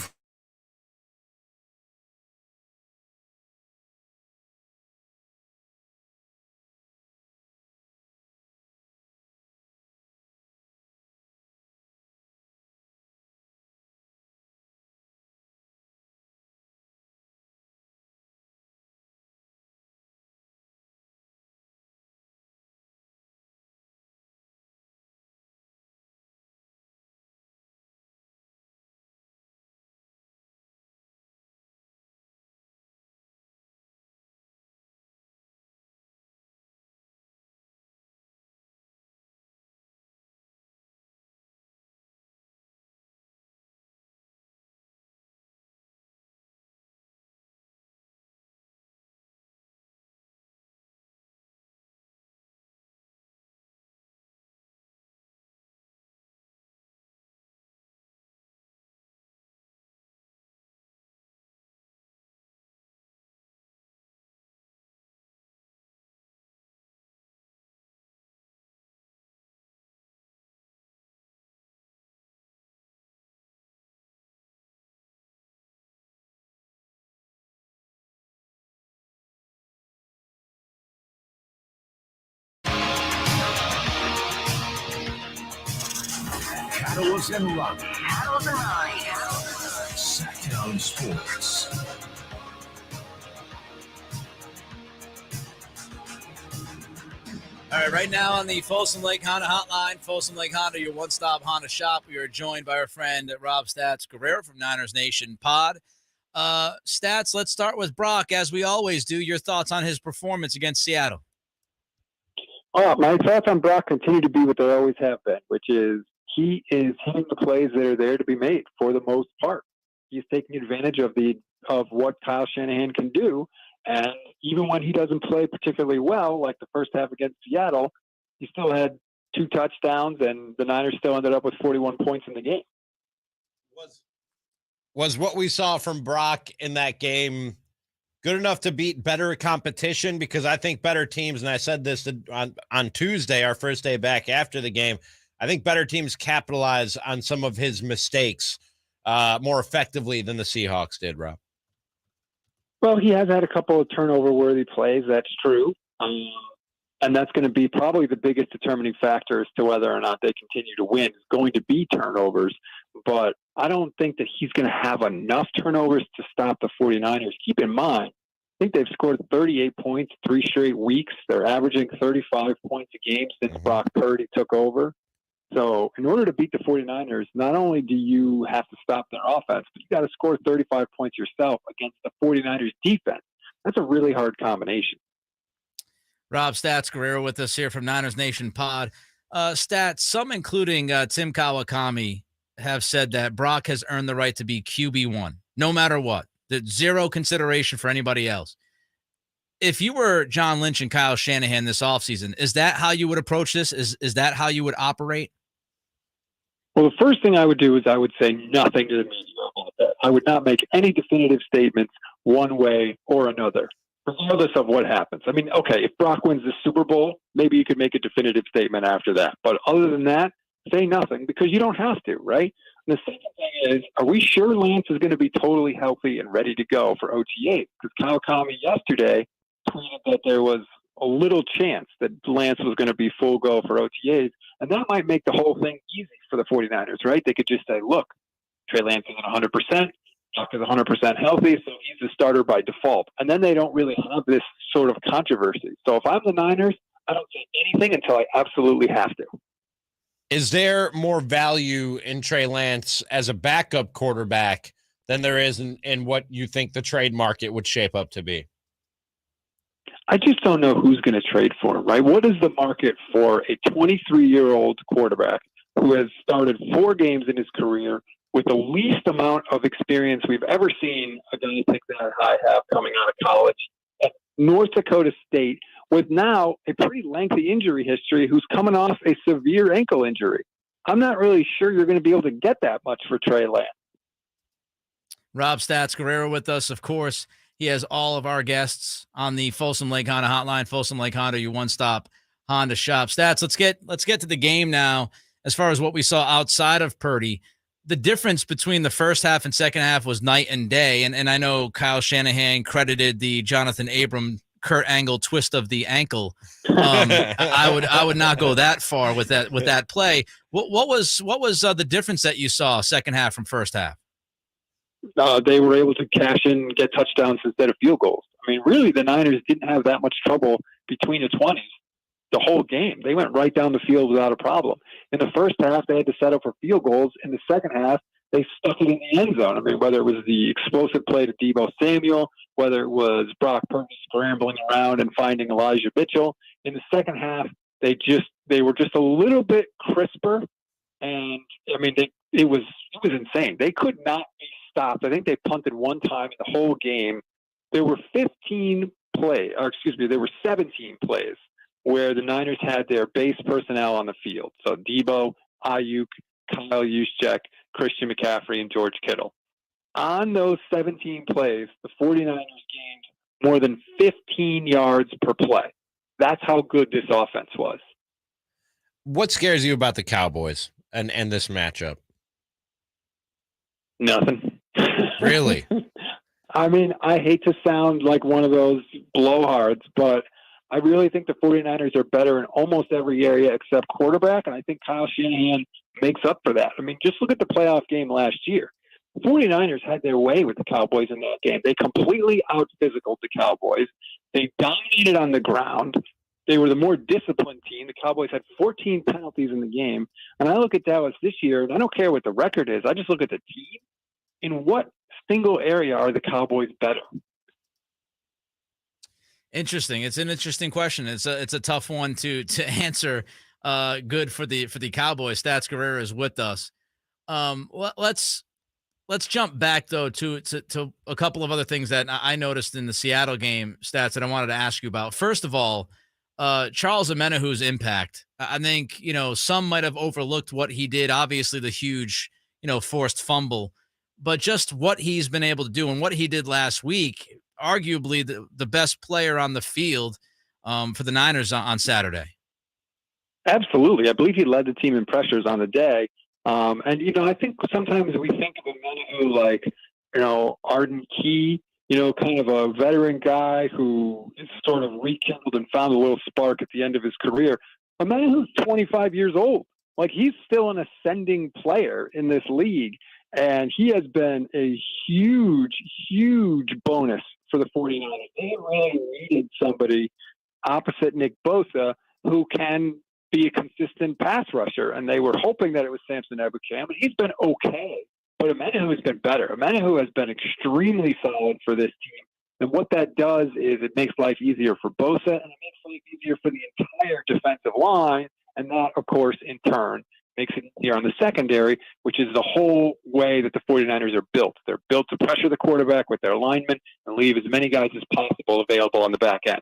Cattles and Ramie. Sactown Sports.
All right, right now on the Folsom Lake Honda hotline, Folsom Lake Honda, your one-stop Honda shop. We are joined by our friend Rob Stats Guerrera from Niners Nation Pod. Stats, let's start with Brock, as we always do. Your thoughts on his performance against Seattle?
My thoughts on Brock continue to be what they always have been, which is he is hitting the plays that are there to be made for the most part. He's taking advantage of what Kyle Shanahan can do, and even when he doesn't play particularly well, like the first half against Seattle, he still had 2 touchdowns, and the Niners still ended up with 41 points in the game.
Was what we saw from Brock in that game good enough to beat better competition? Because I think better teams, and I said this on Tuesday, our first day back after the game, I think better teams capitalize on some of his mistakes more effectively than the Seahawks did, Rob.
Well, he has had a couple of turnover-worthy plays. That's true. And that's going to be probably the biggest determining factor as to whether or not they continue to win. It's going to be turnovers. But I don't think that he's going to have enough turnovers to stop the 49ers. Keep in mind, think they've scored 38 points 3 straight weeks. They're averaging 35 points a game since Brock Purdy took over. So in order to beat the 49ers, not only do you have to stop their offense, but you got to score 35 points yourself against the 49ers defense. That's a really hard combination.
Rob Stats Guerrera with us here from Niners Nation Pod. Stats, some including Tim Kawakami, have said that Brock has earned the right to be QB1, no matter what. There's zero consideration for anybody else. If you were John Lynch and Kyle Shanahan this offseason, is that how you would approach this? Is that how you would operate?
Well, the first thing I would do is I would say nothing to the media about that. I would not make any definitive statements one way or another, regardless of what happens. I mean, okay, if Brock wins the Super Bowl, maybe you could make a definitive statement after that. But other than that, say nothing because you don't have to, right? And the second thing is, are we sure Lance is going to be totally healthy and ready to go for OTA? Because Kawakami yesterday tweeted that there was a little chance that Lance was going to be full go for OTAs, and that might make the whole thing easy for the 49ers, right? They could just say, look, Trey Lance isn't 100%, Brock is 100% healthy, so he's the starter by default. And then they don't really have this sort of controversy. So if I'm the Niners, I don't say anything until I absolutely have to.
Is there more value in Trey Lance as a backup quarterback than there is in what you think the trade market would shape up to be?
I just don't know who's going to trade for him, right? What is the market for a 23-year-old quarterback who has started 4 games in his career with the least amount of experience we've ever seen a guy take that high have coming out of college at North Dakota State with now a pretty lengthy injury history who's coming off a severe ankle injury? I'm not really sure you're going to be able to get that much for Trey Lance.
Rob Stats Guerrera with us, of course. He has all of our guests on the Folsom Lake Honda hotline. Folsom Lake Honda, your one-stop Honda shop. Stats, let's get to the game now. As far as what we saw outside of Purdy, the difference between the first half and second half was night and day. And I know Kyle Shanahan credited the Jonathan Abram Kurt Angle twist of the ankle. I would not go that far with that play. What was the difference that you saw second half from first half?
They were able to cash in and get touchdowns instead of field goals. I mean, really, the Niners didn't have that much trouble between the 20s the whole game. They went right down the field without a problem. In the first half, they had to settle for field goals. In the second half, they stuck it in the end zone. I mean, whether it was the explosive play to Deebo Samuel, whether it was Brock Purdy scrambling around and finding Elijah Mitchell, in the second half, they were just a little bit crisper. And I mean, it was insane. They could not be stopped. I think they punted one time in the whole game. There were 17 plays where the Niners had their base personnel on the field. So Deebo, Ayuk, Kyle Juszczyk, Christian McCaffrey, and George Kittle. On those 17 plays, the 49ers gained more than 15 yards per play. That's how good this offense was.
What scares you about the Cowboys and this matchup?
Nothing.
Really?
I mean, I hate to sound like one of those blowhards, but I really think the 49ers are better in almost every area except quarterback, and I think Kyle Shanahan makes up for that. I mean, just look at the playoff game last year. The 49ers had their way with the Cowboys in that game. They completely out-physicaled the Cowboys. They dominated on the ground. They were the more disciplined team. The Cowboys had 14 penalties in the game. And I look at Dallas this year, and I don't care what the record is. I just look at the team. In what single area are the Cowboys better?
Interesting. It's an interesting question. It's a tough one to answer. Good for the Cowboys. Stats Guerrera is with us. Let's jump back though to a couple of other things that I noticed in the Seattle game, Stats, that I wanted to ask you about. First of all, Charles Omenihu's impact. I think some might have overlooked what he did. Obviously, the huge forced fumble, but just what he's been able to do and what he did last week. Arguably the best player on the field for the Niners on Saturday.
Absolutely. I believe he led the team in pressures on the day. And, I think sometimes we think of Omenihu like, Arden Key, kind of a veteran guy who is sort of rekindled and found a little spark at the end of his career. Omenihu's 25 years old. Like, he's still an ascending player in this league. And he has been a huge, huge bonus for the 49ers. They really needed somebody opposite Nick Bosa who can be a consistent pass rusher. And they were hoping that it was Samson Ebukam. And he's been okay. But Omenihu has been better. Omenihu has been extremely solid for this team. And what that does is it makes life easier for Bosa, and it makes life easier for the entire defensive line. And that, of course, in turn, makes it easier on the secondary, which is the whole way that the 49ers are built. They're built to pressure the quarterback with their linemen and leave as many guys as possible available on the back end.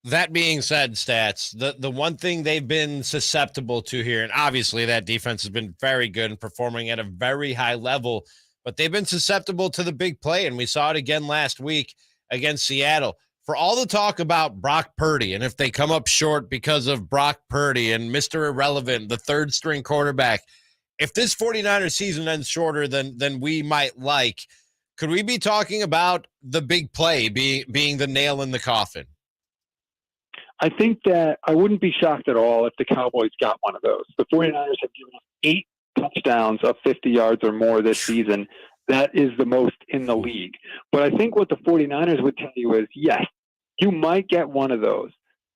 That being said, Stats, the one thing they've been susceptible to here, and obviously that defense has been very good and performing at a very high level, but they've been susceptible to the big play, and we saw it again last week against Seattle. For all the talk about Brock Purdy, and if they come up short because of Brock Purdy and Mr. Irrelevant, the third-string quarterback, if this 49ers season ends shorter than we might like, could we be talking about the big play being the nail in the coffin?
I think that I wouldn't be shocked at all if the Cowboys got one of those. The 49ers have given up 8 touchdowns of 50 yards or more this season. That is the most in the league. But I think what the 49ers would tell you is, yes, you might get one of those,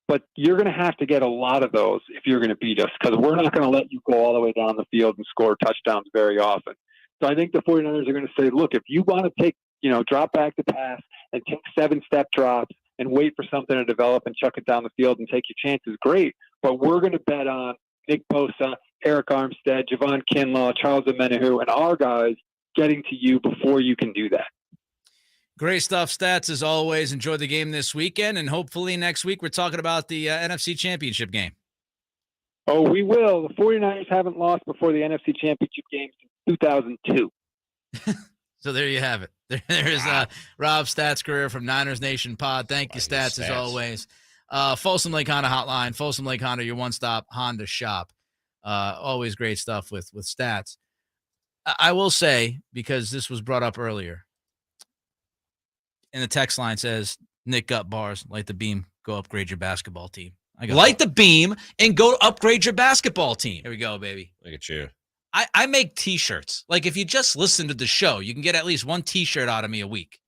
but you're going to have to get a lot of those if you're going to beat us, because we're not going to let you go all the way down the field and score touchdowns very often. So I think the 49ers are going to say, look, if you want to take, drop back the pass and take 7-step drops and wait for something to develop and chuck it down the field and take your chances, great. But we're going to bet on Nick Bosa, Eric Armstead, Javon Kinlaw, Charles Omenihu, and our guys getting to you before you can do that.
Great stuff, Stats, as always. Enjoy the game this weekend, and hopefully next week we're talking about the NFC Championship game.
Oh, we will. The 49ers haven't lost before the NFC Championship game since 2002.
So there you have it. There's Rob Stats Guerrera from Niners Nation Pod. Thank you, Stats, as always. Folsom Lake Honda Hotline. Folsom Lake Honda, your one-stop Honda shop. Always great stuff with Stats. I will say, because this was brought up earlier, and the text line says, Nick Gut Bars, light the beam, go upgrade your basketball team. Light the beam and go upgrade your basketball team. Here we go, baby.
Look at you.
I make T-shirts. Like, if you just listen to the show, you can get at least one T-shirt out of me a week.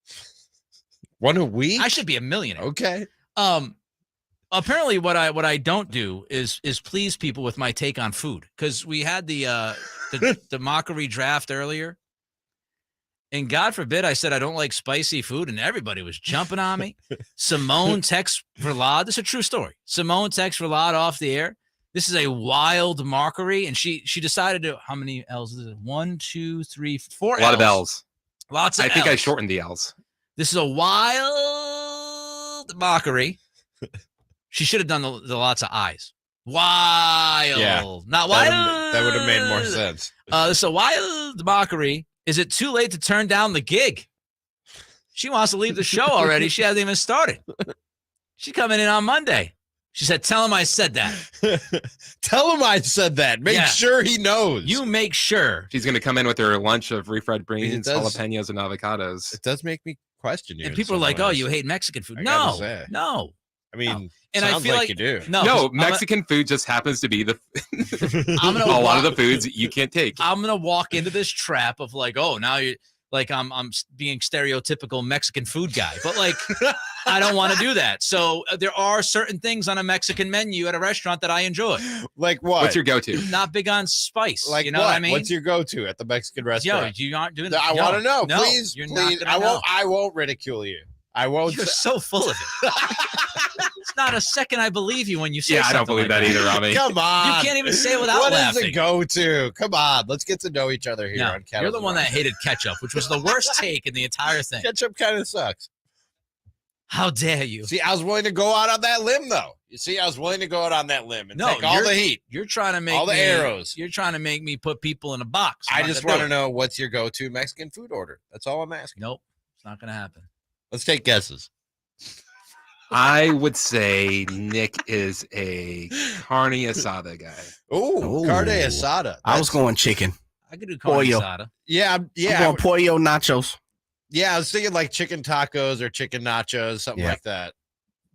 One a week?
I should be a millionaire.
Okay.
Apparently, what I don't do is please people with my take on food, because we had the mockery draft earlier, and God forbid I said I don't like spicy food, and everybody was jumping on me. Simone texts Verlade. This is a true story. Simone texts Verlade off the air. This is a wild mockery, and she decided to, how many L's is it? 1, 2, 3, 4 L's.
A lot of L's.
Lots of
I think
L's.
I shortened the L's.
This is a wild mockery. She should have done the lots of I's. Wild.
Yeah,
Not wild.
That would have made more sense.
This is a wild mockery. Is it too late to turn down the gig? She wants to leave the show already. She hasn't even started. She's coming in on Monday. She said, tell him I said that.
Tell him I said that. Make sure he knows.
You make sure.
She's going to come in with her lunch of refried beans,
does-
jalapenos, and avocados.
It does make me question you.
And
in
people are
some
like,
ways.
oh, you hate Mexican food.
I gotta say.
No.
I mean,
And I
sounds
feel
like
like
you do.
No,
Mexican food just happens to be a
gonna
lot of the foods you can't take.
I'm gonna walk into this trap of like, oh, now you like I'm being stereotypical Mexican food guy, but like I don't want to do that. So there are certain things on a Mexican menu at a restaurant that I enjoy.
Like what?
What's your go-to?
Not big on spice.
Like
you know what I mean?
What's your go-to at the Mexican restaurant?
Yo, you aren't doing that.
I want to know.
No,
Please,
you're
please.
not gonna know.
I won't ridicule you. I won't.
You're so full of it. It's not a second I believe you when you say
Yeah, I
something
don't believe
like
that either, Rami.
Come on.
You can't even say it without
What
laughing.
is the go-to? Come on. Let's get to know each other here
No,
on Kettles
you're the one
Rock.
that hated ketchup, which was the worst take in the entire thing.
Ketchup kind of sucks.
How dare you?
See, I was willing to go out on that limb, though. You see, I was willing to go out on that limb and
No,
take all the heat.
You're trying to make
all the
me,
arrows.
You're trying to make me put people in a box.
I
I'm
just
not
want
gonna
to
do it.
know what's your go-to Mexican food order. That's all I'm asking.
Nope, it's not going to happen.
Let's take guesses.
I would say Nick is a carne asada guy.
Oh, carne asada.
I was going chicken.
I could do carne
Pollo.
asada.
Yeah,
I'm
yeah.
going pollo nachos.
Yeah, I was thinking like chicken tacos or chicken nachos, something
Yeah.
like that.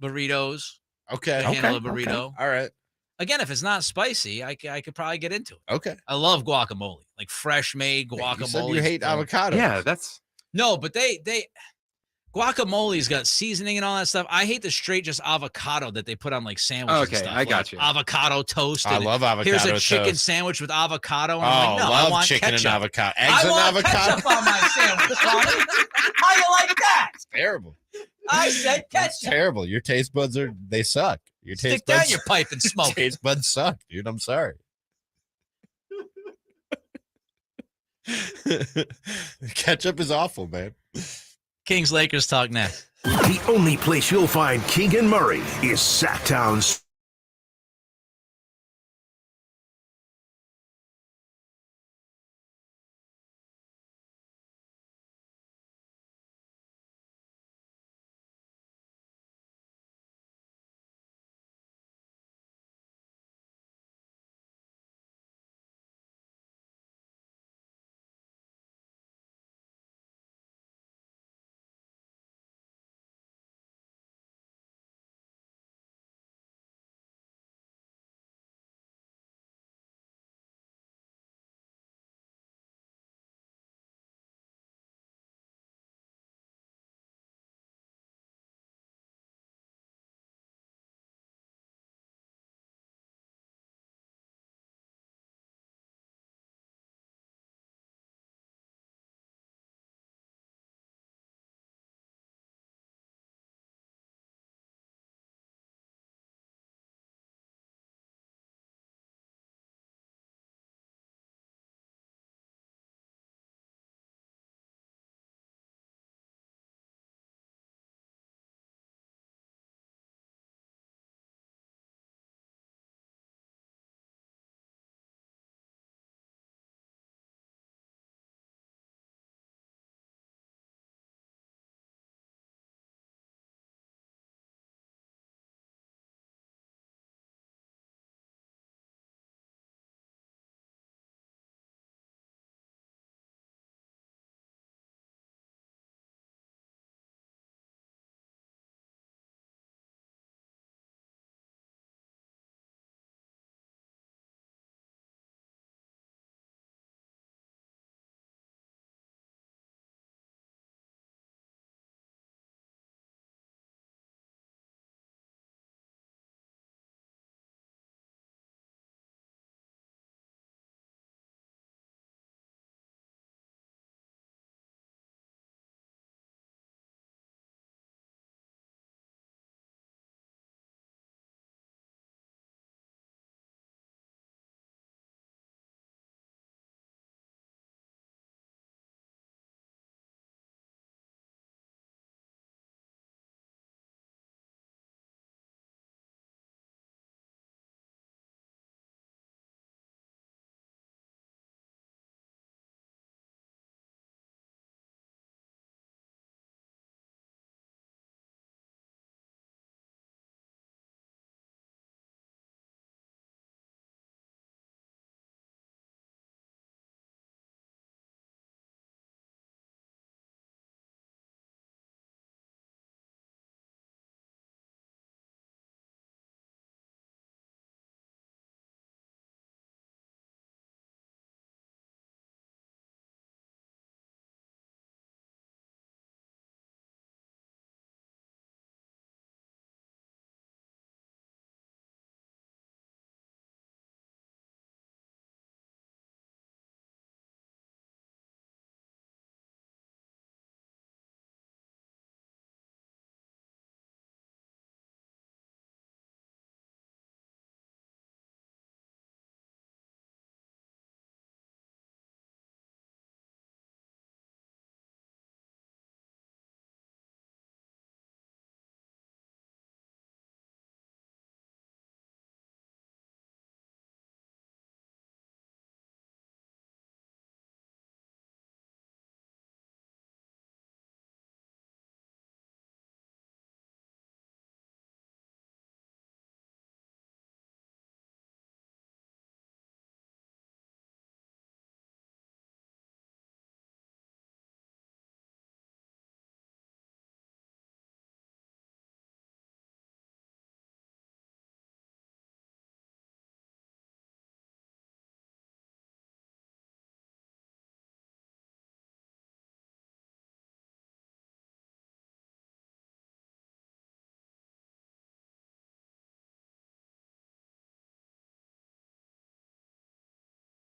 Burritos.
Okay.
I handle a burrito.
All right.
Again, if it's not spicy, I could probably get into it.
Okay.
I love guacamole, like fresh made guacamole.
You said you hate avocado.
Yeah, that's
no, but they guacamole's got seasoning and all that stuff. I hate the straight just avocado that they put on like sandwiches.
Okay,
and stuff.
I got
like
you.
Avocado toast.
I
and
love avocado
Here's a
toast.
chicken sandwich with avocado. And
Oh,
I'm like, no, I
love
want
chicken
ketchup.
and avocado. Eggs
I
and
want
avocado.
ketchup on my sandwich, Ronnie. How you like that?
It's terrible.
I said ketchup.
It's terrible. Your taste buds they suck. Your taste
Stick down
buds,
your pipe and smoke.
taste buds suck, dude. I'm sorry. Ketchup is awful, man.
Kings Lakers talk next.
The only place you'll find Keegan Murray is Sactown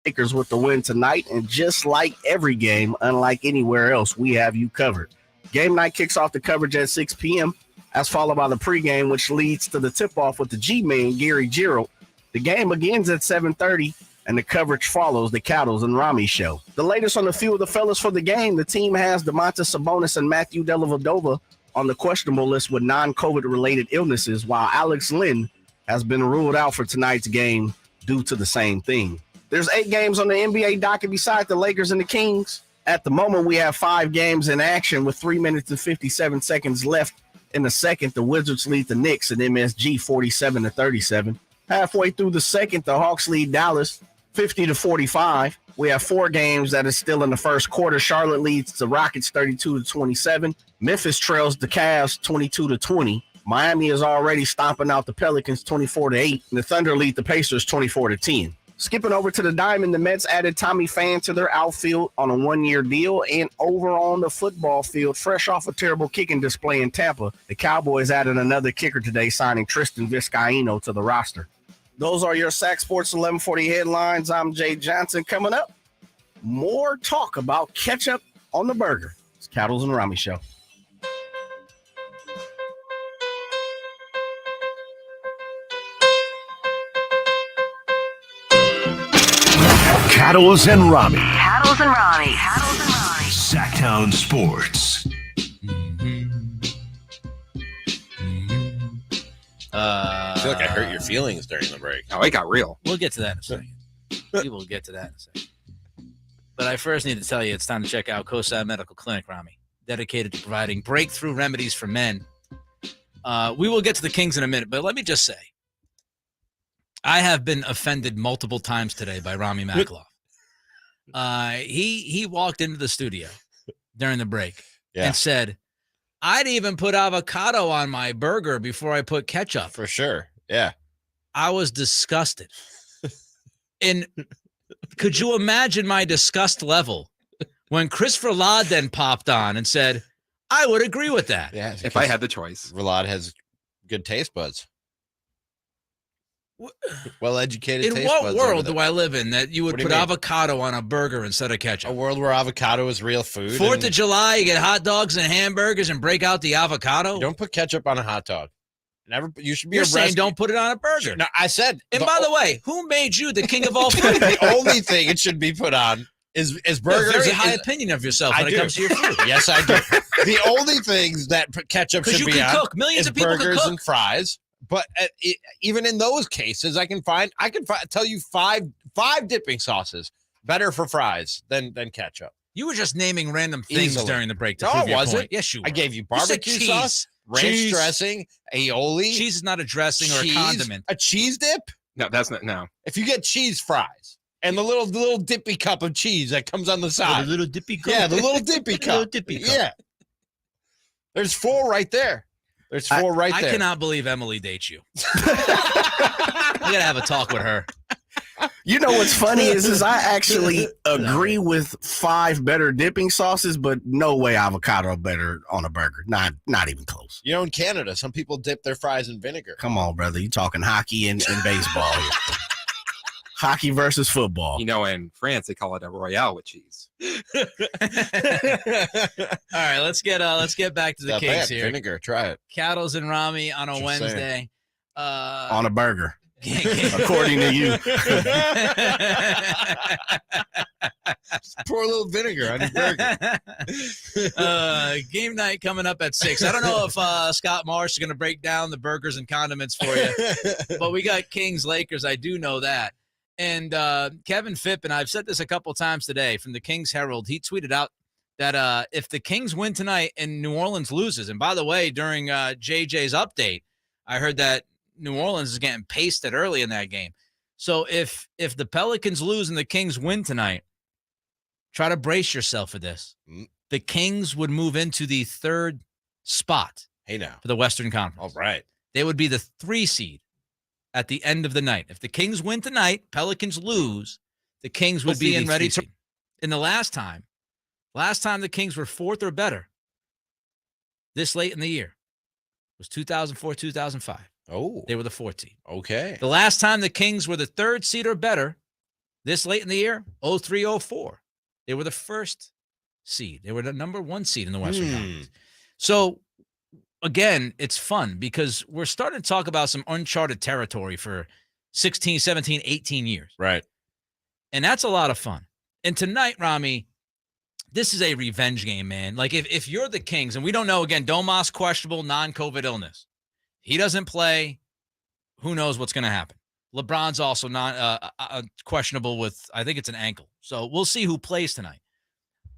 Lakers with the win tonight, and just like every game, unlike anywhere else, we have you covered. Game night kicks off the coverage at 6 p.m., as followed by the pregame, which leads to the tip-off with the G-Man, Gary Gerald. The game begins at 7:30, and the coverage follows the Cattles and Ramie show. The latest on a few of the fellas for the game, the team has Domantas Sabonis and Matthew Dellavedova on the questionable list with non-COVID-related illnesses, while Alex Lynn has been ruled out for tonight's game due to the same thing. There's 8 games on the NBA docket besides the Lakers and the Kings. At the moment, we have 5 games in action with 3 minutes and 57 seconds left in the second. The Wizards lead the Knicks and MSG 47-37. Halfway through the second, the Hawks lead Dallas 50-45. We have 4 games that is still in the first quarter. Charlotte leads the Rockets 32-27. Memphis trails the Cavs 22-20. Miami is already stomping out the Pelicans 24-8. And the Thunder lead the Pacers 24-10. Skipping over to the Diamond, the Mets added Tommy Pham to their outfield on a 1-year deal. And over on the football field, fresh off a terrible kicking display in Tampa, the Cowboys added another kicker today, signing Tristan Vizcaino to the roster. Those are your Sac Sports 1140 headlines. I'm Jay Johnson. Coming up, more talk about ketchup on the burger. It's Cattles and Ramie Show.
Cattles and Ramie.
Cattles and Ramie.
Sactown Sports.
I feel like I hurt your feelings during the break.
Oh, it got real.
We'll get to that in a second. We will get to that in a second. But I first need to tell you it's time to check out COSI Medical Clinic, Ramie, dedicated to providing breakthrough remedies for men. We will get to the Kings in a minute, but let me just say, I have been offended multiple times today by Ramie Makloff. He walked into the studio during the break and said, I'd even put avocado on my burger before I put ketchup.
For sure. Yeah.
I was disgusted. And could you imagine my disgust level when Chris Verlade then popped on and said, I would agree with that.
Yeah.
If I had the choice.
Verlade has good taste buds. Well-educated
in
taste
what
buds.
world do I live in that you would put avocado on a burger instead of ketchup?
A world where avocado is real food.
4th of July, you get hot dogs and hamburgers and break out the avocado.
You don't put ketchup on a hot dog. Never. You should be.
You're saying don't put it on a burger.
No, I said.
And by the way, who made you the king of all food?
The only thing it should be put on is burgers.
You have a very high opinion of yourself when it comes to your food.
Yes, I do. The only things that ketchup should be on
cook. Millions of people
burgers
can cook.
and fries. But even in those cases, I can tell you five dipping sauces better for fries than ketchup.
You were just naming random things during the break.
No, I wasn't.
Point. Yes, you were.
I gave you barbecue sauce, ranch dressing, aioli.
Cheese is not a dressing or a condiment.
A cheese dip?
No, that's not. No.
If you get cheese fries and the little dippy cup of cheese that comes on the side.
The little dippy cup.
Yeah, the little dippy cup.
Little dippy cup.
Yeah. There's 4 right there. There's 4 right there.
I cannot believe Emily dates you. I gotta have a talk with her.
You know what's funny is I actually agree with 5 better dipping sauces, but no way avocado better on a burger. Not even close.
You know, in Canada, some people dip their fries in vinegar.
Come on, brother. You talking hockey and baseball here. Hockey versus football.
You know, in France, they call it a Royale with cheese.
All right, let's get back to the Kings here.
Vinegar, try it.
Cattles and Ramie on a
Just
Wednesday.
On a burger. According to you.
Pour a little vinegar on your burger.
Game night coming up at 6. I don't know if Scott Marsh is going to break down the burgers and condiments for you, but we got Kings Lakers. I do know that. And Kevin Phipp, and I've said this a couple times today from the Kings Herald, he tweeted out that if the Kings win tonight and New Orleans loses, and by the way, during JJ's update, I heard that New Orleans is getting pasted early in that game. So if the Pelicans lose and the Kings win tonight, try to brace yourself for this. The Kings would move into the 3rd spot for the Western Conference.
All right.
They would be the 3 seed at the end of the night. If the Kings win tonight, Pelicans lose, the Kings would be in ready to. In the last time the Kings were 4th or better this late in the year was 2004, 2005.
Oh.
They were the 4th seed.
Okay.
The last time the Kings were the 3rd seed or better this late in the year, 03-04. They were the first seed. They were the number 1 seed in the Western Conference. So, again, it's fun because we're starting to talk about some uncharted territory for 16, 17, 18 years.
Right.
And that's a lot of fun. And tonight, Ramie, this is a revenge game, man. Like, if you're the Kings, and we don't know, again, Domas questionable, non-COVID illness. He doesn't play. Who knows what's going to happen? LeBron's also not questionable with, I think it's an ankle. So we'll see who plays tonight.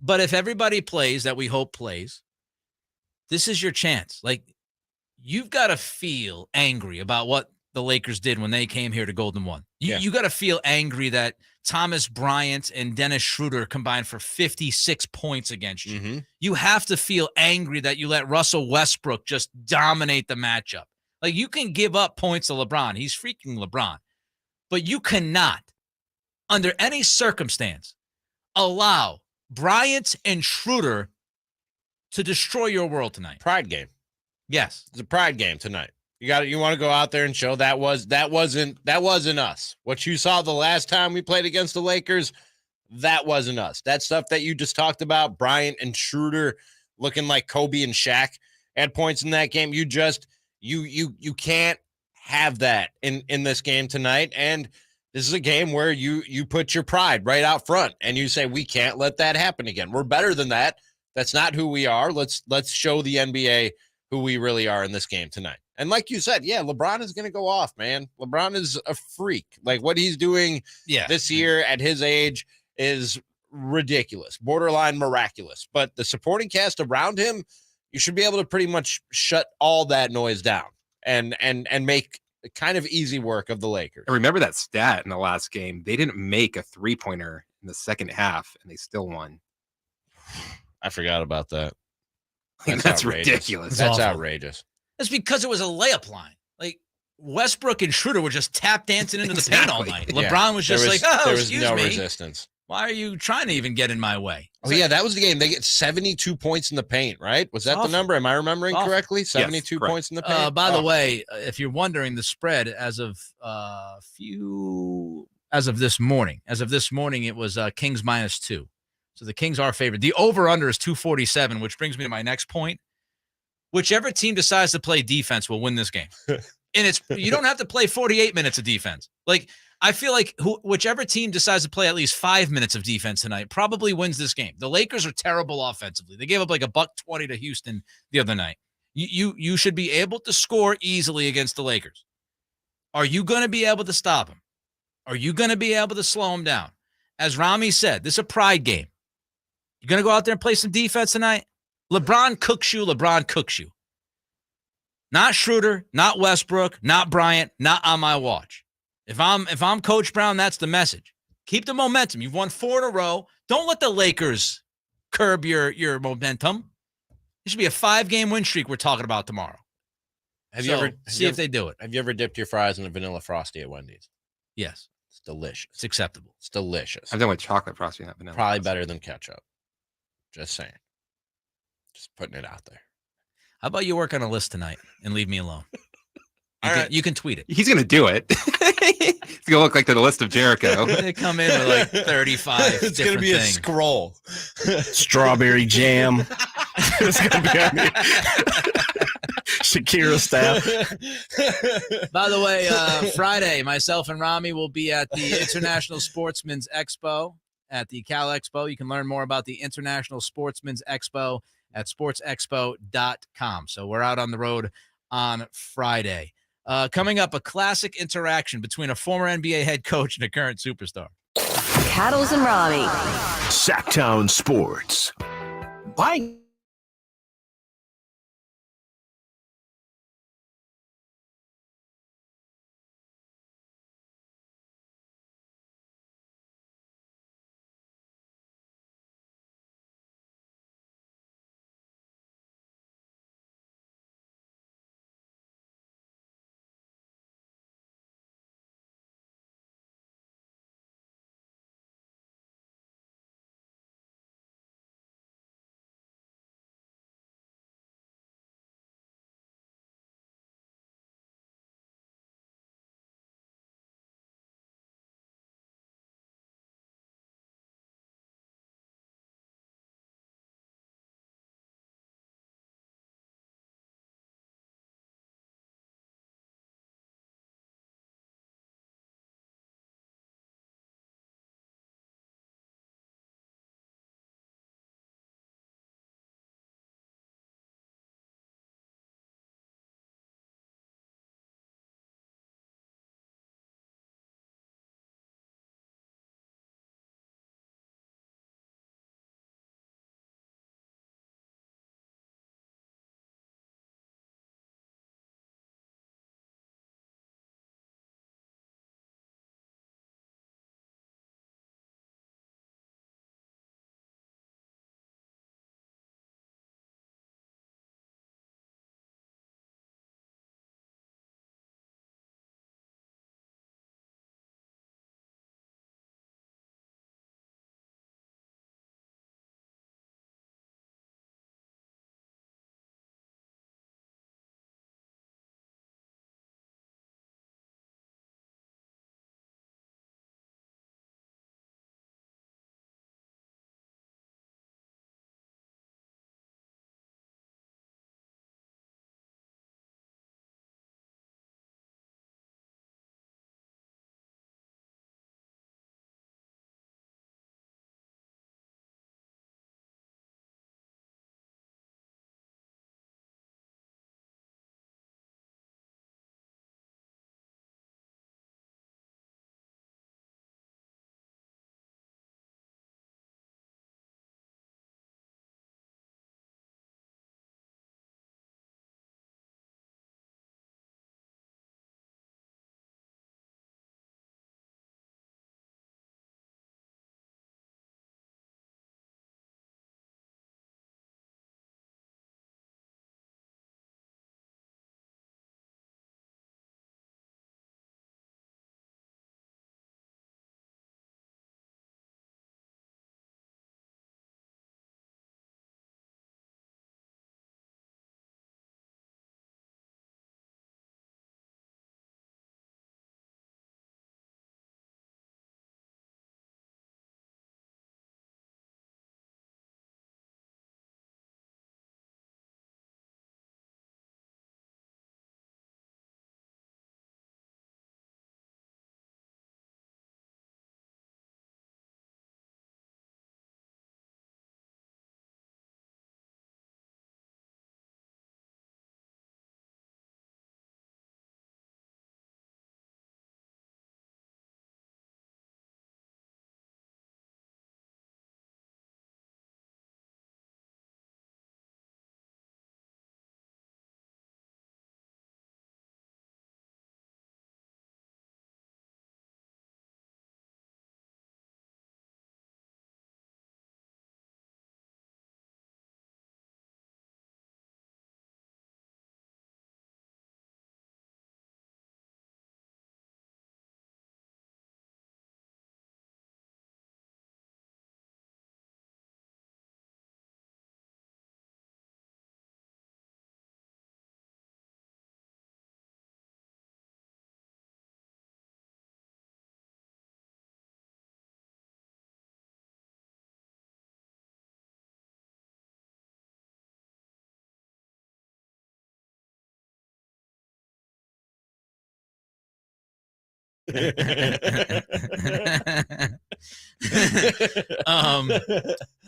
But if everybody plays that we hope plays, this is your chance. Like, you've got to feel angry about what the Lakers did when they came here to Golden One. You got to feel angry that Thomas Bryant and Dennis Schroeder combined for 56 points against you.
Mm-hmm.
You have to feel angry that you let Russell Westbrook just dominate the matchup. Like, you can give up points to LeBron. He's freaking LeBron. But you cannot, under any circumstance, allow Bryant and Schroeder to destroy your world tonight.
Pride game.
Yes.
It's a pride game tonight. You want to go out there and show that wasn't us. What you saw the last time we played against the Lakers, that wasn't us. That stuff that you just talked about, Bryant and Schroeder looking like Kobe and Shaq at points in that game, you can't have that in this game tonight. And this is a game where you put your pride right out front and you say, we can't let that happen again. We're better than that. That's not who we are. Let's show the NBA who we really are in this game tonight. And like you said, yeah, LeBron is going to go off, man. LeBron is a freak. Like, what he's doing this year at his age is ridiculous, borderline miraculous. But the supporting cast around him, you should be able to pretty much shut all that noise down and make kind of easy work of the Lakers.
And remember that stat in the last game. They didn't make a 3-pointer in the second half, and they still won.
I forgot about that.
That's ridiculous.
That's outrageous.
That's because it was a layup line. Like, Westbrook and Schroeder were just tap dancing into the paint all night. LeBron was just
there was no
me.
resistance.
Why are you trying to even get in my way?
Oh, yeah, that was the game. They get 72 points in the paint, right? Was that the number? Am I remembering correctly? 72 points in the paint?
By the way, if you're wondering, the spread as of this morning, it was Kings -2. So the Kings are favored. The over-under is 247, which brings me to my next point. Whichever team decides to play defense will win this game. And you don't have to play 48 minutes of defense. Like, I feel like whichever team decides to play at least 5 minutes of defense tonight probably wins this game. The Lakers are terrible offensively. They gave up like $120 to Houston the other night. You should be able to score easily against the Lakers. Are you going to be able to stop them? Are you going to be able to slow them down? As Ramie said, this is a pride game. You're going to go out there and play some defense tonight? LeBron cooks you. Not Schroeder, not Westbrook, not Bryant, not on my watch. If I'm Coach Brown, that's the message. Keep the momentum. You've won 4 in a row. Don't let the Lakers curb your momentum. It should be a 5-game win streak we're talking about tomorrow. See if they do it.
Have you ever dipped your fries in a vanilla frosty at Wendy's?
Yes.
It's delicious.
It's acceptable.
It's delicious.
I've done with chocolate frosting, not vanilla.
Probably better than ketchup. Just saying. Just putting it out there.
How about you work on a list tonight and leave me alone? You can tweet it.
He's going to do it. It's going to look like the list of Jericho.
They come in with like 35
It's going to be
things.
a scroll.
Strawberry jam. It's going to be on the Shakira style.
By the way, Friday, myself and Ramie will be at the International Sportsman's Expo at the Cal Expo. You can learn more about the International Sportsman's Expo at sportsexpo.com. So we're out on the road on Friday. Coming up, a classic interaction between a former NBA head coach and a current superstar.
Cattles and Ramie.
Sactown Sports.
Bye.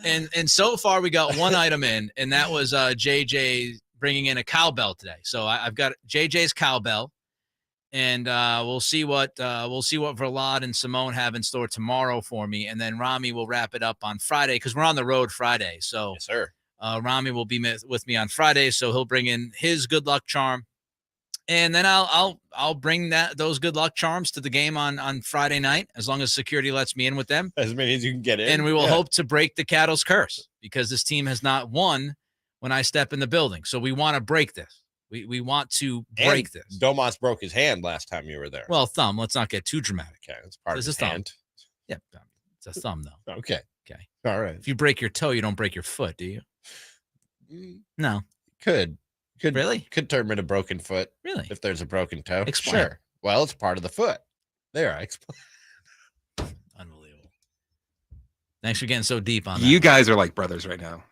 And so far we got one item in, and that was JJ bringing in a cowbell today. So I've got JJ's cowbell, and we'll see what Verlad and Simone have in store tomorrow for me, and then Ramie will wrap it up on Friday because we're on the road Friday. So
yes, sir.
Ramie will be with me on Friday, so he'll bring in his good luck charm, and then I'll bring those good luck charms to the game on Friday night, as long as security lets me in with them.
As many as you can get in.
And we will hope to break the Cattle's curse, because this team has not won when I step in the building. So we want to break this. We want to break this.
Domas broke his hand last time you were there.
Well, thumb. Let's not get too dramatic.
Okay, it's part of his hand.
Yeah, it's a thumb though.
Okay.
Okay.
All right.
If you break your toe, you don't break your foot, do you? No.
Could
really
turn into broken foot.
Really?
If there's a broken toe.
Explain.
Sure. Well, it's part of the foot. There, I explain.
Unbelievable. Thanks for getting so deep on that.
You guys are like brothers right now.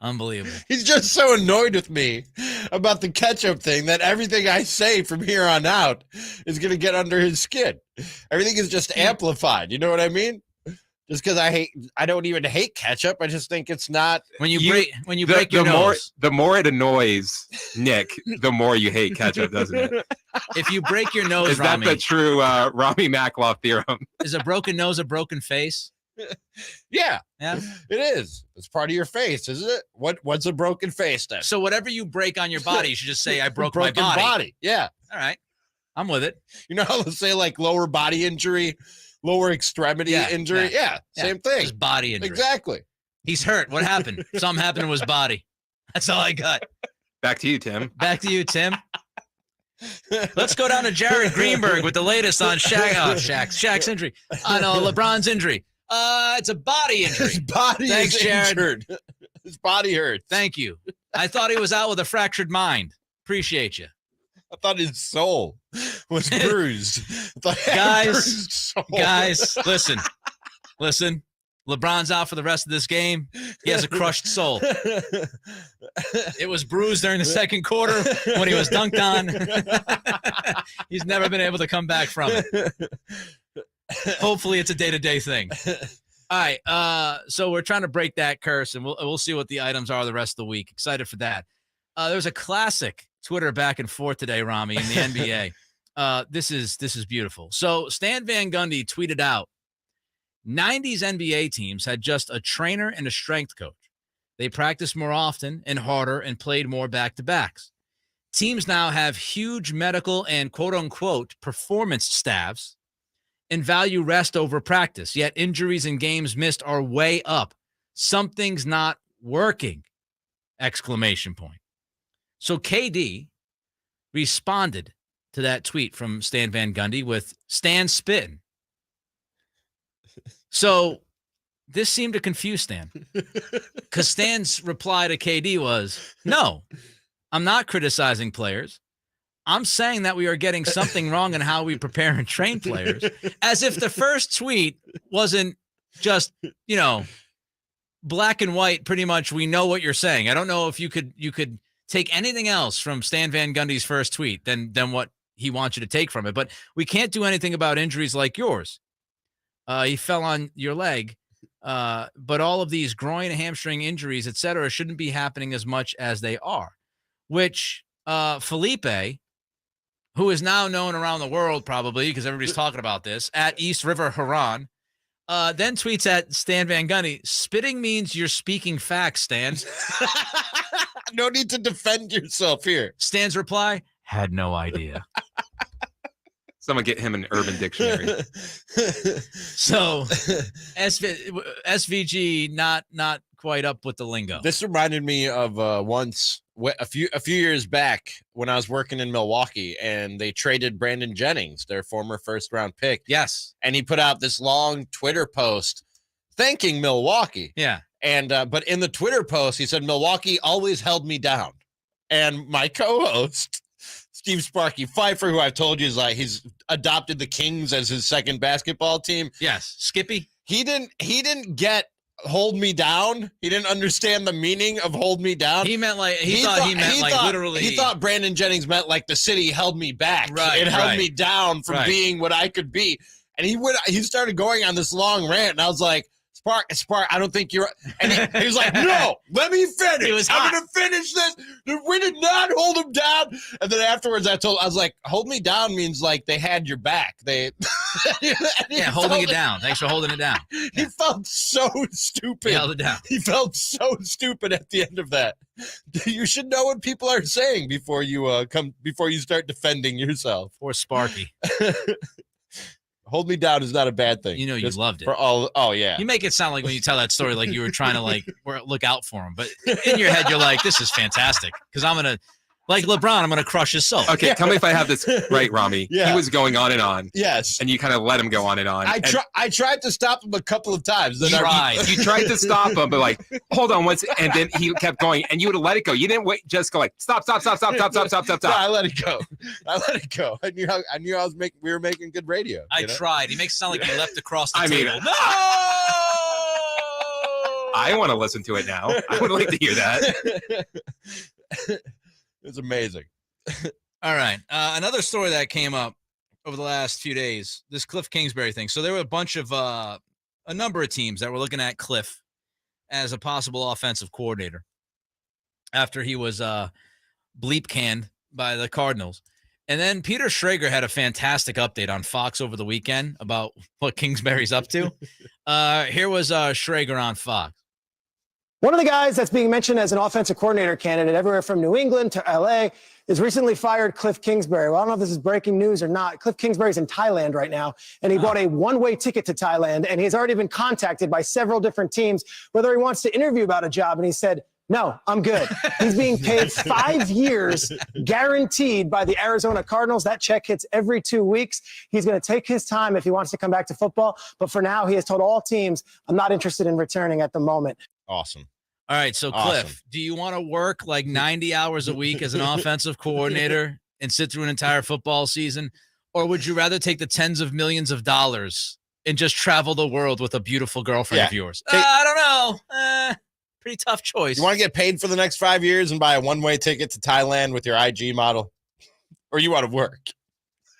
Unbelievable.
He's just so annoyed with me about the ketchup thing that everything I say from here on out is going to get under his skin. Everything is just amplified. You know what I mean? Just because I don't even hate ketchup. I just think it's not.
When you break your nose.
The more it annoys Nick, the more you hate ketchup, doesn't it?
If you break your nose,
Is that
Ramie,
the true Ramie Makhlouf theorem?
is a broken nose a broken face?
Yeah,
Yeah.
it is. It's part of your face, isn't it? What's a broken face then?
So whatever you break on your body, you should just say, I broke my
Broken
body.
Yeah.
All right. I'm with it.
You know how they say like lower body injury, lower extremity injury? Yeah, same thing.
Just body injury.
Exactly.
He's hurt. What happened? Something happened to his body. That's all I got.
Back to you, Tim.
Back to you, Tim. Let's go down to Jared Greenberg with the latest on Shaq's injury. On LeBron's injury. It's a body injury.
His body
Thanks,
is
Jared.
injured. His body hurts.
Thank you. I thought he was out with a fractured mind. Appreciate you.
I thought his soul was bruised.
Guys, listen. LeBron's out for the rest of this game. He has a crushed soul. It was bruised during the second quarter when he was dunked on. He's never been able to come back from it. Hopefully it's a day-to-day thing. All right, so we're trying to break that curse, and we'll see what the items are the rest of the week. Excited for that. There's a classic Twitter back and forth today, Ramie, in the NBA. This is beautiful. So Stan Van Gundy tweeted out, 90s NBA teams had just a trainer and a strength coach. They practiced more often and harder and played more back-to-backs. Teams now have huge medical and quote-unquote performance staffs and value rest over practice, yet injuries and games missed are way up. Something's not working! ! So KD responded to that tweet from Stan Van Gundy with Stan spittin'. So this seemed to confuse Stan, because Stan's reply to KD was, no, I'm not criticizing players. I'm saying that we are getting something wrong in how we prepare and train players, as if the first tweet wasn't just, black and white. Pretty much we know what you're saying. I don't know if you could take anything else from Stan Van Gundy's first tweet than what he wants you to take from it. But we can't do anything about injuries like yours. He fell on your leg. But all of these groin, hamstring injuries, et cetera, shouldn't be happening as much as they are, which Felipe, who is now known around the world probably because everybody's talking about this, at East River Haran, then tweets at Stan Van Gundy, spitting means you're speaking facts, Stan.
No need to defend yourself here.
Stan's reply, had no idea.
Someone get him an Urban Dictionary.
So SVG not quite up with the lingo.
This reminded me of once a few years back when I was working in Milwaukee and they traded Brandon Jennings, their former first-round pick.
Yes.
And he put out this long Twitter post thanking Milwaukee.
Yeah.
And but in the Twitter post, he said, Milwaukee always held me down. And my co-host, Steve Sparky Pfeiffer, who I've told you is like he's adopted the Kings as his second basketball team.
Yes. Skippy.
He didn't get hold me down. He didn't understand the meaning of hold me down.
He meant like he thought literally.
He thought Brandon Jennings meant like the city held me back.
Right,
It held me down from being what I could be. And he started going on this long rant, and I was like, Spark, I don't think you're. And he was like, no, let me finish. I'm going to finish this. We did not hold him down. And then afterwards, I was like, hold me down means like they had your back.
Holding it down. Thanks for holding it down.
He felt so stupid.
He held it down.
He felt so stupid at the end of that. You should know what people are saying before you start defending yourself.
Or Sparky.
Hold me down is not a bad thing.
You know, you loved it.
Oh, yeah.
You make it sound like when you tell that story, like you were trying to look out for him. But in your head, you're like, this is fantastic. Because I'm going to, like LeBron, I'm going to crush his soul.
Okay, tell me if I have this right, Ramie.
Yeah.
He was going on and on.
Yes.
And you kind of let him go on and on.
I tried to stop him a couple of times.
You tried to stop him, but like, hold on and then he kept going, and you would have let it go. You didn't wait, just go like, stop.
No, I let it go. I knew we were making good radio.
I tried. He makes it sound like he leapt across the table.
No! I want to listen to it now. I would like to hear that.
It's amazing.
All right. Another story that came up over the last few days, this Cliff Kingsbury thing. So there were a number of teams that were looking at Cliff as a possible offensive coordinator after he was bleep canned by the Cardinals. And then Peter Schrager had a fantastic update on Fox over the weekend about what Kingsbury's up to. Here was Schrager on Fox.
One of the guys that's being mentioned as an offensive coordinator candidate everywhere from New England to LA is recently fired Cliff Kingsbury. Well, I don't know if this is breaking news or not. Cliff Kingsbury's in Thailand right now, and he bought a one-way ticket to Thailand, and he's already been contacted by several different teams whether he wants to interview about a job, and he said, no, I'm good. He's being paid 5 years guaranteed by the Arizona Cardinals. That check hits every 2 weeks. He's going to take his time if he wants to come back to football. But for now, he has told all teams, I'm not interested in returning at the moment.
Awesome.
All right, so Cliff, do you want to work like 90 hours a week as an offensive coordinator and sit through an entire football season? Or would you rather take the tens of millions of dollars and just travel the world with a beautiful girlfriend of yours? I don't know. Pretty tough choice.
You want to get paid for the next 5 years and buy a one-way ticket to Thailand with your IG model? Or you want to work?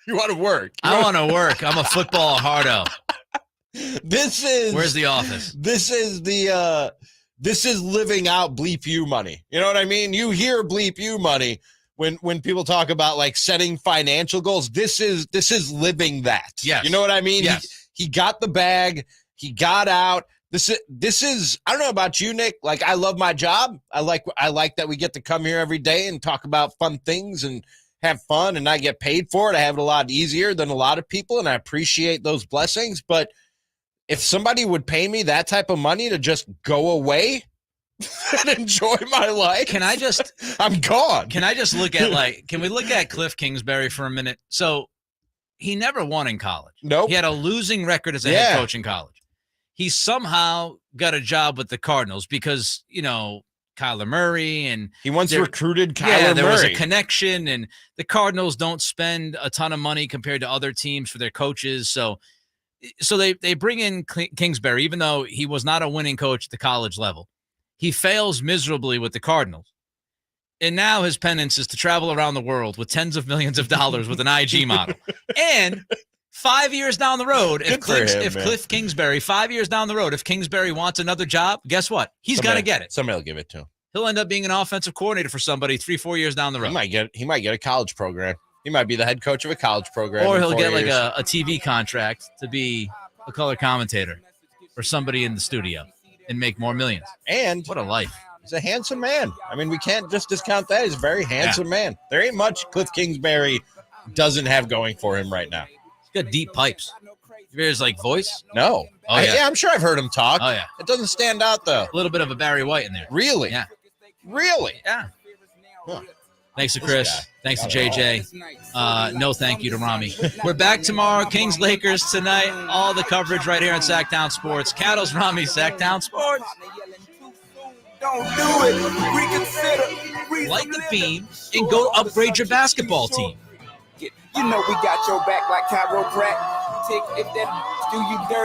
You want to work.
I want to work. I'm a football hardo. Where's the office?
This is living out bleep you money. You know what I mean? You hear bleep you money when people talk about like setting financial goals. This is living that.
Yes.
You know what I mean?
Yes.
He got the bag. He got out. This is I don't know about you, Nick. Like, I love my job. I like that we get to come here every day and talk about fun things and have fun, and I get paid for it. I have it a lot easier than a lot of people, and I appreciate those blessings. But if somebody would pay me that type of money to just go away and enjoy my life, I'm gone.
Can I just look at can we look at Cliff Kingsbury for a minute? So he never won in college.
Nope.
He had a losing record as a head coach in college. He somehow got a job with the Cardinals because, Kyler Murray, and
he once recruited Kyler Murray.
There was a connection, and the Cardinals don't spend a ton of money compared to other teams for their coaches. So they bring in Kingsbury, even though he was not a winning coach at the college level. He fails miserably with the Cardinals. And now his penance is to travel around the world with tens of millions of dollars with an IG model. And 5 years down the road, if Cliff Kingsbury, 5 years down the road, if Kingsbury wants another job, guess what? He's going to get it.
Somebody will give it to him.
He'll end up being an offensive coordinator for somebody 3-4 years down the road.
He might get a college program. He might be the head coach of a college program.
Or he'll get like a TV contract to be a color commentator for somebody in the studio and make more millions.
And
what a life.
He's a handsome man. I mean, we can't just discount that. He's a very handsome man. There ain't much Cliff Kingsbury doesn't have going for him right now.
He's got deep pipes. You hear his voice?
No.
Oh, yeah.
I'm sure I've heard him talk.
Oh, yeah.
It doesn't stand out, though.
A little bit of a Barry White in there.
Really?
Yeah.
Really?
Yeah.
Huh.
Thanks to Chris. Thanks to JJ. No thank you to Ramie. We're back tomorrow. Kings Lakers tonight. All the coverage right here on Sactown Sports. Cattles Ramie, Sactown Sports.
Don't do it. Reconsider.
Light the beam and go upgrade your basketball team.
You know we got your back like chiropractic. If that do you dirty.